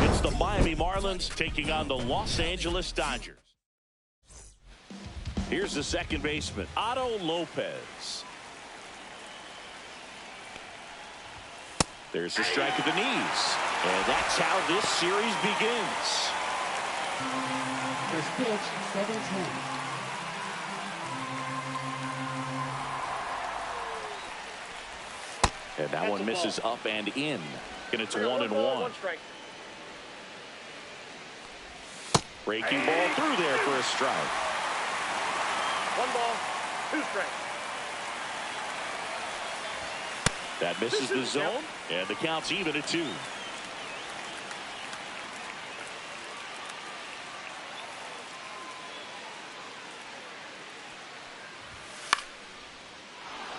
It's the Miami Marlins taking on the Los Angeles Dodgers. Here's the second baseman, Otto Lopez. There's the strike at the knees. And that's how this series begins. First pitch, 7-10. And that one misses up and in. And it's 1-1. One strike. Breaking ball through there for a strike. 1 ball, 2 strikes. That misses the zone, and the count's even at 2.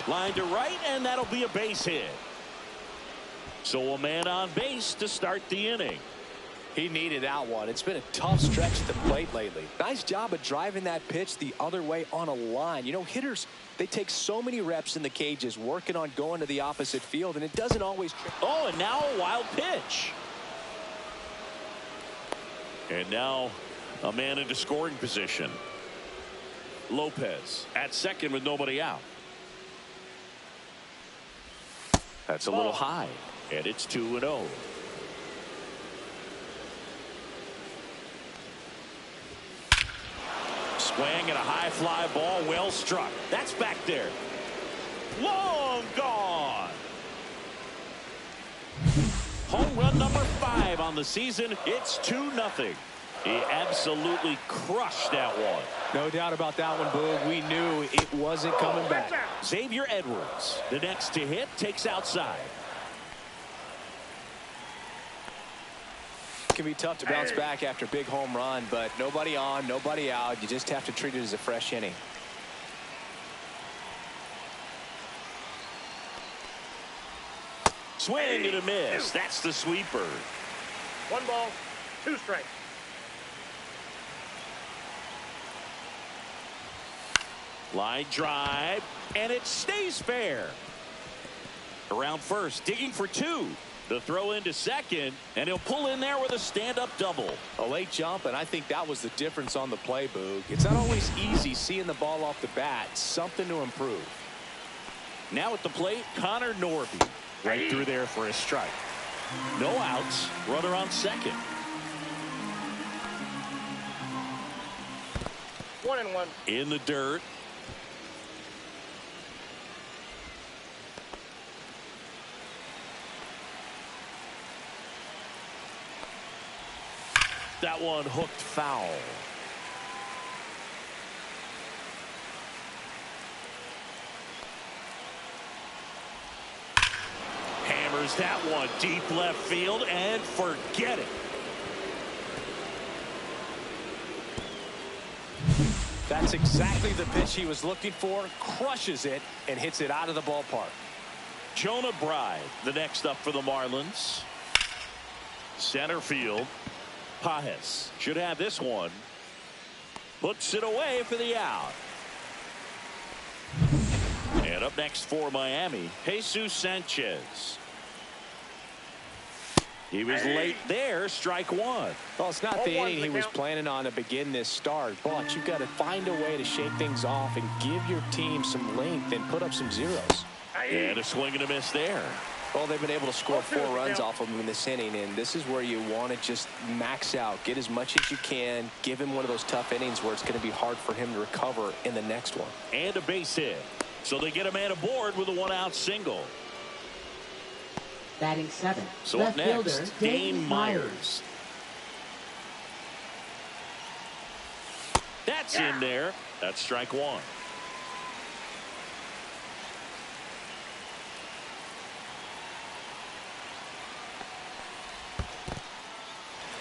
Line to right, and that'll be a base hit. So a man on base to start the inning. He needed that one. It's been a tough stretch at the plate lately. Nice job of driving that pitch the other way on a line. You know, hitters, they take so many reps in the cages working on going to the opposite field, and it doesn't always. Oh, and now a wild pitch. And now a man into scoring position. Lopez at second with nobody out. That's a little high, and it's 2-0. Swing and a high fly ball, well struck. That's back there. Long gone. Home run number 5 on the season. It's 2-0. He absolutely crushed that one. No doubt about that one, Boog. We knew it wasn't coming back. Xavier Edwards, the next to hit, takes outside. It can be tough to bounce back after a big home run, but nobody on, nobody out. You just have to treat it as a fresh inning. Swing and a miss. That's the sweeper. 1 ball, 2 strikes. Line drive, and it stays fair. Around first, digging for 2. The throw into second, and he'll pull in there with a stand-up double. A late jump, and I think that was the difference on the play, Boog. It's not always easy seeing the ball off the bat. Something to improve. Now at the plate, Connor Norby. Right through there for a strike. No outs. Runner on second. 1-1. In the dirt. That one hooked foul. Hammers that one deep left field and forget it. That's exactly the pitch he was looking for. Crushes it and hits it out of the ballpark. Jonah Bride, the next up for the Marlins. Center field. Pajes should have this one. Puts it away for the out. And up next for Miami, Jesus Sanchez. He was late there, strike 1. Well, it's not the inning he was planning on to begin this start, but you've got to find a way to shake things off and give your team some length and put up some zeros. And a swing and a miss there. Well, they've been able to score 4 runs off of him in this inning, and this is where you want to just max out, get as much as you can, give him one of those tough innings where it's going to be hard for him to recover in the next one. And a base hit. So they get a man aboard with a 1-out single. Batting 7. So left up next, fielder, Dane Myers. That's in there. That's strike 1.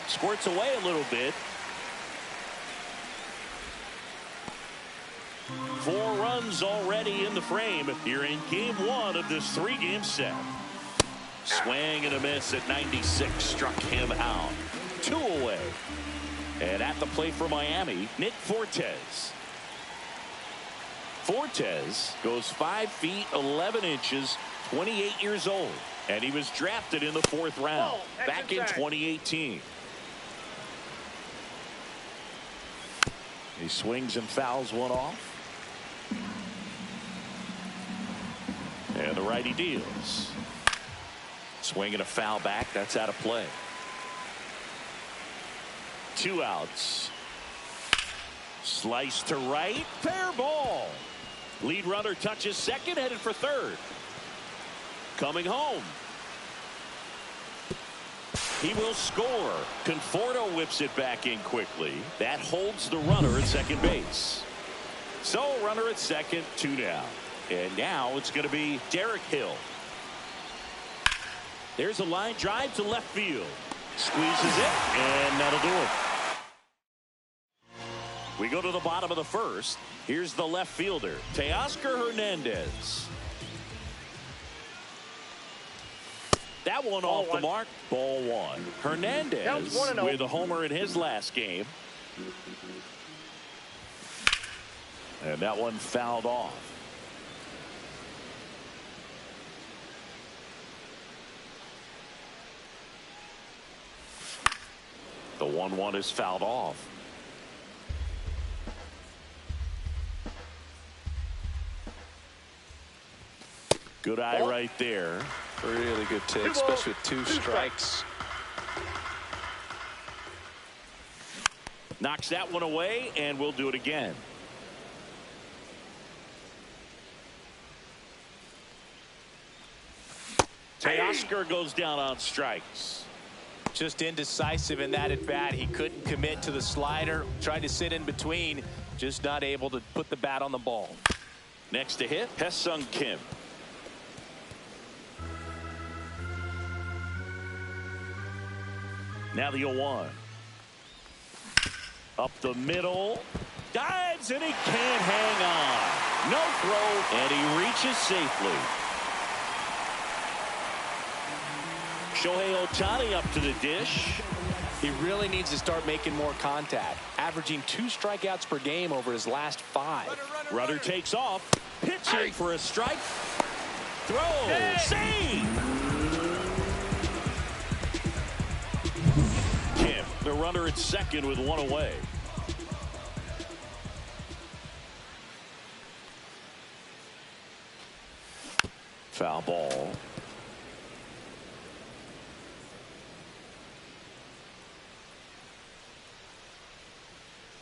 Squirts away a little bit. 4 runs already in the frame here in game 1 of this 3-game set. Swing and a miss at 96, struck him out. 2 away. And at the plate for Miami, Nick Fortes. Fortes goes 5 feet 11 inches, 28 years old, and he was drafted in the 4th round back in 2018. He swings and fouls one off. And the righty deals. Swing and a foul back. That's out of play. 2 outs. Slice to right. Fair ball. Lead runner touches second, headed for third. coming home. He will score. Conforto whips it back in quickly. That holds the runner at second base. So runner at second, 2 down. And now it's going to be Derek Hill. There's a line drive to left field. Squeezes it, and that'll do it. We go to the bottom of the first. Here's the left fielder, Teoscar Hernandez. That one off the mark. Ball 1. Hernandez with a homer in his last game. And that one fouled off. The 1-1 is fouled off. Good eye right there. Really good take, especially with 2 strikes. Knocks that one away, and we'll do it again. Teoscar goes down on strikes. Just indecisive in that at bat. He couldn't commit to the slider. Tried to sit in between. Just not able to put the bat on the ball. Next to hit, Hesung Kim. Now the 0-1. Up the middle. Dives, and he can't hang on. No throw, and he reaches safely. Shohei Ohtani up to the dish. He really needs to start making more contact. Averaging 2 strikeouts per game over his last 5. Runner takes off. Pitching for a strike. Throw. Save. Kim, the runner at second with 1 away. Foul ball.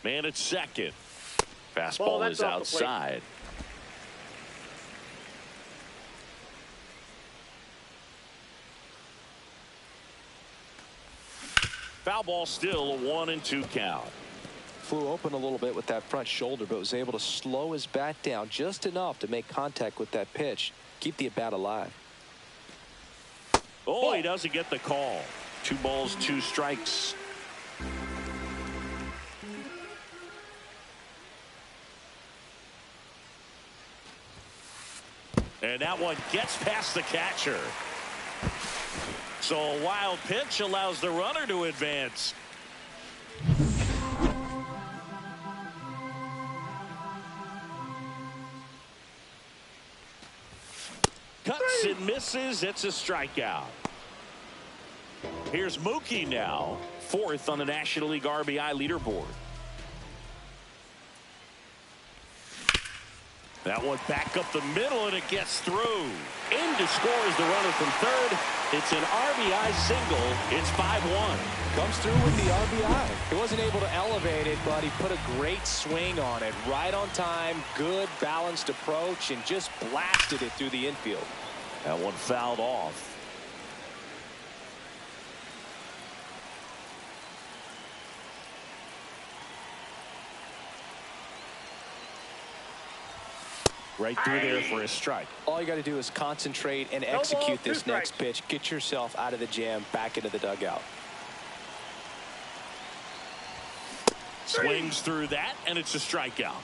Man at second. Fastball is outside. Foul ball, still a 1-2 count. Flew open a little bit with that front shoulder, but was able to slow his bat down just enough to make contact with that pitch. Keep the at bat alive. Oh, he doesn't get the call. 2 balls, 2 strikes. And that one gets past the catcher. So a wild pitch allows the runner to advance. Cuts and misses. It's a strikeout. Here's Mookie now, 4th on the National League RBI leaderboard. That one back up the middle, and it gets through. In to score is the runner from third. It's an RBI single. It's 5-1. Comes through with the RBI. He wasn't able to elevate it, but he put a great swing on it. Right on time, good balanced approach, and just blasted it through the infield. That one fouled off. Right through there for a strike. All you got to do is concentrate and execute this next pitch. Get yourself out of the jam, back into the dugout. Swings through that, and it's a strikeout.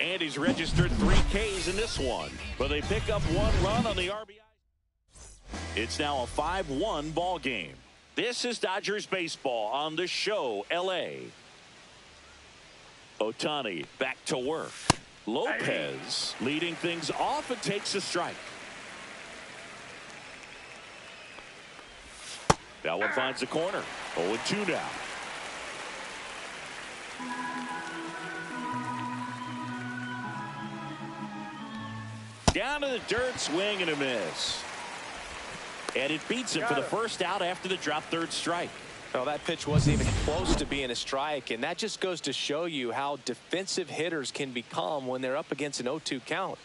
And he's registered 3 Ks in this one. But they pick up 1 run on the RBI. It's now a 5-1 ball game. This is Dodgers baseball on the show, LA. Ohtani back to work. Lopez leading things off and takes a strike. That one finds the corner. 0-2 now. Down to the dirt, swing and a miss. And it beats him for the first out after the drop 3rd strike. Well, that pitch wasn't even close to being a strike, and that just goes to show you how defensive hitters can become when they're up against an 0-2 count.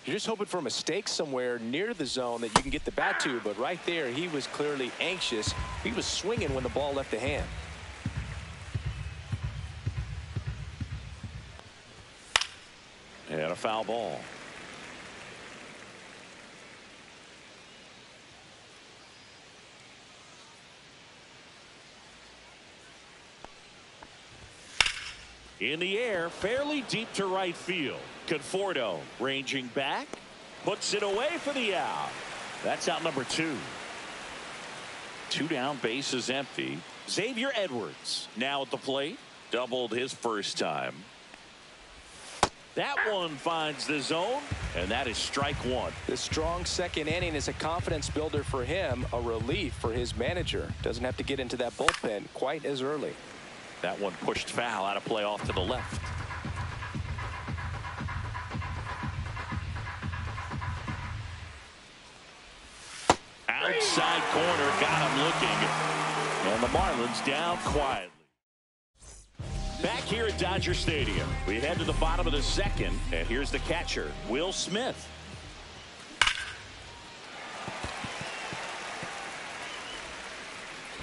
You're just hoping for a mistake somewhere near the zone that you can get the bat to, but right there, he was clearly anxious. He was swinging when the ball left the hand. And a foul ball. In the air, fairly deep to right field. Conforto ranging back, puts it away for the out. That's out number 2. 2 down, bases empty. Xavier Edwards now at the plate. Doubled his first time. That one finds the zone, and that is strike 1. The strong second inning is a confidence builder for him, a relief for his manager. Doesn't have to get into that bullpen quite as early. That one pushed foul, out of play off to the left. Outside corner, got him looking. And the Marlins down quietly. Back here at Dodger Stadium, we head to the bottom of the second, and here's the catcher, Will Smith.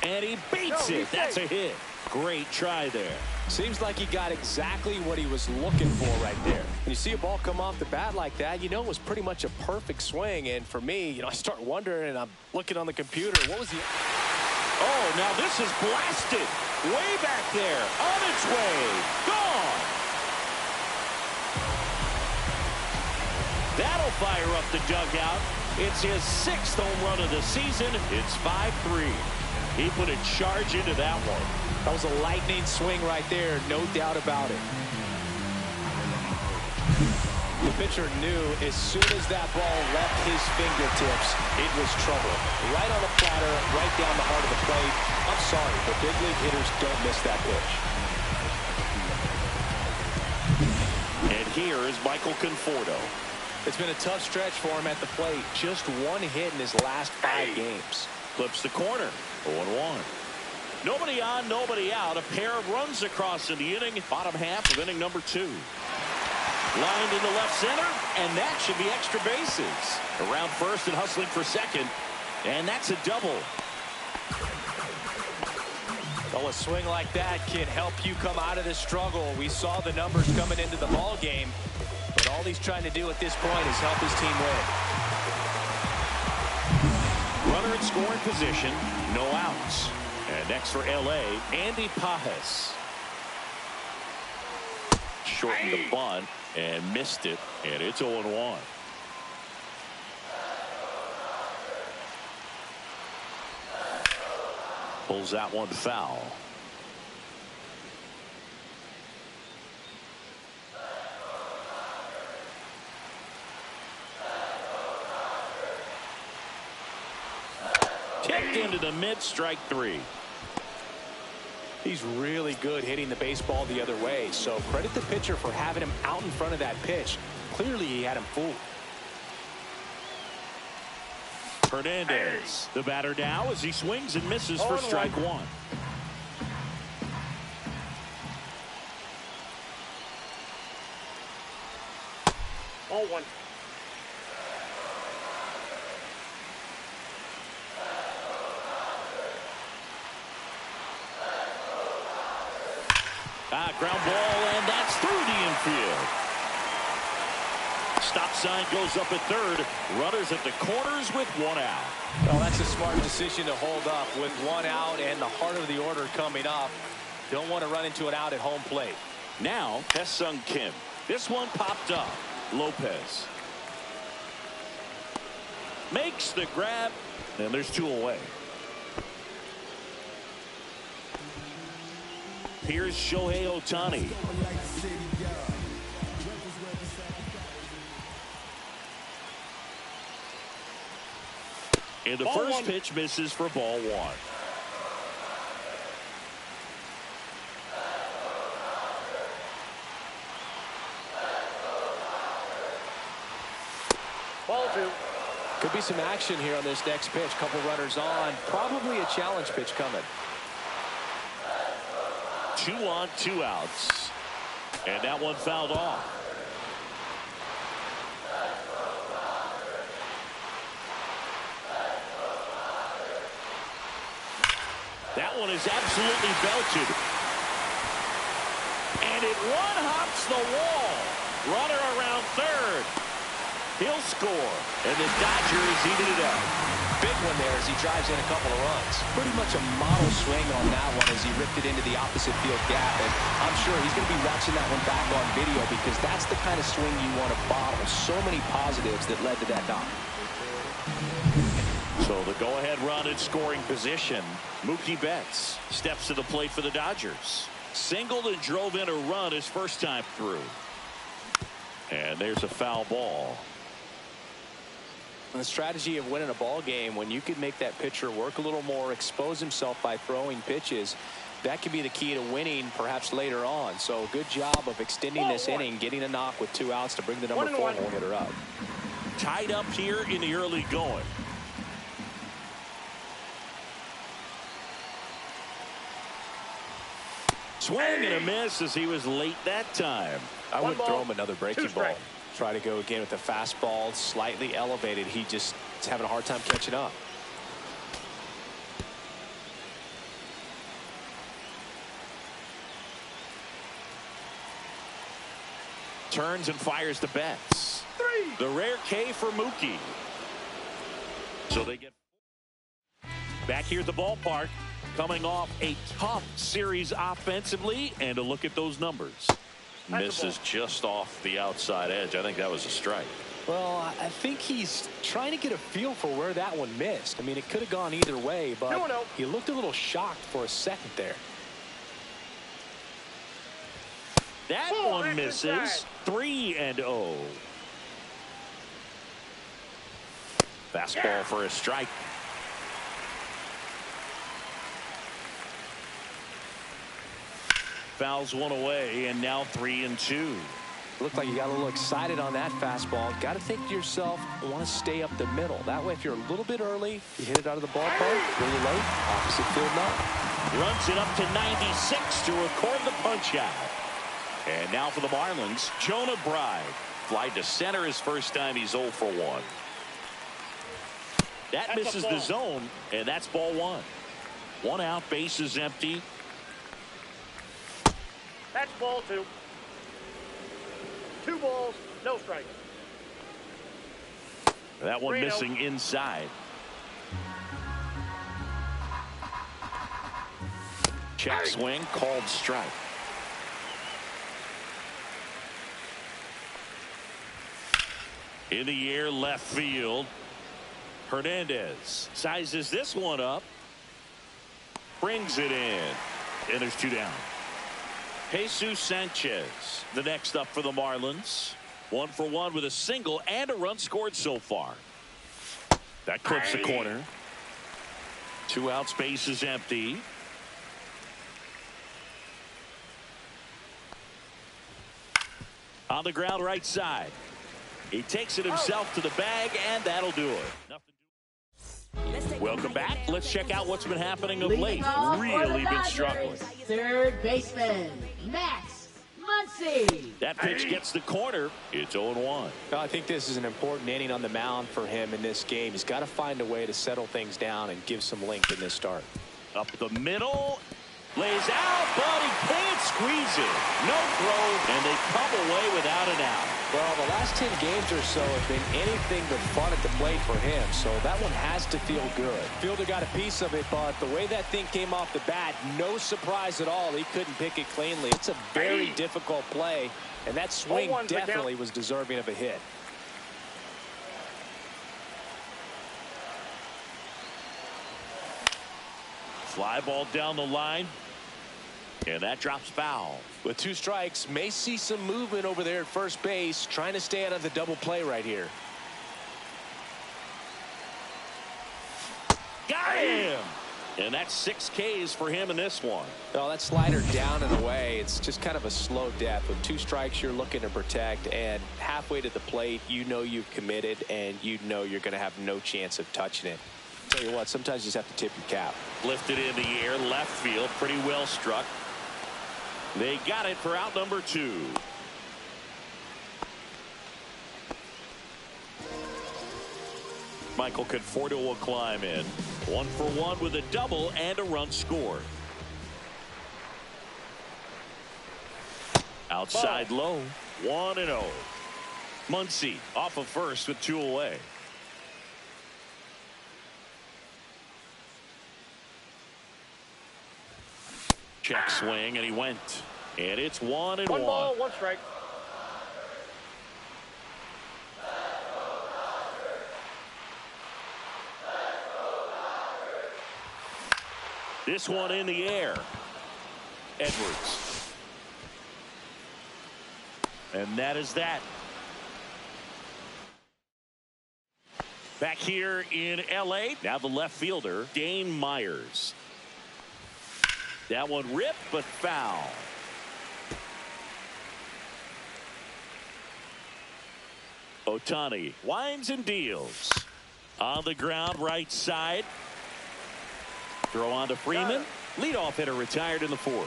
And he beats it. That's a hit. Great try there. Seems like he got exactly what he was looking for right there. When you see a ball come off the bat like that, you know it was pretty much a perfect swing. And for me, I start wondering, and I'm looking on the computer, what was he? Oh, now this is blasted. Way back there. On its way. Gone. That'll fire up the dugout. It's his 6th home run of the season. It's 5-3. He put a charge into that one. That was a lightning swing right there, no doubt about it. The pitcher knew as soon as that ball left his fingertips, it was trouble. Right on the platter, right down the heart of the plate. I'm sorry, but big league hitters don't miss that pitch. And here is Michael Conforto. It's been a tough stretch for him at the plate. Just 1 hit in his last 5 games. Clips the corner. 0-1. Nobody on, nobody out. A pair of runs across in the inning. Bottom half of inning number 2. Lined into left center, and that should be extra bases. Around first and hustling for second, and that's a double. Well, a swing like that can help you come out of this struggle. We saw the numbers coming into the ball game, but all he's trying to do at this point is help his team win. Runner in scoring position, no outs. And next for LA, Andy Pajes. Shortened the bunt and missed it, and it's 0-1. Pulls out one foul. Tipped into the mid, strike 3. He's really good hitting the baseball the other way, so credit the pitcher for having him out in front of that pitch. Clearly he had him fooled. Hernandez, the batter now as he swings and misses for strike 1. Oh, 1. Ground ball, and that's through the infield. Stop sign goes up at third. Runners at the corners with 1 out. Well, that's a smart decision to hold up with 1 out and the heart of the order coming up. Don't want to run into an out at home plate. Now, Tae-Sung Kim. This one popped up. Lopez makes the grab, and there's 2 away. Here's Shohei Ohtani. And the first pitch misses for ball 1. Ball 2. Could be some action here on this next pitch. Couple runners on. Probably a challenge pitch coming. 2 on, 2 outs. And that one fouled off. That one is absolutely belted. And it one-hops the wall. Runner around third. He'll score. And the Dodgers even it up. Big one there as he drives in a couple of runs. Pretty much a model swing on that one as he ripped it into the opposite field gap. And I'm sure he's going to be watching that one back on video because that's the kind of swing you want to bottle. So many positives that led to that knock. So the go-ahead run in scoring position. Mookie Betts steps to the plate for the Dodgers. Singled and drove in a run his first time through. And there's a foul ball. The strategy of winning a ball game, when you could make that pitcher work a little more, expose himself by throwing pitches, that could be the key to winning perhaps later on. So good job of extending this inning, getting a knock with 2 outs to bring the number 4 hole hitter up. Tied up here in the early going. Swing and a miss as he was late that time. I would throw him another breaking ball. Try to go again with the fastball, slightly elevated. He just is having a hard time catching up. Turns and fires the Betts. The rare K for Mookie. So they get back here at the ballpark, coming off a tough series offensively, and a look at those numbers. Misses just off the outside edge. I think that was a strike. Well, I think he's trying to get a feel for where that one missed. I mean, it could have gone either way, but he looked a little shocked for a second there. That one misses. 3-0. Fastball for a strike. Fouls one away, and now 3-2. Looked like you got a little excited on that fastball. Got to think to yourself, I want to stay up the middle. That way, if you're a little bit early, you hit it out of the ballpark. Really late, opposite field knock. Runs it up to 96 to record the punch out. And now for the Marlins, Jonah Bride. Flied to center his first time. He's 0 for 1. That misses the zone, and that's ball 1. 1 out, bases empty. That's ball 2. 2 balls, no strikes. That one missing inside. Check swing, called strike. In the air, left field. Hernandez sizes this one up. Brings it in. And there's 2 down. Jesus Sanchez, the next up for the Marlins. 1 for 1 with a single and a run scored so far. That clips the corner. 2 outs, base is empty. On the ground, right side. He takes it himself to the bag, and that'll do it. Welcome back. Let's check out what's been happening of late. Really been struggling. Third baseman, Max Muncy. That pitch gets the corner. It's 0-1. I think this is an important inning on the mound for him in this game. He's got to find a way to settle things down and give some length in this start. Up the middle. Lays out, but he can't squeeze it. No throw, and they come away without an out. Well, the last 10 games or so have been anything but fun at the plate for him, so that one has to feel good. Fielder got a piece of it, but the way that thing came off the bat, no surprise at all. He couldn't pick it cleanly. It's a very difficult play, and that swing definitely was deserving of a hit. Fly ball down the line. And that drops foul. With 2 strikes, may see some movement over there at first base, trying to stay out of the double play right here. Got him! And that's 6 Ks for him in this one. Well, that slider down and away, it's just kind of a slow death. With 2 strikes, you're looking to protect, and halfway to the plate, you know you've committed, and you know you're going to have no chance of touching it. Tell you what, sometimes you just have to tip your cap. Lifted in the air, left field, pretty well struck. They got it for out number 2. Michael Conforto will climb in. 1 for 1 with a double and a run scored. Outside low. 1-0. Muncy off of first with 2 away. Check swing, and he went. And it's 1-1. 1 ball, 1 strike. This one in the air. Edwards. And that is that. Back here in L.A., now the left fielder, Dane Myers. That one ripped, but foul. Ohtani winds and deals. On the ground, right side. Throw on to Freeman. Leadoff hitter retired in the 4th.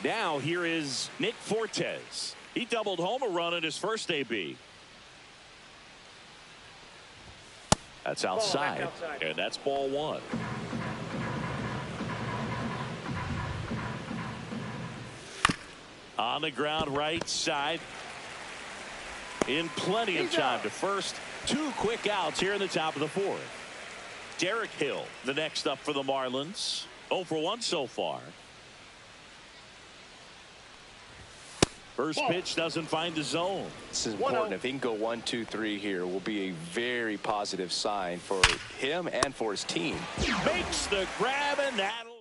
Now here is Nick Fortes. He doubled home a run in his first AB. That's outside, and that's ball 1. On the ground, right side. In plenty of time to first. 2 quick outs here in the top of the 4th. Derek Hill, the next up for the Marlins. 0 for 1 so far. First pitch doesn't find the zone. This is important. If he can go 1, 2, 3 here, will be a very positive sign for him and for his team. Makes the grab, and that'll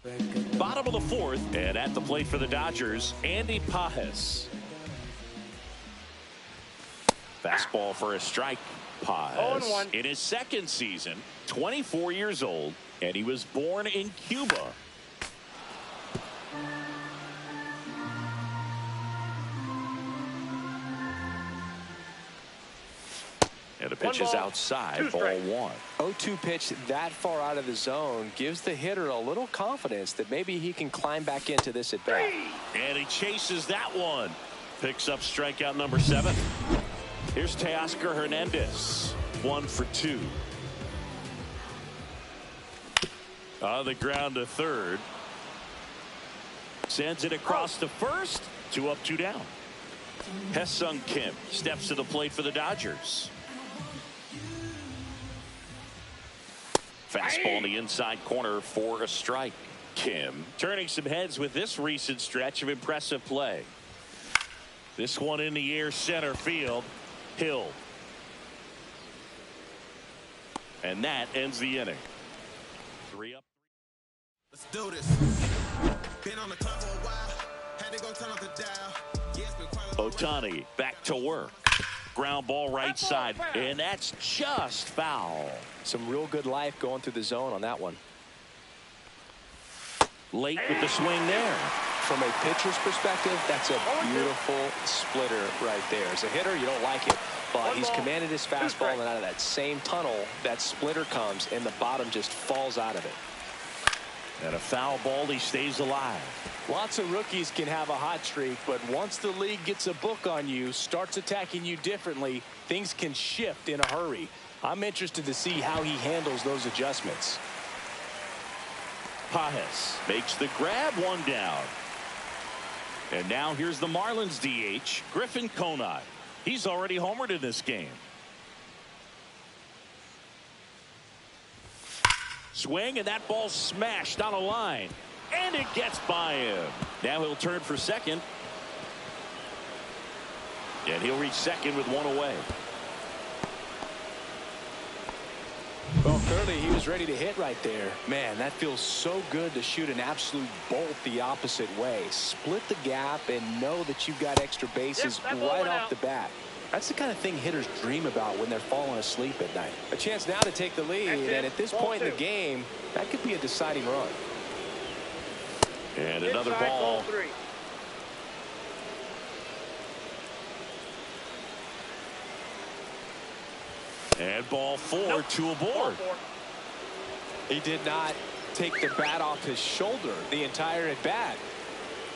end. Bottom of the 4th, and at the plate for the Dodgers, Andy Pages. Fastball for a strike. Pages in his 2nd season, 24 years old, and he was born in Cuba. And the pitch is outside, ball 1. 0-2 pitch that far out of the zone gives the hitter a little confidence that maybe he can climb back into this at bat. And he chases that one. Picks up strikeout number 7. Here's Teoscar Hernandez. 1 for 2. On the ground to third. Sends it across to first. 2 up, 2 down. Hesung Kim steps to the plate for the Dodgers. Fastball in the inside corner for a strike. Kim turning some heads with this recent stretch of impressive play. This one in the air, center field. Hill. And that ends the inning. 3 up. Let's do this. Been on the clock for a while. Had to go turn off the dial. Yeah, it's been quite a long Ohtani back to work. Ground ball right side. And that's just foul. Some real good life going through the zone on that one. Late with the swing there. From a pitcher's perspective, that's a beautiful splitter right there. As a hitter, you don't like it, but he's commanded his fastball, and out of that same tunnel, that splitter comes, and the bottom just falls out of it. And a foul ball, he stays alive. Lots of rookies can have a hot streak, but once the league gets a book on you, starts attacking you differently, things can shift in a hurry. I'm interested to see how he handles those adjustments. Pages makes the grab, 1 down. And now here's the Marlins DH, Griffin Conine. He's already homered in this game. Swing, and that ball smashed on a line. And it gets by him. Now he'll turn for second. And he'll reach second with 1 away. Well, clearly he was ready to hit right there. Man, that feels so good to shoot an absolute bolt the opposite way. Split the gap and know that you've got extra bases right off the bat. That's the kind of thing hitters dream about when they're falling asleep at night. A chance now to take the lead, and at this point in the game, that could be a deciding run. And another ball. And ball 4, 2 aboard. He did not take the bat off his shoulder the entire at bat.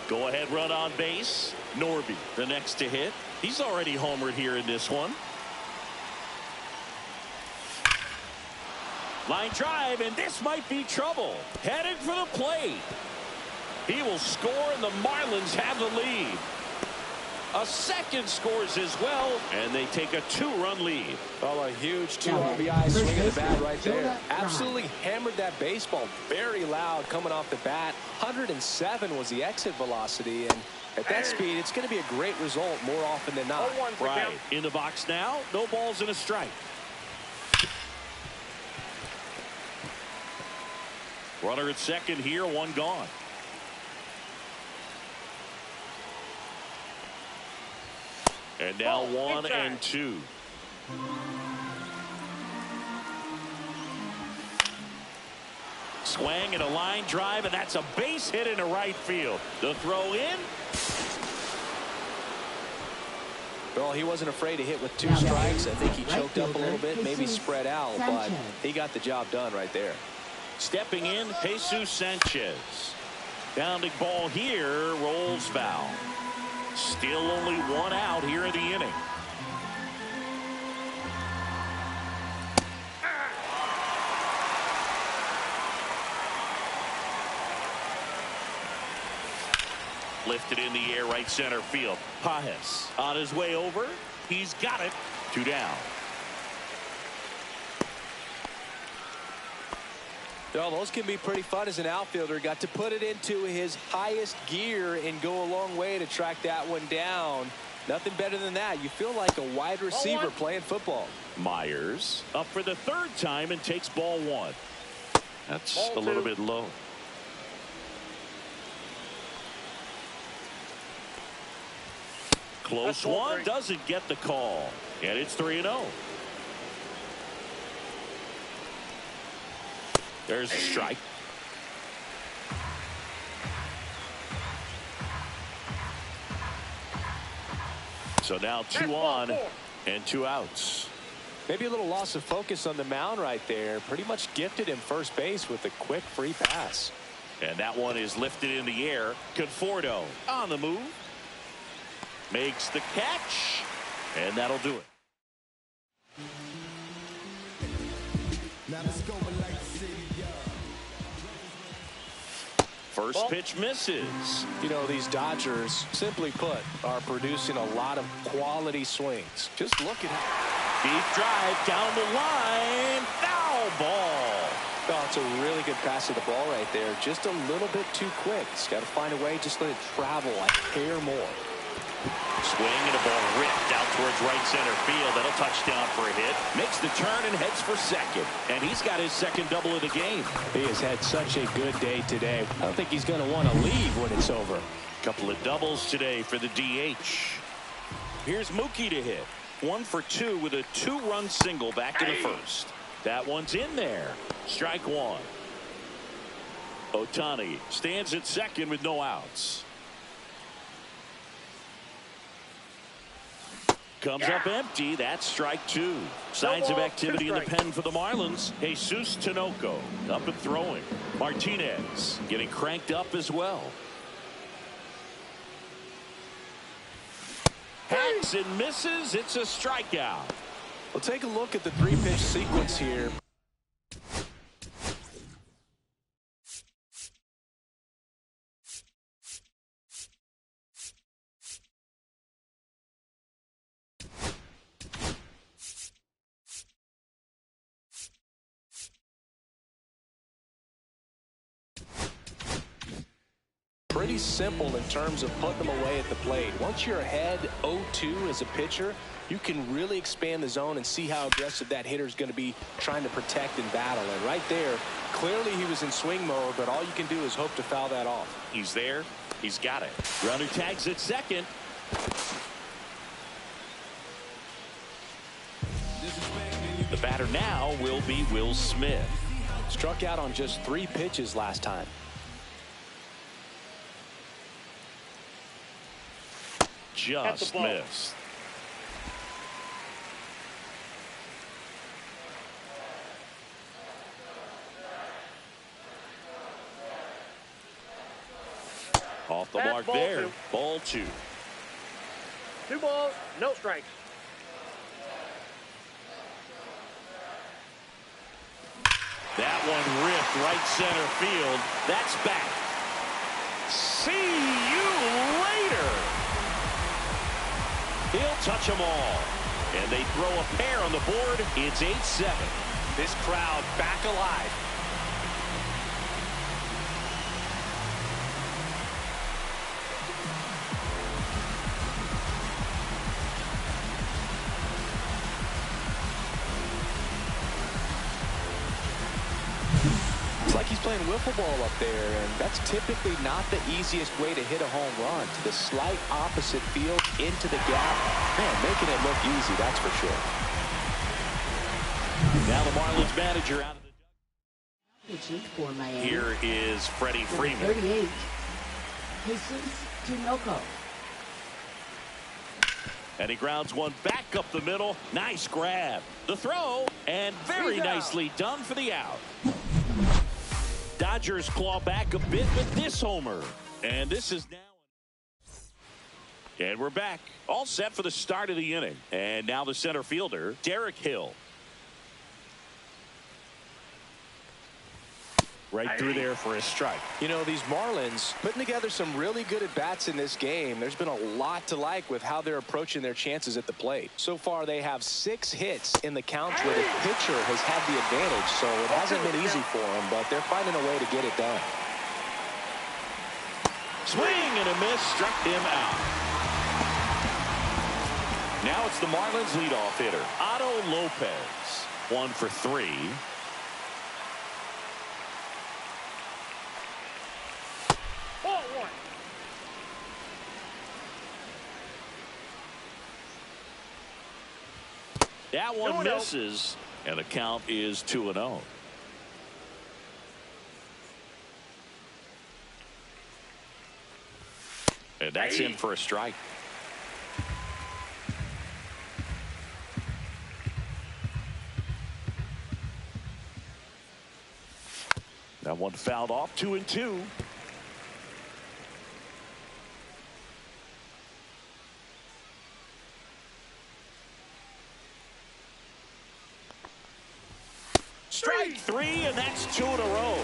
Go ahead run on base. Norby the next to hit. He's already homered here in this one. Line drive, and this might be trouble. Headed for the plate. He will score, and the Marlins have the lead. A second scores as well, and they take a 2-run lead. Oh, a huge 2 RBI swing of the bat right there. Absolutely hammered that baseball. Very loud coming off the bat. 107 was the exit velocity, and at that speed, it's going to be a great result more often than not. Right. In the box now, no balls and a strike. Runner at second here, 1 gone. And now 1 and 2. Swing and a line drive, and that's a base hit into right field. The throw in. Well, he wasn't afraid to hit with 2 strikes. I think he choked up a little bit, maybe spread out, but he got the job done right there. Stepping in, Jesus Sanchez. Bounding ball here, rolls foul. Still only 1 out here in the inning. Lifted in the air, right center field. Pajes on his way over. He's got it. 2 down. Well, those can be pretty fun as an outfielder. Got to put it into his highest gear and go a long way to track that one down. Nothing better than that. You feel like a wide receiver playing football. Myers up for the 3rd time and takes ball 1. That's a little bit low. Close one, doesn't get the call. And it's 3-0. There's a strike. So now 2 on and 2 outs. Maybe a little loss of focus on the mound right there. Pretty much gifted him first base with a quick free pass. And that one is lifted in the air. Conforto on the move. Makes the catch. And that'll do it. First pitch misses. You know, these Dodgers, simply put, are producing a lot of quality swings. Just look at how. Deep drive down the line. Foul ball. Oh, it's a really good pass of the ball right there. Just a little bit too quick. He's got to find a way. Just let it travel a hair more. Swing and a ball ripped out towards right center field. That'll touchdown for a hit. Makes the turn and heads for second. And he's got his second double of the game. He has had such a good day today. I don't think he's going to want to leave when it's over. Couple of doubles today for the DH. Here's Mookie to hit. 1 for 2 with a 2-run single back in the first. That one's in there. Strike 1. Ohtani stands at second with no outs. Comes up empty. That's strike 2. Signs of activity in the pen for the Marlins. Jesus Tinoco up and throwing. Martinez getting cranked up as well. Hacks and misses. It's a strikeout. We'll take a look at the 3-pitch sequence here. Pretty simple in terms of putting them away at the plate. Once you're ahead 0-2 as a pitcher, you can really expand the zone and see how aggressive that hitter is going to be trying to protect and battle. And right there, clearly he was in swing mode, but all you can do is hope to foul that off. He's there. He's got it. Runner tags at second. The batter now will be Will Smith. Struck out on just 3 pitches last time. Just missed. Off the mark there. Ball 2. 2 balls, no strikes. That one ripped right center field. That's back. See you later. He'll touch them all. And they throw a pair on the board. It's 8-7. This crowd back alive. It's like he's playing wiffle ball up there, and that's typically not the easiest way to hit a home run. To the slight opposite field, into the gap. Man, making it look easy, that's for sure. Now the Marlins manager out of the pitching for Miami. Here is Freddie Freeman. 38, Jesus Tinoco. And he grounds one back up the middle. Nice grab. The throw, and very nicely done for the out. Dodgers claw back a bit with this homer. And this is now. And we're back. All set for the start of the inning. And now the center fielder, Derek Hill. Right through there for a strike. You know, these Marlins putting together some really good at-bats in this game. There's been a lot to like with how they're approaching their chances at the plate. So far, they have 6 hits in the counts where the pitcher has had the advantage. So it hasn't been easy for them, but they're finding a way to get it done. Swing and a miss, struck him out. Now it's the Marlins leadoff hitter, Otto Lopez. 1 for 3. That one misses, and the count is 2-0. And that's in for a strike. That one fouled off. 2-2. Strike 3, and that's 2 in a row.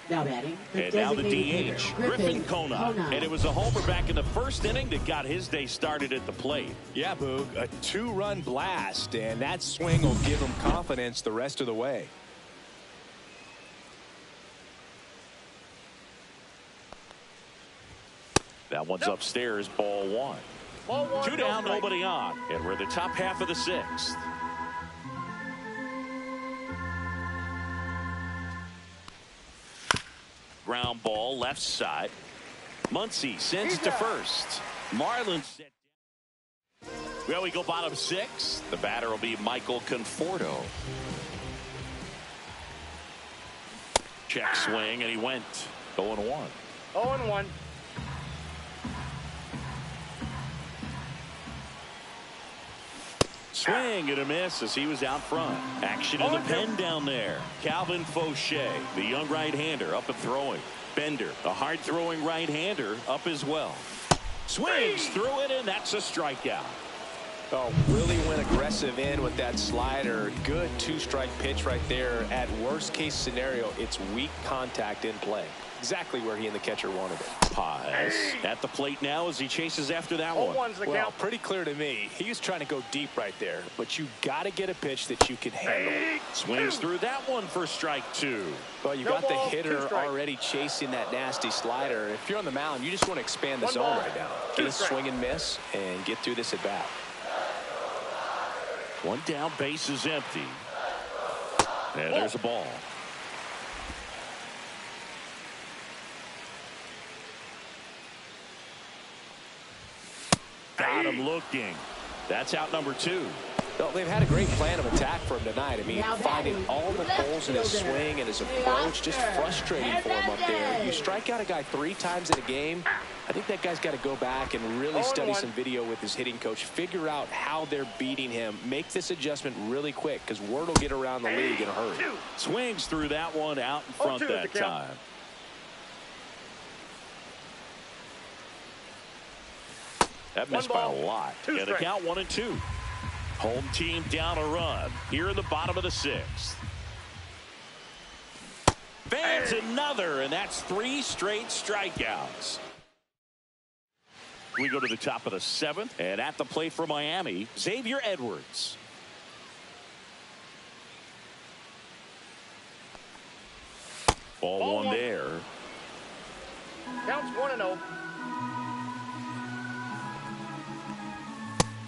Now batting. And now the DH, Griffin Conant. And it was a homer back in the first inning that got his day started at the plate. Yeah, Boog, a 2-run blast, and that swing will give him confidence the rest of the way. That one's upstairs, ball 1. 2 down, nobody on. And we're the top half of the 6th. Ground ball, left side. Muncy sends it to first. Marlins set. Well, we go bottom 6. The batter will be Michael Conforto. Check swing, and he went 0-1. 0-1. Swing and a miss as he was out front. Action in the pen down there. Calvin Fauché, the young right-hander, up and throwing. Bender, the hard-throwing right-hander, up as well. Swings through it, and that's a strikeout. Oh, really went aggressive in with that slider. Good 2-strike pitch right there. At worst case scenario, it's weak contact in play. Exactly where he and the catcher wanted it. Paz at the plate now as he chases after that one. Well, pretty clear to me. He was trying to go deep right there, but you got to get a pitch that you can handle. Swings through that one for strike 2. Well, you got the hitter already chasing that nasty slider. If you're on the mound, you just want to expand the zone right now. Get a swing and miss and get through this at bat. 1 down, base is empty. And there's a ball. Got him looking. That's out number 2. Well, they've had a great plan of attack for him tonight. I mean, finding all the holes in his swing and his approach, just frustrating for him up there. You strike out a guy 3 times in a game, I think that guy's got to go back and really study some video with his hitting coach, figure out how they're beating him, make this adjustment really quick, because word will get around the league in a hurry. Swings through that one out in front that time. That missed by a lot. And the count 1-2. Home team down a run here in the bottom of the 6th. Fans another, and that's 3 straight strikeouts. We go to the top of the 7th, and at the plate for Miami, Xavier Edwards. Ball one there. Counts 1-0.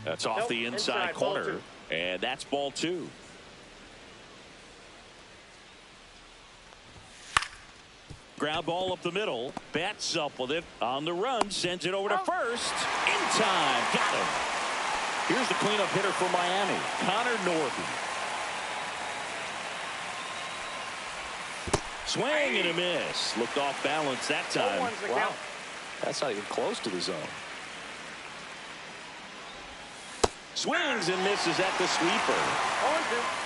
That's off the inside corner, and that's ball 2. Ground ball up the middle. Bats up with it on the run. Sends it over to first. In time. Got him. Here's the cleanup hitter for Miami, Connor Norby. Swing and a miss. Looked off balance that time. Wow. That's not even close to the zone. Swings and misses at the sweeper. 0-2.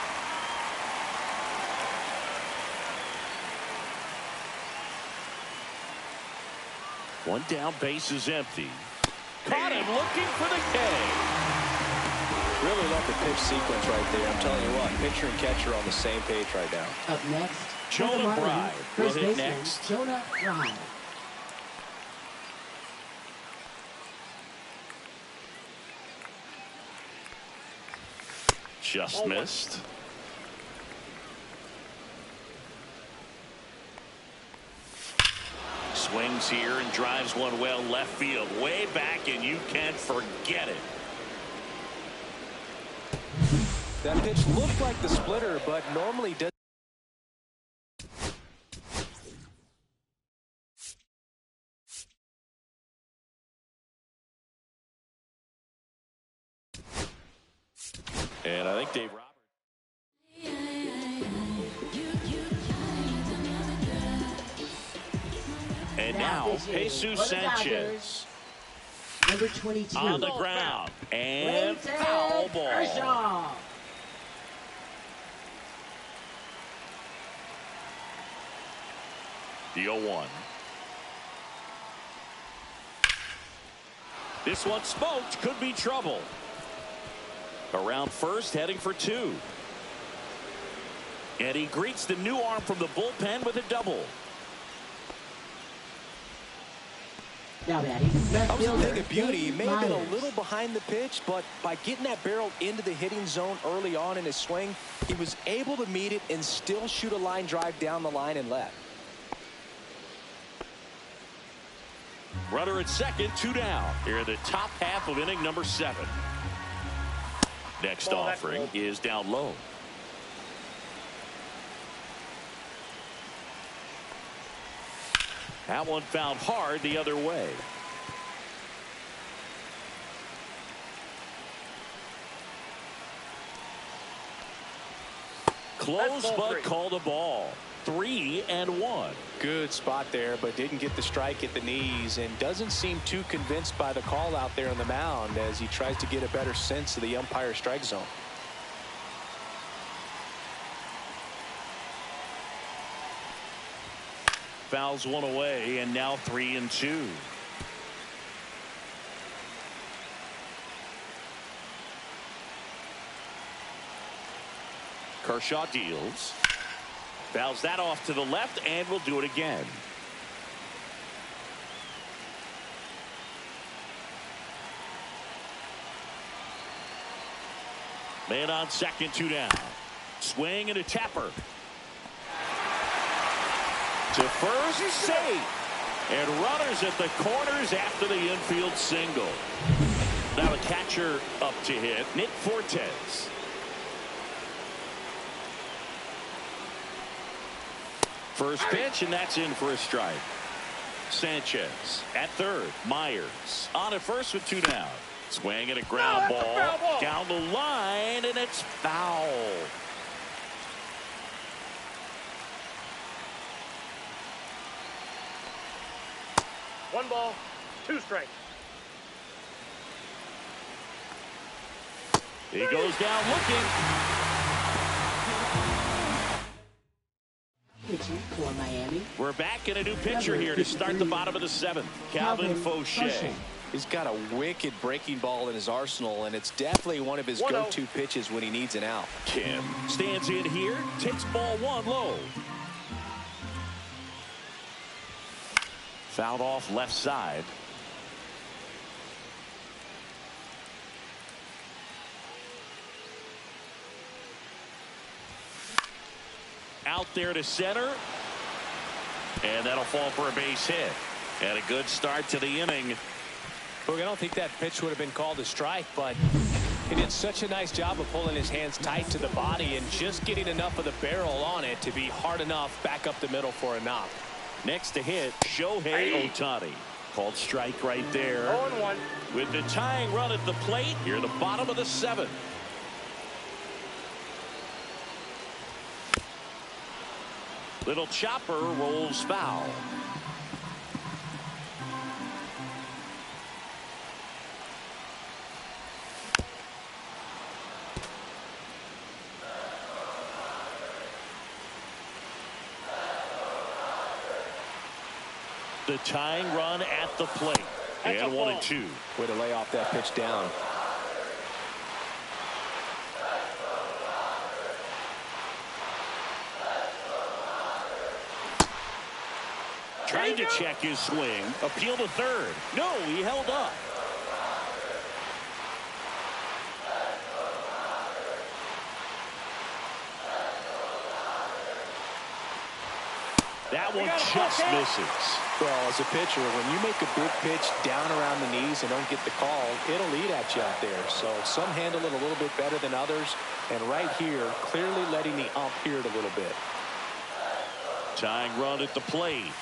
One down, base is empty. Caught him looking for the K. Really love the pitch sequence right there. I'm telling you what, pitcher and catcher are on the same page right now. Up next, Jonah Bride will first hit baseman, next. Jonah Bride. Just missed. Swings here and drives one well left field, way back, and you can't forget it. That pitch looked like the splitter, but normally does. And I think Dave Roberts. And now, Jesus Sanchez. Number 22. On the ground. And foul ball. Kershaw. The 0-1. This one smoked. Could be trouble. Around first, heading for 2. And he greets the new arm from the bullpen with a double. Now batting, left That was a fielder, thing of beauty. He may have been a Myers. little behind the pitch, but by getting that barrel into the hitting zone early on in his swing, he was able to meet it and still shoot a line drive down the line and left. Runner at second, 2 down. Here in the top half of inning number 7. Next offering is down low. That one found hard the other way. Close but called a ball. 3-1. Good spot there, but didn't get the strike at the knees and doesn't seem too convinced by the call out there on the mound as he tries to get a better sense of the umpire strike zone. Fouls one away, and now 3-2. Kershaw deals. Fouls that off to the left, and will do it again. Man on second, 2 down. Swing and a tapper. To first, safe. And runners at the corners after the infield single. Now the catcher up to hit, Nick Fortes. First pitch, and that's in for a strike. Sanchez at third. Myers on at first with 2 down. Swing and a ground ball down the line, and it's foul. One ball, 2 strikes. He goes down looking. Pitching for Miami. We're back in a new pitcher here to start the bottom of the 7th. Calvin Fauché. He's got a wicked breaking ball in his arsenal, and it's definitely one of his go-to pitches when he needs an out. Kim stands in here, takes ball one low. Fouled off left side. Out there to center. And that'll fall for a base hit. And a good start to the inning. Look, I don't think that pitch would have been called a strike, but he did such a nice job of pulling his hands tight to the body and just getting enough of the barrel on it to be hard enough back up the middle for a knock. Next to hit, Shohei Ohtani. Called strike right there. 0-1. With the tying run at the plate, here the bottom of the seventh. Little chopper rolls foul. The tying run at the plate. That's And a 1-2. Way to lay off that pitch down. Trying to check his swing. Appeal to third. No, he held up. That one just misses. Well, as a pitcher, when you make a big pitch down around the knees and don't get the call, it'll eat at you out there. So some handle it a little bit better than others. And right here, clearly letting the ump hear it a little bit. Tying run at the plate.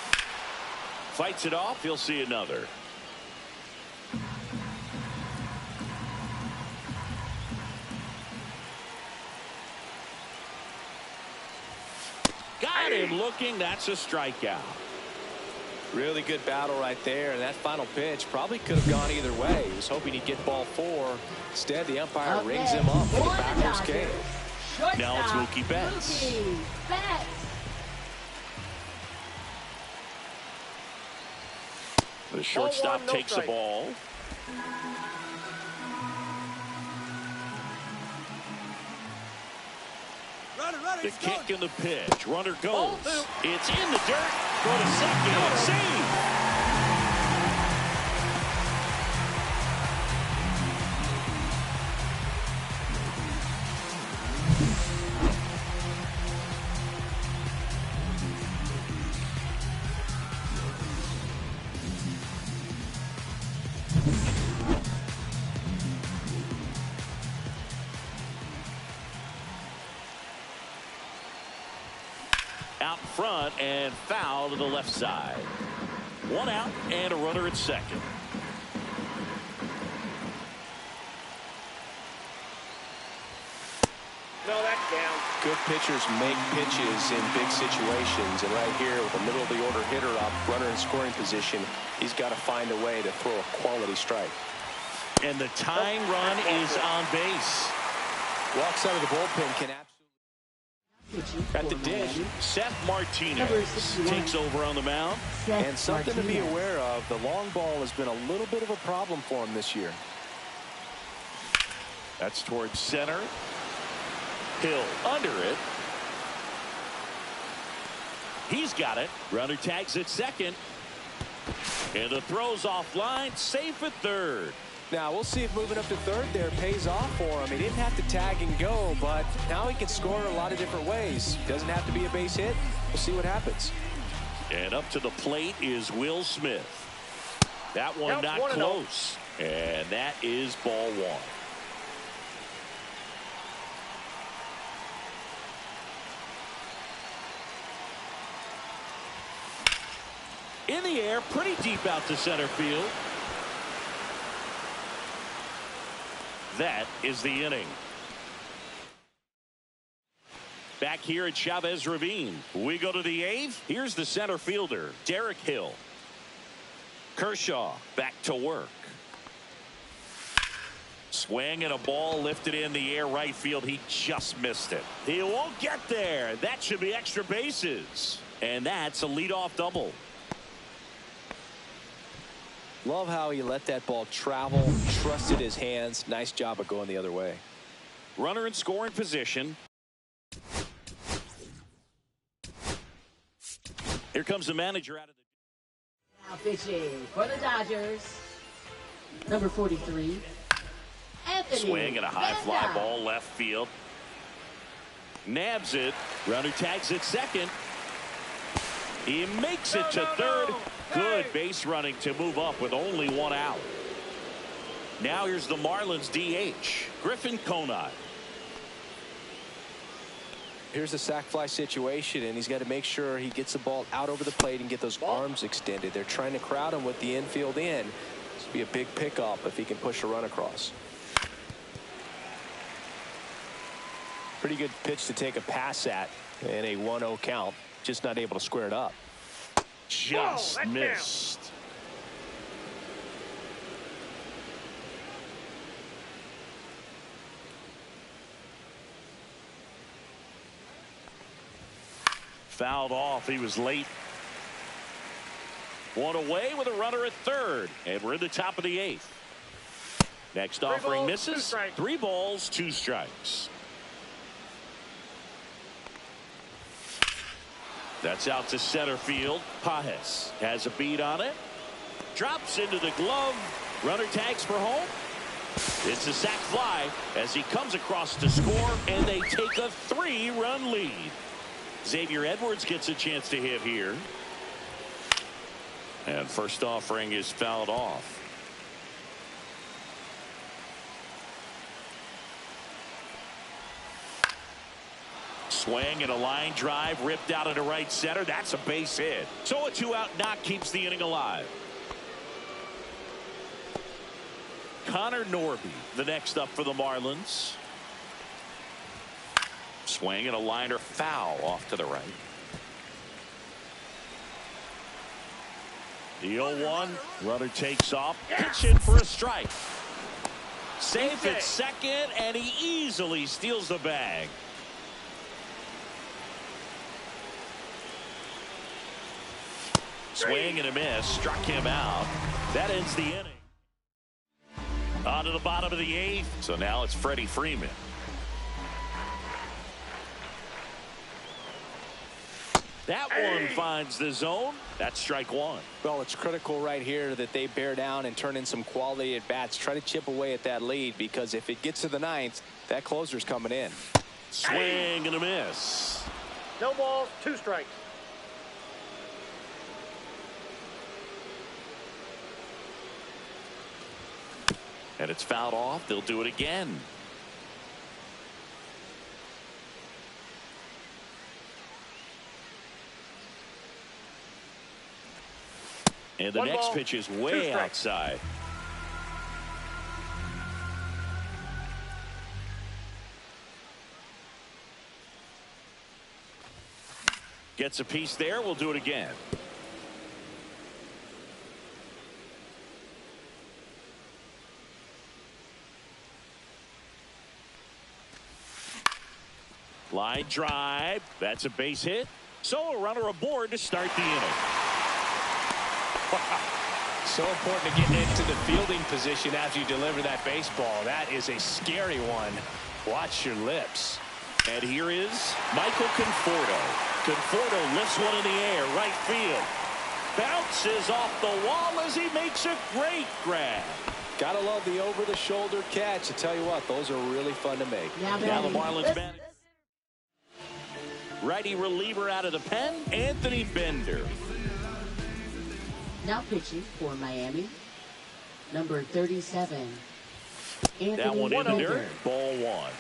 Fights it off. He'll see another. Got him looking. That's a strikeout. Really good battle right there. And that final pitch probably could have gone either way. He was hoping he'd get ball 4. Instead, the umpire rings him up for the backwards K. Now it's Mookie Betts. The shortstop takes the ball. The kick and the pitch. Runner goes. It's in the dirt. Go to second and save. Out front and foul to the left side. 1 out and a runner at second. No, that's down. Good pitchers make pitches in big situations. And right here with a middle of the order hitter up, runner in scoring position, he's got to find a way to throw a quality strike. And the tying run is on base. Walks out of the bullpen can absolutely. At the dish, Seth Martinez takes over on the mound. And something to be aware of, the long ball has been a little bit of a problem for him this year. That's towards center. Hill under it. He's got it. Runner tags at second. And the throw's offline. Safe at third. Now we'll see if moving up to third there pays off for him. He didn't have to tag and go, but now he can score a lot of different ways. Doesn't have to be a base hit. We'll see what happens. And up to the plate is Will Smith. That one not close. And that is ball 1. In the air, pretty deep out to center field. That is the inning. Back here at Chavez Ravine, we go to the 8th. Here's the center fielder, Derek Hill. Kershaw back to work. Swing and a ball lifted in the air right field. He just missed it. He won't get there. That should be extra bases. And that's a leadoff double. Love how he let that ball travel, trusted his hands. Nice job of going the other way. Runner in scoring position. Here comes the manager out of the... Now pitching for the Dodgers, number 43, Anthony. Swing and a high fly ball left field. Nabs it. Runner tags at second. He makes it to third. Good base running to move up with only one out. Now here's the Marlins DH, Griffin Conrad. Here's a sac fly situation, and he's got to make sure he gets the ball out over the plate and get those arms extended. They're trying to crowd him with the infield in. This will be a big pickup if he can push a run across. Pretty good pitch to take a pass at in a 1-0 count. Just not able to square it up. Just missed. Fouled off. He was late. One away with a runner at third. And we're in the top of the 8th. Next offering misses. 3 balls, 2 strikes. That's out to center field. Pajes has a beat on it. Drops into the glove. Runner tags for home. It's a sac fly as he comes across to score, and they take a 3-run lead. Xavier Edwards gets a chance to hit here. And first offering is fouled off. Swing and a line drive ripped out into right center. That's a base hit. So a 2-out knock keeps the inning alive. Connor Norby, the next up for the Marlins. Swing and a liner foul off to the right. The 0-1. Runner takes off. Pitch in for a strike. Safe at second, and he easily steals the bag. Swing and a miss. Struck him out. That ends the inning. On to the bottom of the 8th. So now it's Freddie Freeman. That one finds the zone. That's strike 1. Well, it's critical right here that they bear down and turn in some quality at bats. Try to chip away at that lead, because if it gets to the 9th, that closer's coming in. Swing and a miss. No balls, 2 strikes. And it's fouled off. They'll do it again. And the next pitch is way outside. Gets a piece there. We'll do it again. Line drive. That's a base hit. So a runner aboard to start the inning. So important to get into the fielding position as you deliver that baseball. That is a scary one. Watch your lips. And here is Michael Conforto. Conforto lifts one in the air, right field. Bounces off the wall as he makes a great grab. Gotta love the over-the-shoulder catch. I tell you what, those are really fun to make. Now the Marlins man. Righty reliever out of the pen, Anthony Bender. Now pitching for Miami, number 37, Anthony That one in the Bender. dirt. Ball 1.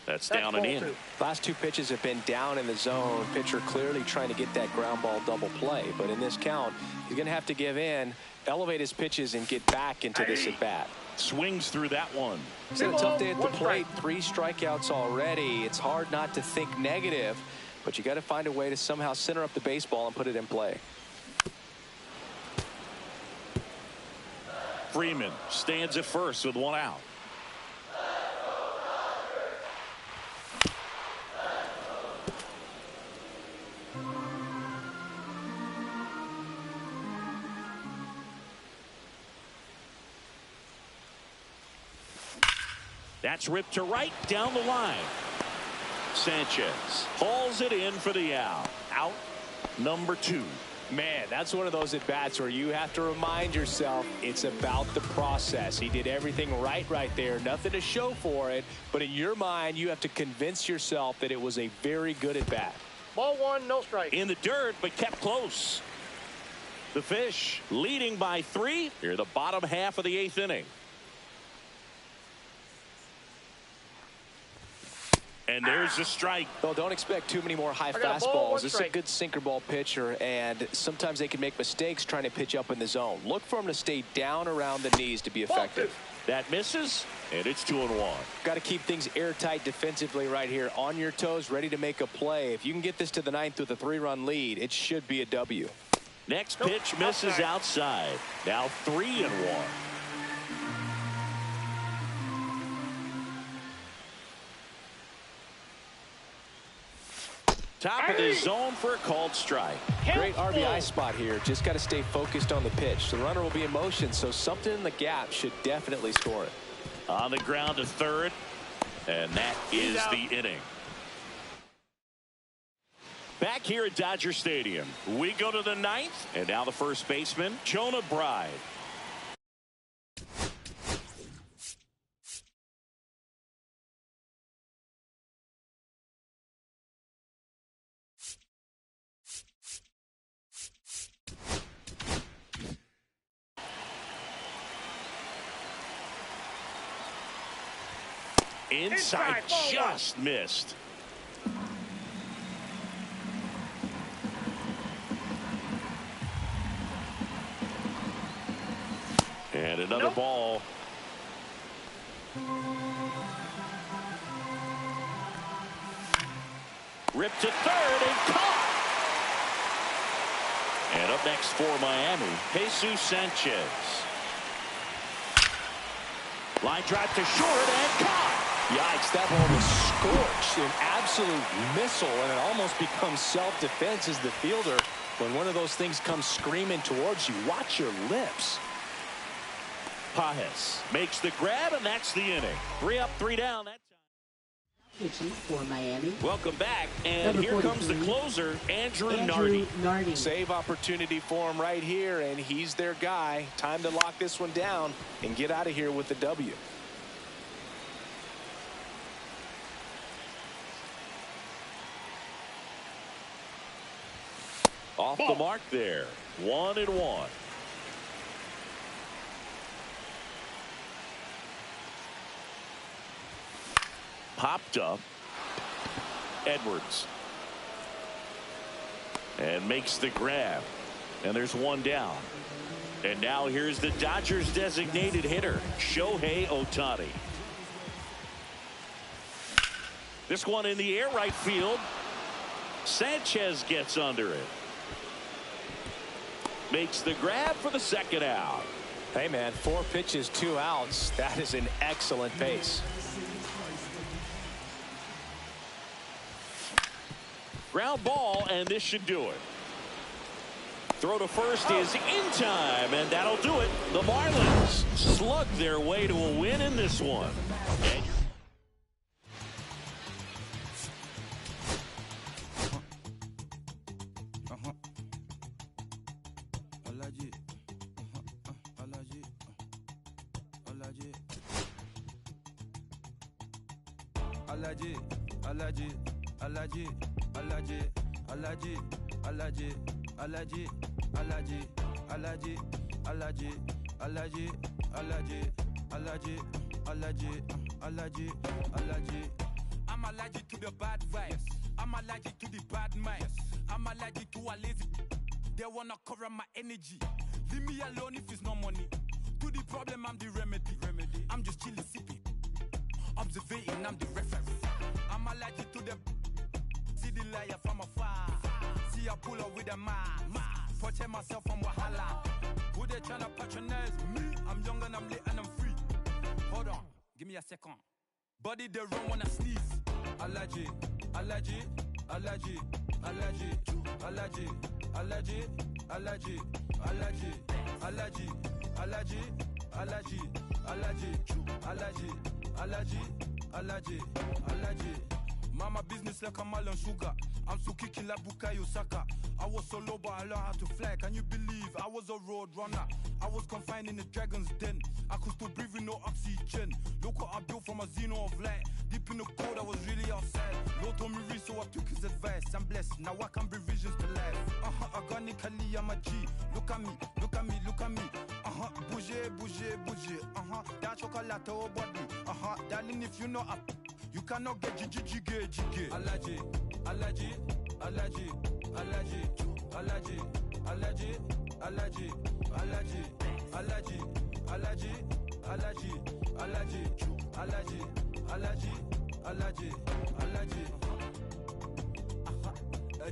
That's down and in. Last 2 pitches have been down in the zone. Pitcher clearly trying to get that ground ball double play. But in this count, he's going to have to give in, elevate his pitches, and get back into this at bat. Swings through that one. It's a tough day at the plate. 3 strikeouts already. It's hard not to think negative, but you got to find a way to somehow center up the baseball and put it in play. Freeman stands at first with 1 out. That's ripped to right down the line. Sanchez hauls it in for the out. Out number 2. Man, that's one of those at-bats where you have to remind yourself it's about the process. He did everything right there. Nothing to show for it. But in your mind, you have to convince yourself that it was a very good at-bat. Ball 1, no strike. In the dirt, but kept close. The Fish leading by 3 here the bottom half of the 8th inning. And there's a strike. Well, don't expect too many more high fastballs. This is a good sinker ball pitcher, and sometimes they can make mistakes trying to pitch up in the zone. Look for him to stay down around the knees to be effective. That misses, and it's 2-1. Got to keep things airtight defensively right here. On your toes, ready to make a play. If you can get this to the 9th with a 3-run lead, it should be a W. Next pitch misses outside. Now 3-1. Top of the zone for a called strike. Great RBI spot here. Just got to stay focused on the pitch. The runner will be in motion, so something in the gap should definitely score it. On the ground to third, and that is the inning. Back here at Dodger Stadium, we go to the 9th, and now the first baseman, Jonah Bride. Inside, just missed. And another ball. Ripped to third and caught. And up next for Miami, Jesus Sanchez. Line drive to short and caught. Yikes, that ball was scorched, an absolute missile, and it almost becomes self-defense as the fielder. When one of those things comes screaming towards you, watch your lips. Pajes makes the grab, and that's the inning. 3 up, 3 down. That time. Pitching for Miami. Welcome back, and here comes the closer, Andrew Nardi. Save opportunity for him right here, and he's their guy. Time to lock this one down and get out of here with the W. Off the mark there. 1-1. Popped up. Edwards. And makes the grab. And there's one down. And now here's the Dodgers designated hitter, Shohei Ohtani. This one in the air right field. Sanchez gets under it. Makes the grab for the second out. Hey, man, 4 pitches, 2 outs. That is an excellent pace. Ground ball, and this should do it. Throw to first is in time, and that'll do it. The Marlins slug their way to a win in this one. And I'm allergic to the bad vibes. I'm allergic to the bad minds. I'm allergic to a lazy. They wanna cover my energy. Leave me alone if it's no money. To the problem, I'm the remedy. I'm just chilling, sipping. Observating, I'm the referee. I'm allergic to the. See the liar from afar. See I pull up with a mask. Protect myself from wahala. Who they tryna patronize me? I'm young and I'm lit and I'm free. Hold on, give me a second. Body they run when I sneeze. Allergy, allergy, allergy, allergy, allergy, allergy, allergy, allergy, allergy, allergy, allergy, allergy, allergy, Allergy. Mama business like a melon sugar. I'm still kicking like Bukayo Saka. I was so low, but I learned how to fly. Can you believe I was a road runner? I was confined in the dragon's den. I could still breathe with no oxygen. Look what I built from a xeno of light. Deep in the cold, I was really outside. Lord told me read, so I took his advice. I'm blessed, now I can bring visions to life. Organically, I'm a G. Look at me. Bouger. That chocolate, oh body. Darling, if you know up. You cannot get jiggy. Allergy.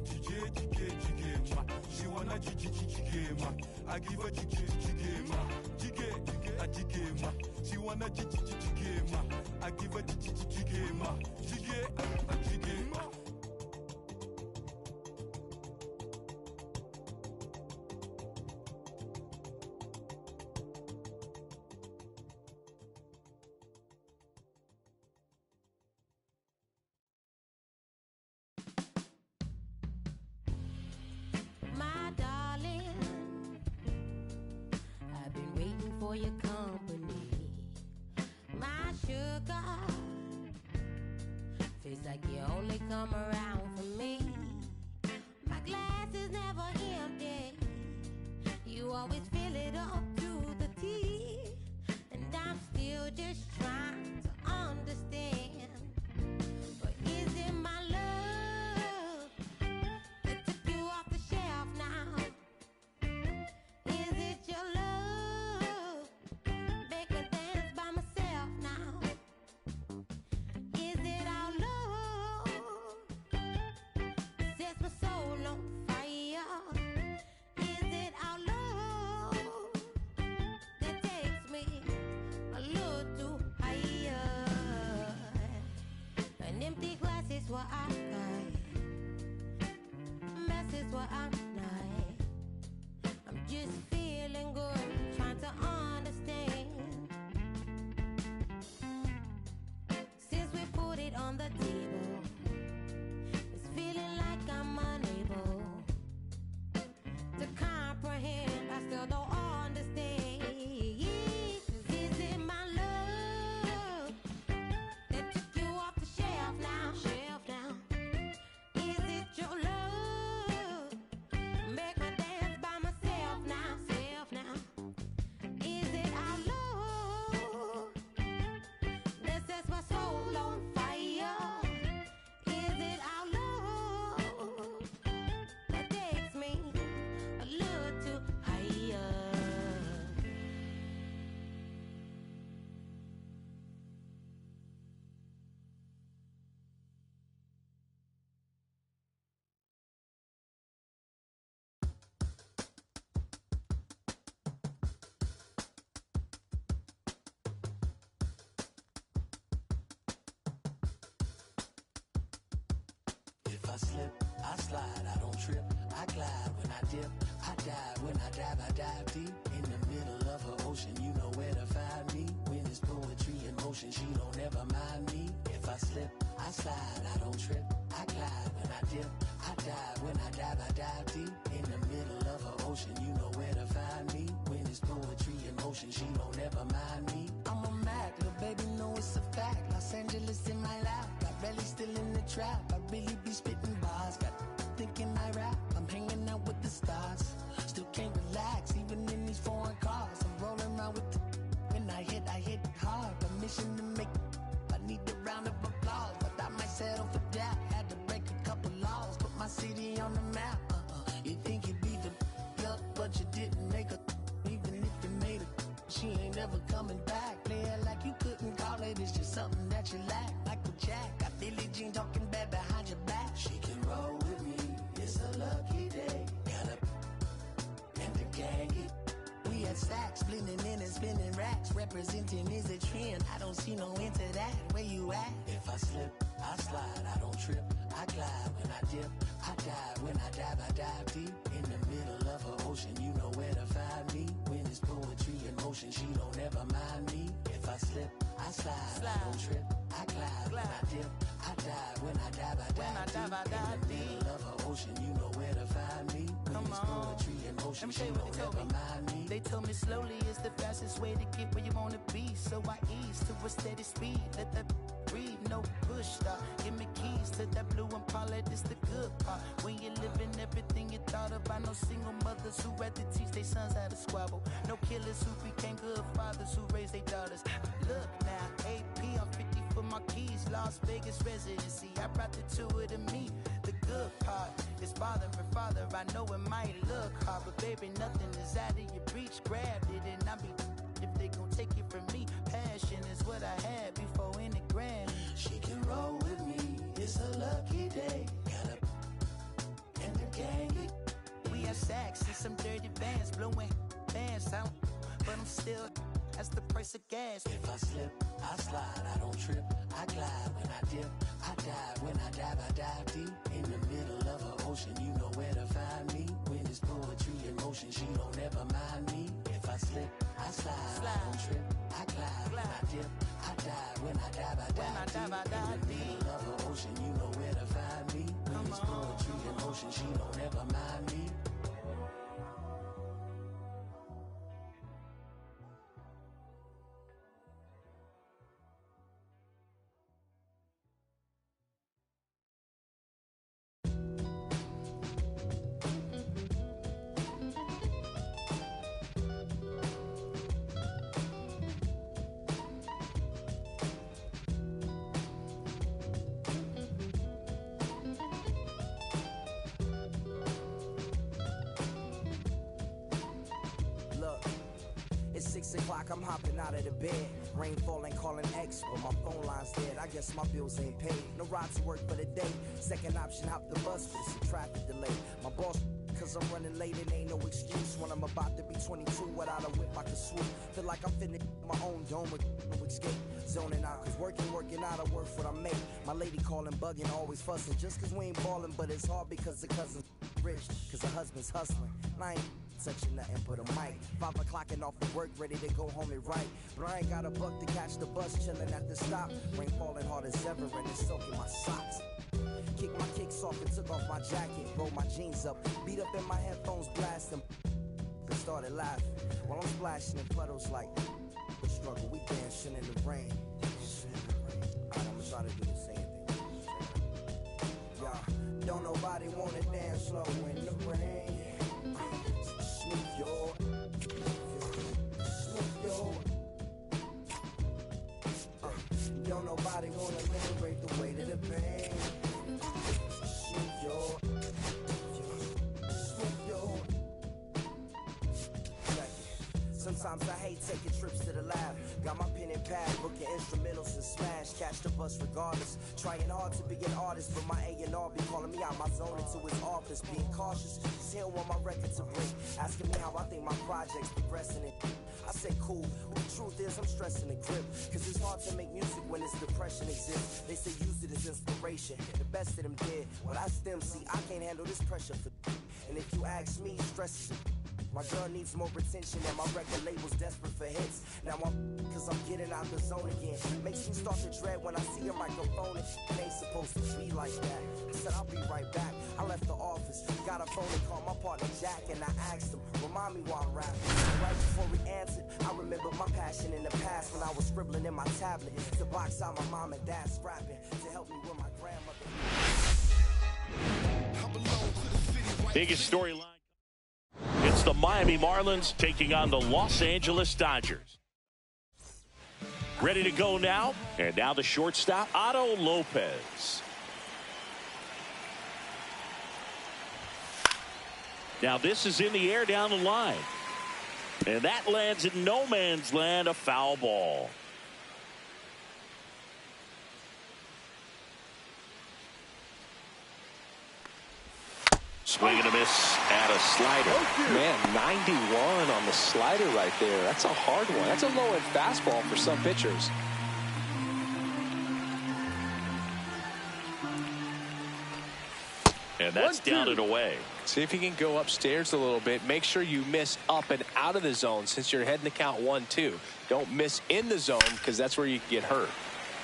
Jiggy. She wanna jiggy, ma. I give her jiggy, ma. Jiggy, ma. She wanna jiggy, ma. I give her jiggy, ma. Jiggy, ma. My darling, I've been waiting for your company. My sugar, feels like you only come around for me. My glass is never empty. You always fill it up to the tea. And I'm still just trying to understand. But is it my love that took you off the shelf now? Is it your love? Make me dance by myself now. Is it our love? Sets my soul on fire. Is it our love that takes me a little too higher? An empty glass is what I got. Mess is what I'm not. I'm just feeling good, trying to understand. Since we put it on the table, it's feeling like I'm unable to comprehend. I still don't understand. Is it my love that took you off the shelf now? Is it your love? Make me dance by myself now. Is it our love that sets my soul on fire? Is it our love that takes me a little too higher? If I slip, I slide, I don't trip. I glide when I dip, I dive. When I dive deep. In the middle of an ocean, you know where to find me. When it's poetry in motion, she don't ever mind me. If I slip, I slide, I don't trip. I glide when I dip, I dive. When I dive deep. In the middle of an ocean, you know where to find me. When it's poetry in motion, she don't ever mind me. I'm a Mac, little baby, know it's a fact. Los Angeles in my lap, got belly still in the trap. I really be spitting bars, got thinking I rap. I'm hanging out with the stars, still can't relax, even in these foreign cars. I'm rolling around with the, when I hit hard. Permission to make, I need a round of applause, but I might settle for that. Had to break a couple laws, put my city on the map. You think you beat the up, but you didn't make a. Even if you made it, she ain't never coming back. Play it like you couldn't call it, it's just something that you lack. Michael Jack, got Billie Jean talking bad behind your back. She can roll with me, it's a lucky day. Got a and the gang. We had stacks, blending in and spinning racks. Representing is a trend, I don't see no end to that. Where you at? If I slip, I slide, I don't trip. I glide when I dip, I dive. When I dive deep. In the middle of an ocean, you know where to find me. When it's poetry in motion, she don't ever mind me. If I slip, I slide, I don't trip, I glide. When I dip, I dive. When I dive, I dive deep. In the middle of an ocean, you know where to find me. When it's poetry in motion, she don't ever mind me. They told me slowly is the fastest way to get where you wanna be. So I ease to a steady speed. Let that breathe, no push stop. Give me keys to that blue Impala, this the good part. When you're living everything you thought about. No single mothers who had to teach their sons how to squabble. No killers who became good fathers who raised their daughters. Look now, AP, I'm 50 for my keys. Las Vegas residency, I brought the two of to me. The good part is father and father. I know it might look hard, but baby, nothing is out of your reach. Grabbed it and I be if they gon' take it from me. Passion is what I had before in the grand. She can roll with me, it's a lucky day. Got up and the gang. We have sacks and some dirty bands, blowing bands out, but I'm still, that's the price of gas. If I slip, I slide, I don't trip, I glide. When I dip, I dive. When I dive deep. In the middle of an ocean, you know where to find me. When it's poetry in motion, she don't ever mind me. If I slip, I slide, I don't trip, I glide. When I dip, I dive. When I dive, I dive deep. In the middle of an ocean, you know where to find me. When it's poetry in motion, she don't ever mind me. It's 6 o'clock, I'm hopping out of the bed. Rain falling, calling X, but my phone line's dead. I guess my bills ain't paid. No ride to work for the day. Second option, hop the bus, but it's a traffic delay. My boss, cause I'm running late, it ain't no excuse. When I'm about to be 22, without a whip I can swoop. Feel like I'm finna my own dome with no escape. Zoning out, cause working out, I work what I make. My lady calling, bugging, always fussing. Just cause we ain't ballin', but it's hard because the cousin's rich. Cause the husband's hustling. And I ain't touching nothing but a mic. 5 o'clock and off of work, ready to go home and write. But I ain't got a buck to catch the bus, chillin' at the stop. Rain falling hard as ever and it's soaking my socks. Kicked my kicks off and took off my jacket. Rolled my jeans up, beat up in my headphones, blasting. Then started laughing while I'm splashing in puddles like the struggle. We dancing in the rain. Alright, I'ma try to do the same thing. Yeah, don't nobody wanna dance slow in the rain. Smooth your, don't nobody wanna liberate the weight of the pain. Smooth your, sometimes I hate taking trips to the lab. Got my pen and pad, booking instrumentals and smash. Catch the bus regardless. Trying hard to be an artist, but my A&R be calling me out my zone into his office. Being cautious, cause he don't want my record to break. Asking me how I think my project's progressing it. I say cool, but the truth is I'm stressing the grip. Cause it's hard to make music when this depression exists. They say use it as inspiration. The best of them did. Well, that's them, see, I can't handle this pressure for. And if you ask me, stress is a. My girl needs more attention and my record label's desperate for hits. Now cause I'm getting out the zone again. Makes me start to dread when I see a microphone. It ain't supposed to be like that. I said I'll be right back. I left the office, got a phone and called my partner Jack, and I asked him, remind me why I'm rapping. And right before he answered, I remembered my passion in the past when I was scribbling in my tablet to box out my mom and dad's rapping to help me with my grandmother. Biggest storyline. It's the Miami Marlins taking on the Los Angeles Dodgers. Ready to go now? And now the shortstop, Otto Lopez. Now this is in the air down the line. And that lands in no man's land, a foul ball. Swing and a miss at a slider. Man, 91 on the slider right there. That's a hard one. That's a low-end fastball for some pitchers. And that's down and away. See if you can go upstairs a little bit. Make sure you miss up and out of the zone since you're heading to count 1-2. Don't miss in the zone because that's where you can get hurt.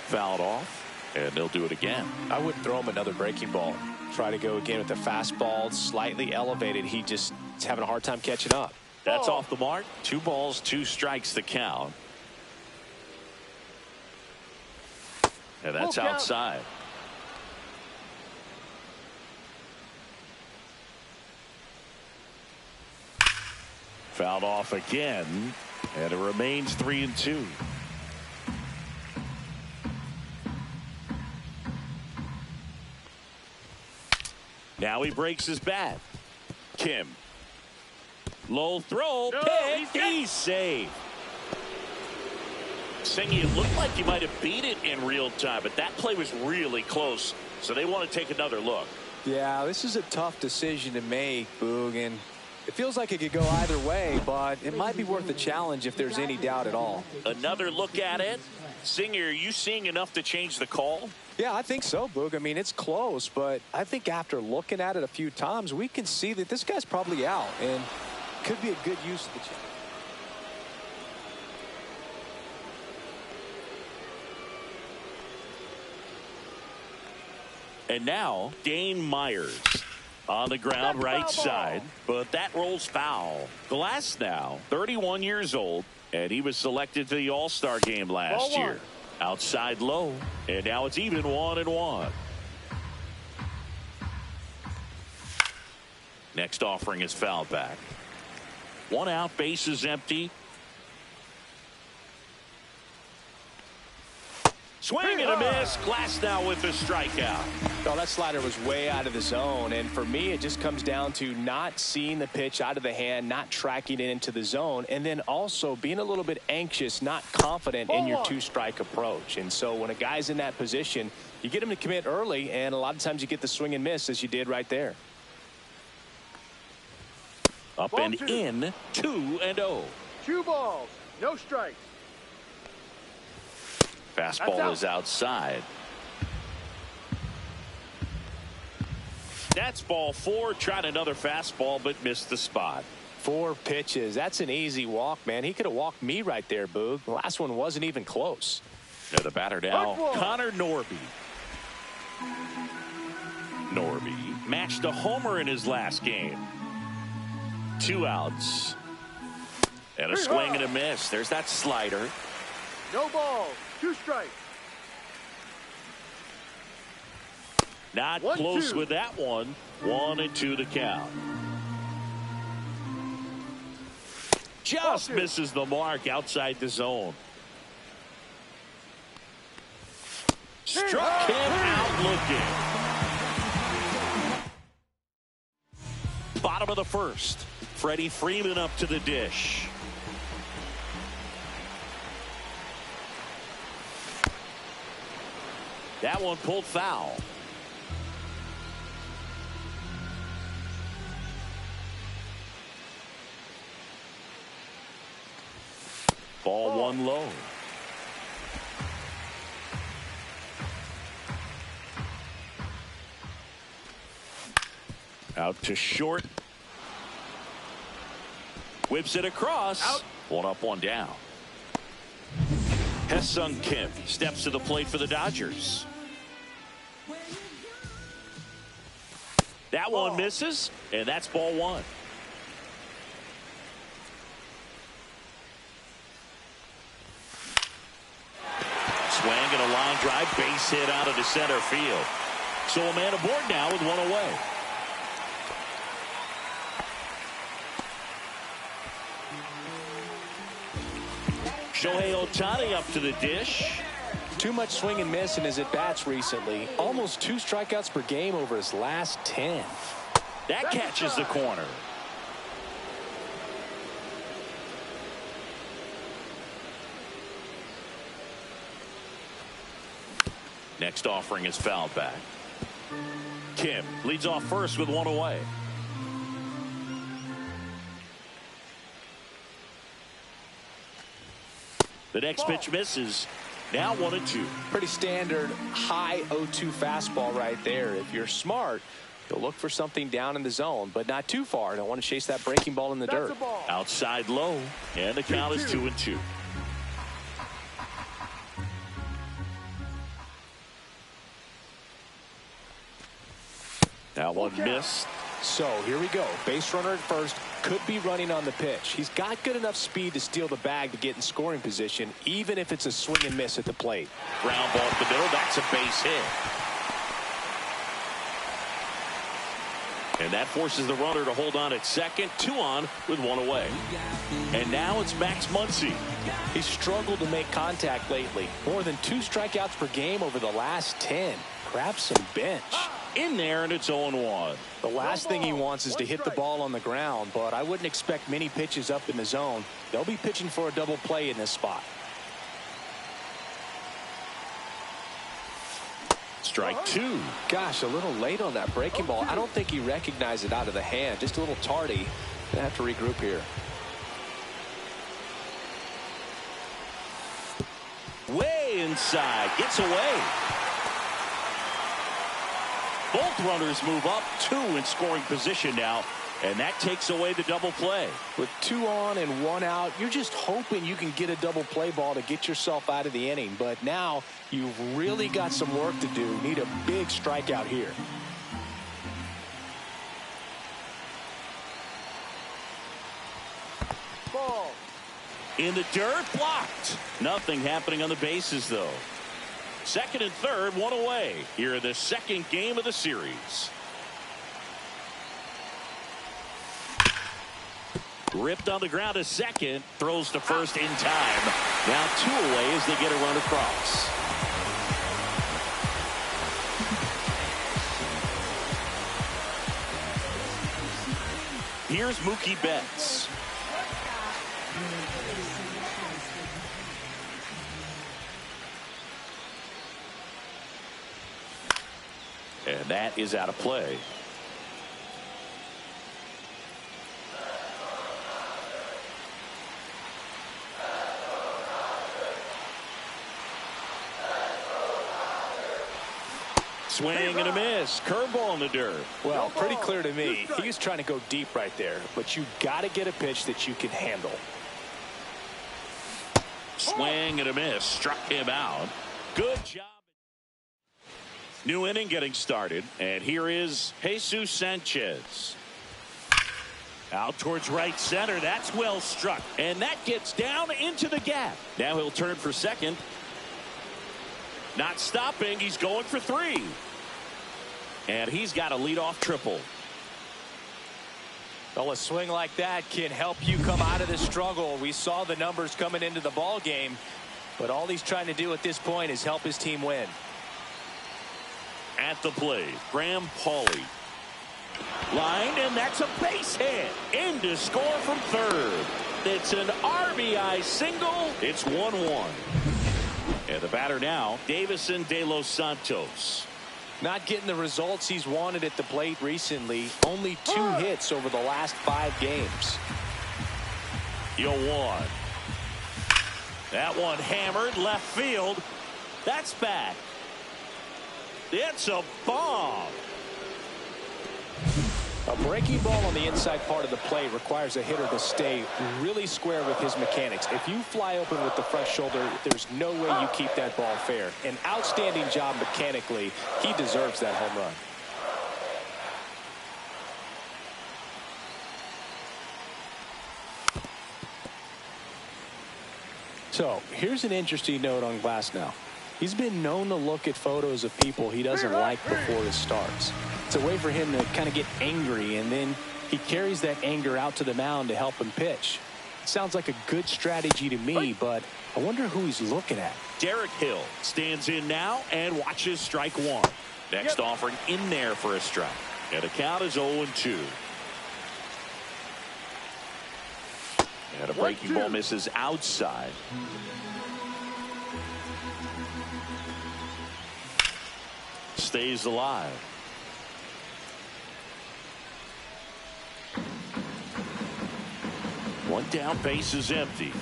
Fouled off, and they'll do it again. I wouldn't throw him another breaking ball. Try to go again with the fastball, slightly elevated. He just is having a hard time catching up. That's off the mark. 2 balls, 2 strikes the count. And that's outside. Fouled off again, and it remains 3-2. Now he breaks his bat. Kim. Low throw. No, Pick. He's safe. Singy, it looked like he might have beat it in real time, but that play was really close, so they want to take another look. Yeah, this is a tough decision to make, Boog, and it feels like it could go either way, but it might be worth a challenge if there's any doubt at all. Another look at it. Singer, are you seeing enough to change the call? Yeah, I think so, Boog. I mean, it's close, but I think after looking at it a few times, we can see that this guy's probably out and could be a good use of the chance. And now, Dane Myers on the ground right side, but that rolls foul. Glass now, 31 years old, and he was selected to the All-Star game last year. Outside low, and now it's even 1-1. Next offering is fouled back. 1 out, base is empty. Swing and a miss. Glass now with a strikeout. Oh, that slider was way out of the zone, and for me it just comes down to not seeing the pitch out of the hand, not tracking it into the zone, and then also being a little bit anxious, not confident in your 2-strike approach. And so when a guy's in that position, you get him to commit early, and a lot of times you get the swing and miss as you did right there. Up and in, 2-0. 2 balls, no strikes. Fastball is outside. That's ball 4. Tried another fastball, but missed the spot. 4 pitches. That's an easy walk, man. He could have walked me right there, Boog. The last one wasn't even close. Now the batter now, Connor Norby. Norby matched a homer in his last game. 2 outs. And a swing and a miss. There's that slider. No balls, 2 strikes. Not close with that one. 1-2 to count. Just misses the mark outside the zone. Struck him out looking. Bottom of the first. Freddie Freeman up to the dish. That one pulled foul. Ball 1 low. Out to short. Whips it across. Out. 1 up, 1 down. Hesung Kim steps to the plate for the Dodgers. That one misses, and that's ball 1. Swing and a line drive, base hit out of the center field. So a man aboard now with 1 away. Shohei Ohtani up to the dish. Too much swing and miss in his at-bats recently. Almost 2 strikeouts per game over his last 10. That catches the corner. Next offering is fouled back. Kim leads off first with 1 away. The next pitch misses. Now 1-2. Pretty standard high 0-2 fastball right there. If you're smart, He'll look for something down in the zone, but not too far. Don't want to chase that breaking ball in the dirt. Outside low, and the count is 2-2. That one missed. So here we go. Base runner at first, could be running on the pitch. He's got good enough speed to steal the bag to get in scoring position, even if it's a swing and miss at the plate. Ground ball up the middle. That's a base hit. And that forces the runner to hold on at second. 2 on with 1 away. And now it's Max Muncy. He's struggled to make contact lately. More than 2 strikeouts per game over the last 10. Grab some bench. In there, and it's 0-1. The last thing he wants is to hit the ball on the ground, but I wouldn't expect many pitches up in the zone. They'll be pitching for a double play in this spot. Strike 2. Gosh, a little late on that breaking ball. I don't think he recognized it out of the hand. Just a little tardy. Gonna have to regroup here. Way inside. Gets away. Both runners move up. 2 in scoring position now. And that takes away the double play. With 2 on and 1 out, you're just hoping you can get a double play ball to get yourself out of the inning. But now you've really got some work to do. Need a big strikeout here. Ball. In the dirt, blocked. Nothing happening on the bases, though. Second and third, 1 away. Here in the second game of the series. Ripped on the ground to second. Throws to first in time. Now 2 away as they get a run across. Here's Mookie Betts. And that is out of play. Swing and a miss. Curveball in the dirt. Well, pretty clear to me. He was trying to go deep right there, but you got to get a pitch that you can handle. Swing and a miss. Struck him out. Good job. New inning getting started, and here is Jesus Sanchez. Out towards right center. That's well struck, and that gets down into the gap. Now he'll turn for second. Not stopping. He's going for 3. And he's got a leadoff triple. Well, a swing like that can help you come out of this struggle. We saw the numbers coming into the ball game, but all he's trying to do at this point is help his team win. At the plate, Graham Pauley. Line, and that's a base hit. In to score from third. It's an RBI single. It's 1-1. And the batter now, Davison De Los Santos. Not getting the results he's wanted at the plate recently. Only 2 hits over the last 5 games. 0-1. That one hammered left field. That's back. It's a bomb. A breaking ball on the inside part of the plate requires a hitter to stay really square with his mechanics. If you fly open with the front shoulder, there's no way you keep that ball fair. An outstanding job mechanically. He deserves that home run. So here's an interesting note on Glasnow. He's been known to look at photos of people he doesn't like before his starts. It's a way for him to kind of get angry, and then he carries that anger out to the mound to help him pitch. It sounds like a good strategy to me, but I wonder who he's looking at. Derek Hill stands in now and watches strike 1. Next offering in there for a strike. And the count is 0-2. And a breaking ball misses outside. Stays alive. One down, base is empty.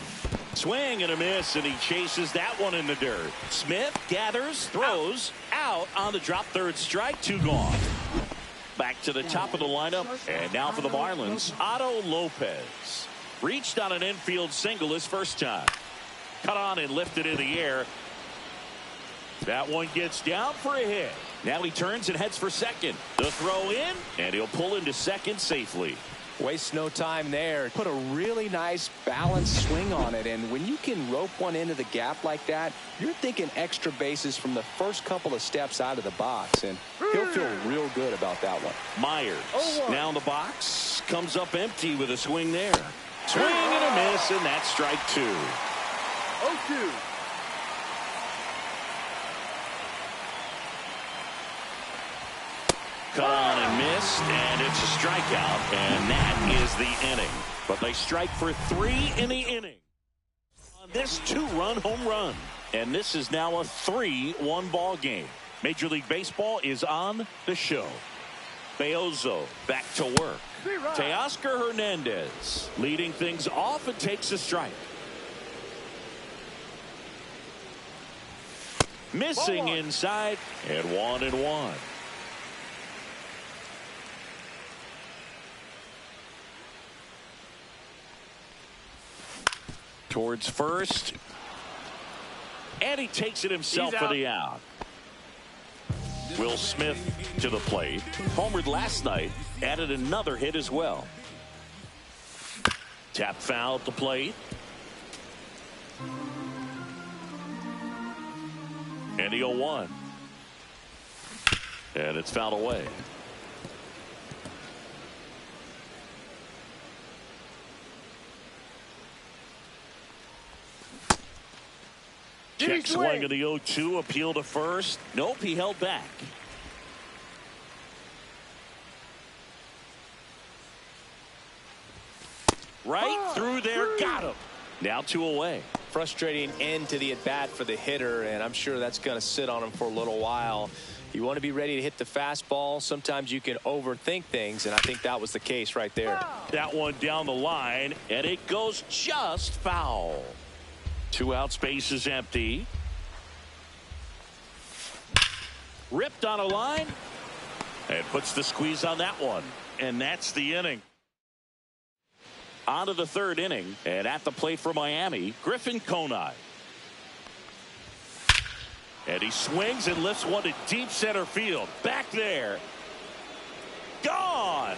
Swing and a miss, and he chases that one in the dirt. Smith gathers, throws, out on the drop, third strike, 2 gone. back to the top of the lineup. And now for the Marlins, Otto Lopez. Reached on an infield single his first time. Cut on and lifted in the air. That one gets down for a hit. Now he turns and heads for second. The throw in, and he'll pull into second safely. Waste no time there. Put a really nice balanced swing on it, and when you can rope one into the gap like that, you're thinking extra bases from the first couple of steps out of the box, and he'll feel real good about that one. Myers now in the box, comes up empty with a swing there. Swing and a miss, and that's strike 2. 0-2. Cut on and missed, and it's a strikeout, and that is the inning. But they strike for 3 in the inning on this 2-run home run. And this is now a 3-1 ball game. Major League Baseball is on the show. Beozo back to work. Teoscar Hernandez leading things off and takes a strike. Missing inside, and 1-1. Towards first, and he takes it himself for the out. Will Smith to the plate. Homered last night, added another hit as well. Tap foul at the plate. And the 0-1. And it's fouled away. Check swing of the 0-2. Appeal to first. Nope, he held back. Right through there. Got him. Now 2 away. Frustrating end to the at-bat for the hitter, and I'm sure that's going to sit on him for a little while. You want to be ready to hit the fastball. Sometimes you can overthink things, and I think that was the case right there. That one down the line, and it goes just foul. 2 outs, base is empty. Ripped on a line, and puts the squeeze on that one. And that's the inning. On to the 3rd inning, and at the plate for Miami, Griffin Conine. And he swings and lifts one to deep center field. Back there. Gone.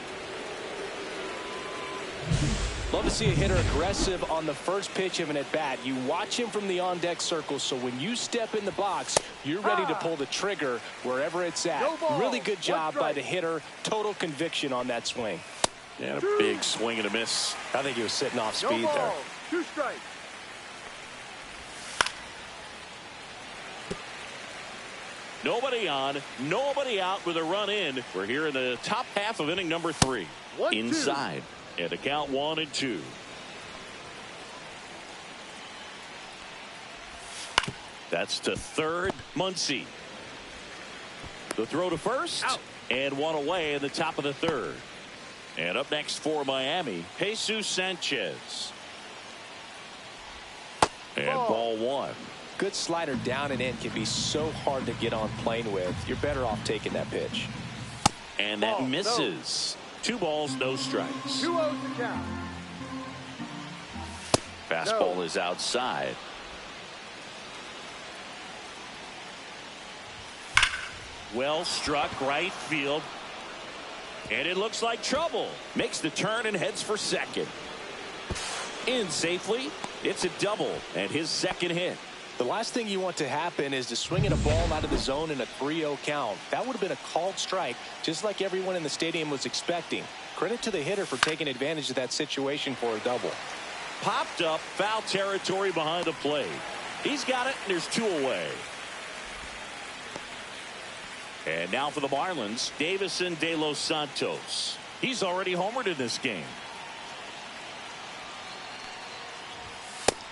Love to see a hitter aggressive on the first pitch of an at-bat. You watch him from the on-deck circle, so when you step in the box, you're ready to pull the trigger wherever it's at. Really good job by the hitter. Total conviction on that swing. And a big swing and a miss. I think he was sitting off speed there. 2 strikes. Nobody on, nobody out with a run in. We're here in the top half of inning number 3. Inside. And a count 1-2. That's to third. Muncy. The throw to first. Out. And 1 away in the top of the 3rd. And up next for Miami, Jesus Sanchez. And ball 1. Good slider down and in can be so hard to get on plane with. You're better off taking that pitch. And that misses. 2 balls, no strikes. 2-0 to count. Fastball is outside. Well struck right field. And it looks like trouble. Makes the turn and heads for second. In safely. It's a double and his 2nd hit. The last thing you want to happen is to swing at a ball out of the zone in a 3-0 count. That would have been a called strike, just like everyone in the stadium was expecting. Credit to the hitter for taking advantage of that situation for a double. Popped up, foul territory behind the plate. He's got it, and there's 2 away. And now for the Marlins, Davison De Los Santos. He's already homered in this game.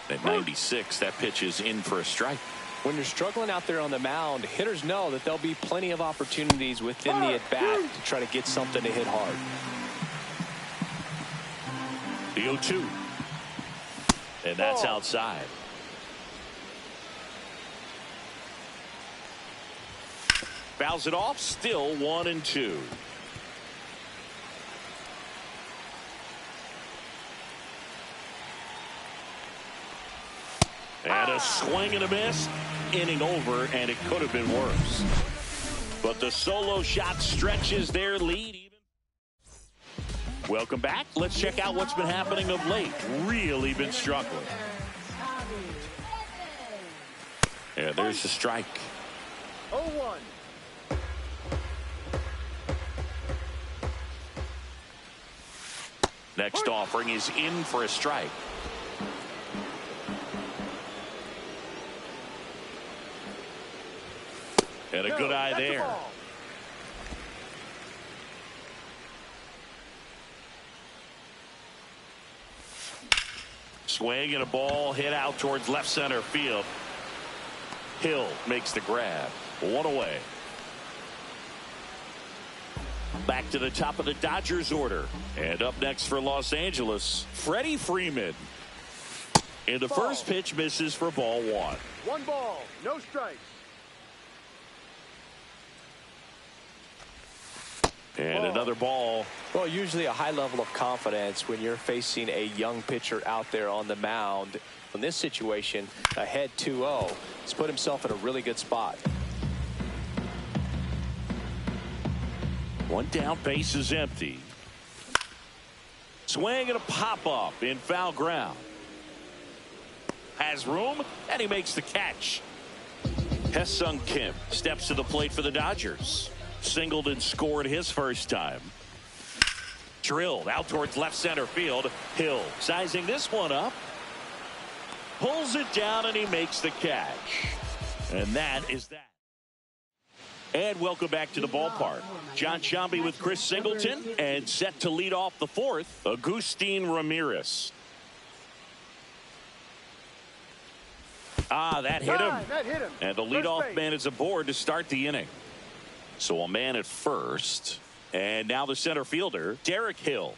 At 96, that pitch is in for a strike. When you're struggling out there on the mound, hitters know that there'll be plenty of opportunities within the at-bat to try to get something to hit hard. The 0-2. And that's outside. Fouls it off, still 1-2. a swing and a miss. Inning over, and it could have been worse. But the solo shot stretches their lead. Welcome back. Let's check out what's been happening of late. Really been struggling. Yeah, there's the strike. 0-1. Next offering is in for a strike. And a good eye there. Swing and a ball hit out towards left center field. Hill makes the grab. One away. Back to the top of the Dodgers order. And up next for Los Angeles, Freddie Freeman. And the first pitch misses for ball one. 1 ball, no strikes. And another ball. Well, usually a high level of confidence when you're facing a young pitcher out there on the mound. In this situation, ahead 2-0. He's put himself in a really good spot. One down, base is empty. Swing and a pop-up in foul ground. Has room, and he makes the catch. Hesung Kim steps to the plate for the Dodgers. Singled and scored his first time. Drilled out towards left center field. Hill sizing this one up. Pulls it down, and he makes the catch. And that is that. And welcome back to the ballpark. John Sciambi with Chris Singleton, and set to lead off the fourth, Agustin Ramirez. That hit him. And the leadoff man is aboard to start the inning. So a man at first. And now the center fielder, Derek Hill.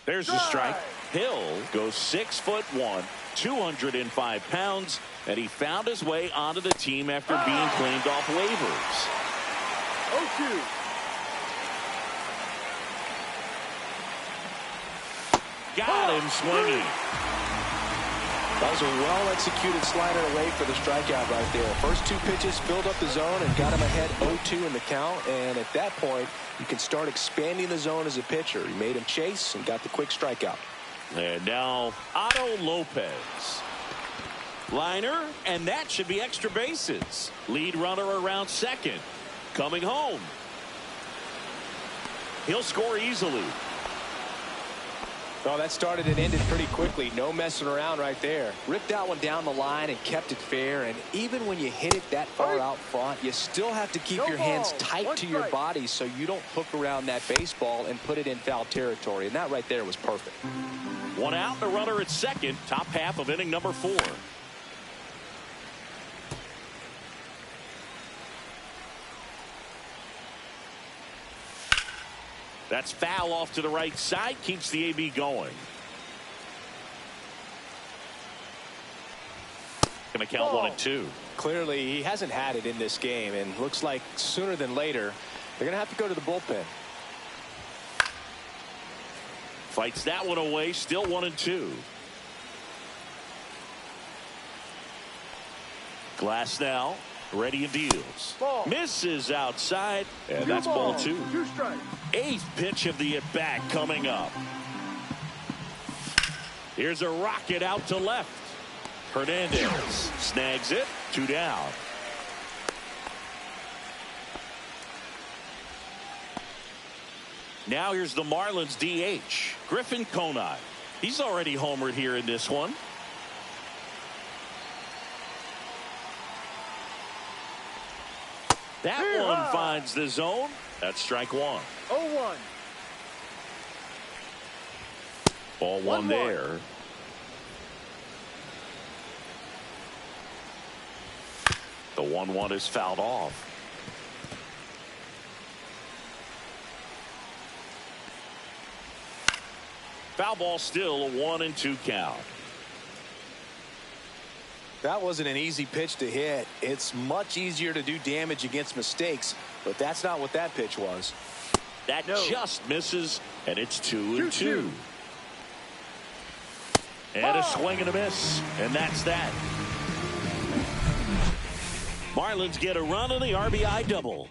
There's the strike. Hill goes 6'1", 205 pounds, and he found his way onto the team after being claimed off waivers. 0-2. Got him swinging. That was a well-executed slider away for the strikeout right there. First two pitches filled up the zone and got him ahead 0-2 in the count. And at that point, you can start expanding the zone as a pitcher. He made him chase and got the quick strikeout. And now Otto Lopez. Liner, and that should be extra bases. Lead runner around second. Coming home. He'll score easily. Well, that started and ended pretty quickly. No messing around right there. Ripped that one down the line and kept it fair. And even when you hit it that far out front, you still have to keep your hands tight to your body so you don't hook around that baseball and put it in foul territory. And that right there was perfect. One out, the runner at second. Top half of inning number 4. That's foul off to the right side. Keeps the AB going. Going to count 1-2. Clearly, he hasn't had it in this game, and looks like sooner than later, they're going to have to go to the bullpen. Fights that one away. Still 1-2. Glass now. Ready and deals. Misses outside, and that's ball 2. 2 strikes. 8th pitch of the at-bat coming up. Here's a rocket out to left. Hernandez snags it. 2 down. Now here's the Marlins DH, Griffin Conine. He's already homered here in this one. That one finds the zone. That's strike 1. 0-1. Ball 1 there. The 1-1 is fouled off. Foul ball, still a 1-2 count. That wasn't an easy pitch to hit. It's much easier to do damage against mistakes, but that's not what that pitch was. That just misses, and it's 2-2. And a swing and a miss. And that's that. Marlins get a run on the RBI double.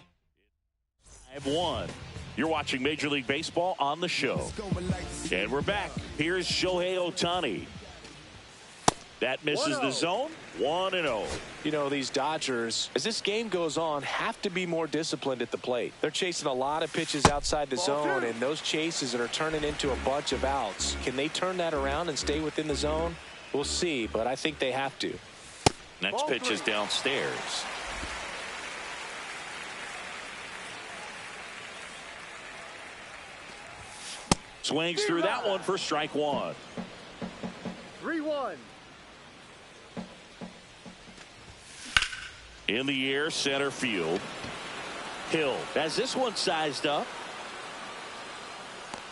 5-1. You're watching Major League Baseball on the show. And we're back. Here's Shohei Ohtani. That misses the zone. 1-0. You know, these Dodgers, as this game goes on, have to be more disciplined at the plate. They're chasing a lot of pitches outside the zone, and those chases that are turning into a bunch of outs. Can they turn that around and stay within the zone? We'll see, but I think they have to. Next pitch is downstairs. Swings through that one for strike one. 3-1. In the air, center field. Hill has this one sized up.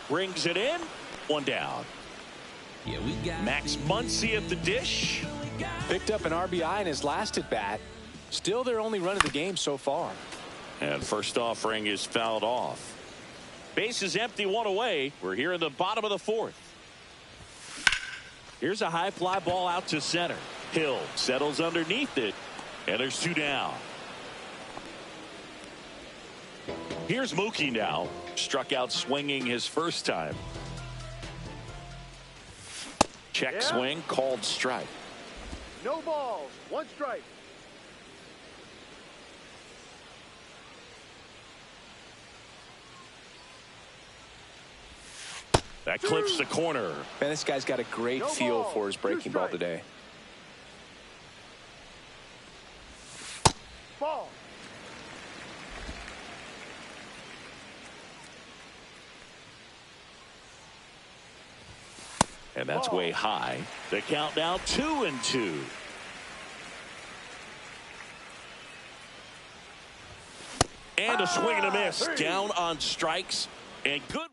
Brings it in. One down. Yeah, we got Max Muncy at the dish. Picked up an RBI in his last at bat. Still their only run of the game so far. And first offering is fouled off. Base is empty, one away. We're here in the bottom of the fourth. Here's a high fly ball out to center. Hill settles underneath it. And there's two down. Here's Mookie now. Struck out swinging his first time. Check swing, called strike. No balls. 1 strike. That clips the corner. Man, this guy's got a great feel for his breaking ball today. Ball. And that's way high. The count now 2-2. And a swing and a miss. Down on strikes. And good work.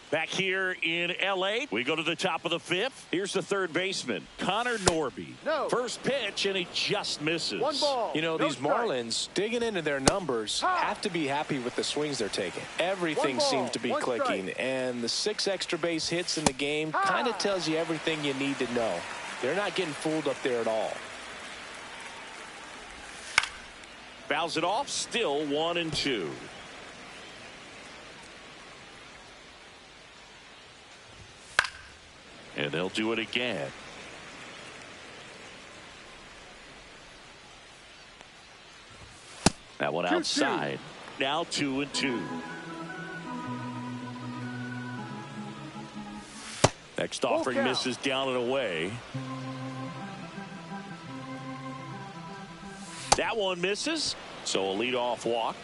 Back here in L.A., we go to the top of the fifth. Here's the third baseman, Connor Norby. First pitch, and he just misses. 1 ball. You know, these Marlins, digging into their numbers, have to be happy with the swings they're taking. Everything seems to be clicking, and the 6 extra base hits in the game kind of tells you everything you need to know. They're not getting fooled up there at all. Fouls it off, still 1-2. And they'll do it again. That one outside. Now 2-2. Next offering misses down and away. That one misses. So a leadoff walk.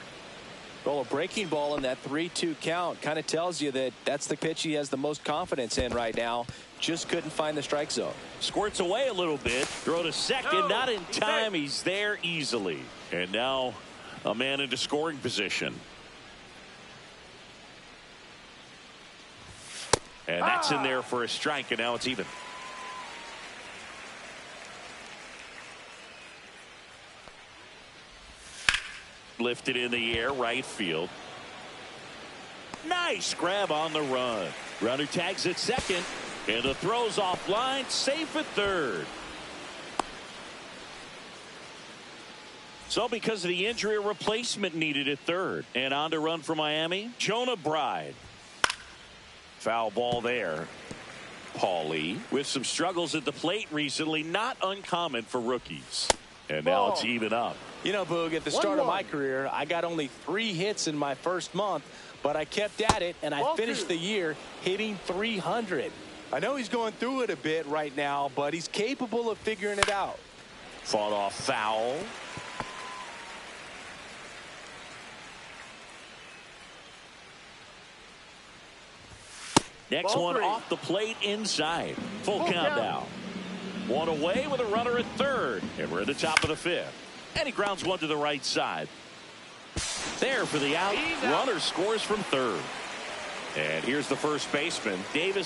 Well, a breaking ball in that 3-2 count kind of tells you that that's the pitch he has the most confidence in right now. Just couldn't find the strike zone. Squirts away a little bit. Throw to second. Not in time. He's there easily. And now a man into scoring position. And that's in there for a strike. And now it's even. Lifted in the air, right field. Nice grab on the run. Runner tags at second. And the throw's offline, safe at third. So because of the injury, a replacement needed at third. And on to run for Miami, Jonah Bride. Foul ball there. Paulie with some struggles at the plate recently, not uncommon for rookies. And now it's even up. You know, Boog, at the start of my career, I got only 3 hits in my first month, but I kept at it, and I finished the year hitting 300. I know he's going through it a bit right now, but he's capable of figuring it out. Fought off foul. Next one off the plate inside. Full count now. One away with a runner at third. And we're at the top of the fifth. And he grounds one to the right side. There for the out. Runner scores from third. And here's the first baseman, Davis.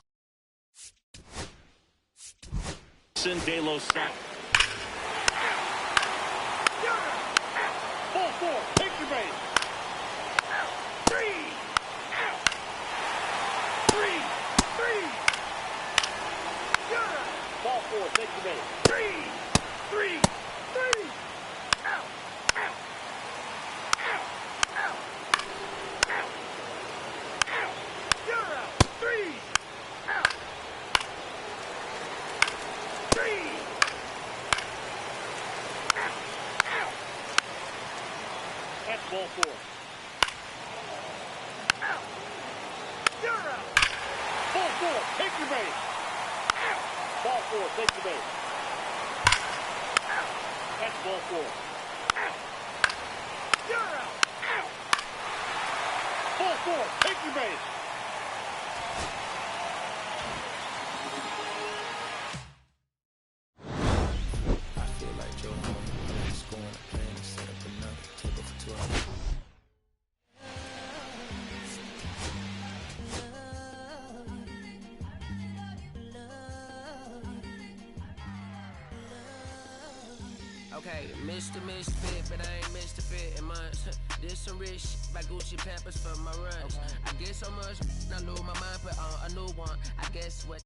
De Los Santos. 4-4. Take your base. 3. 3. 3. ball 4. Out. You're out. Ball 4. Take your base. Out. Ball 4. Take the base. Out. That's ball 4. Out. You're out. Out. Ball 4. Take your base. Okay, Mr. Misfit, but I ain't Mr. Fit in months. This some rich shit by Gucci Pampers for my runs. I guess so much, I lose my mind, put on a new one. I guess what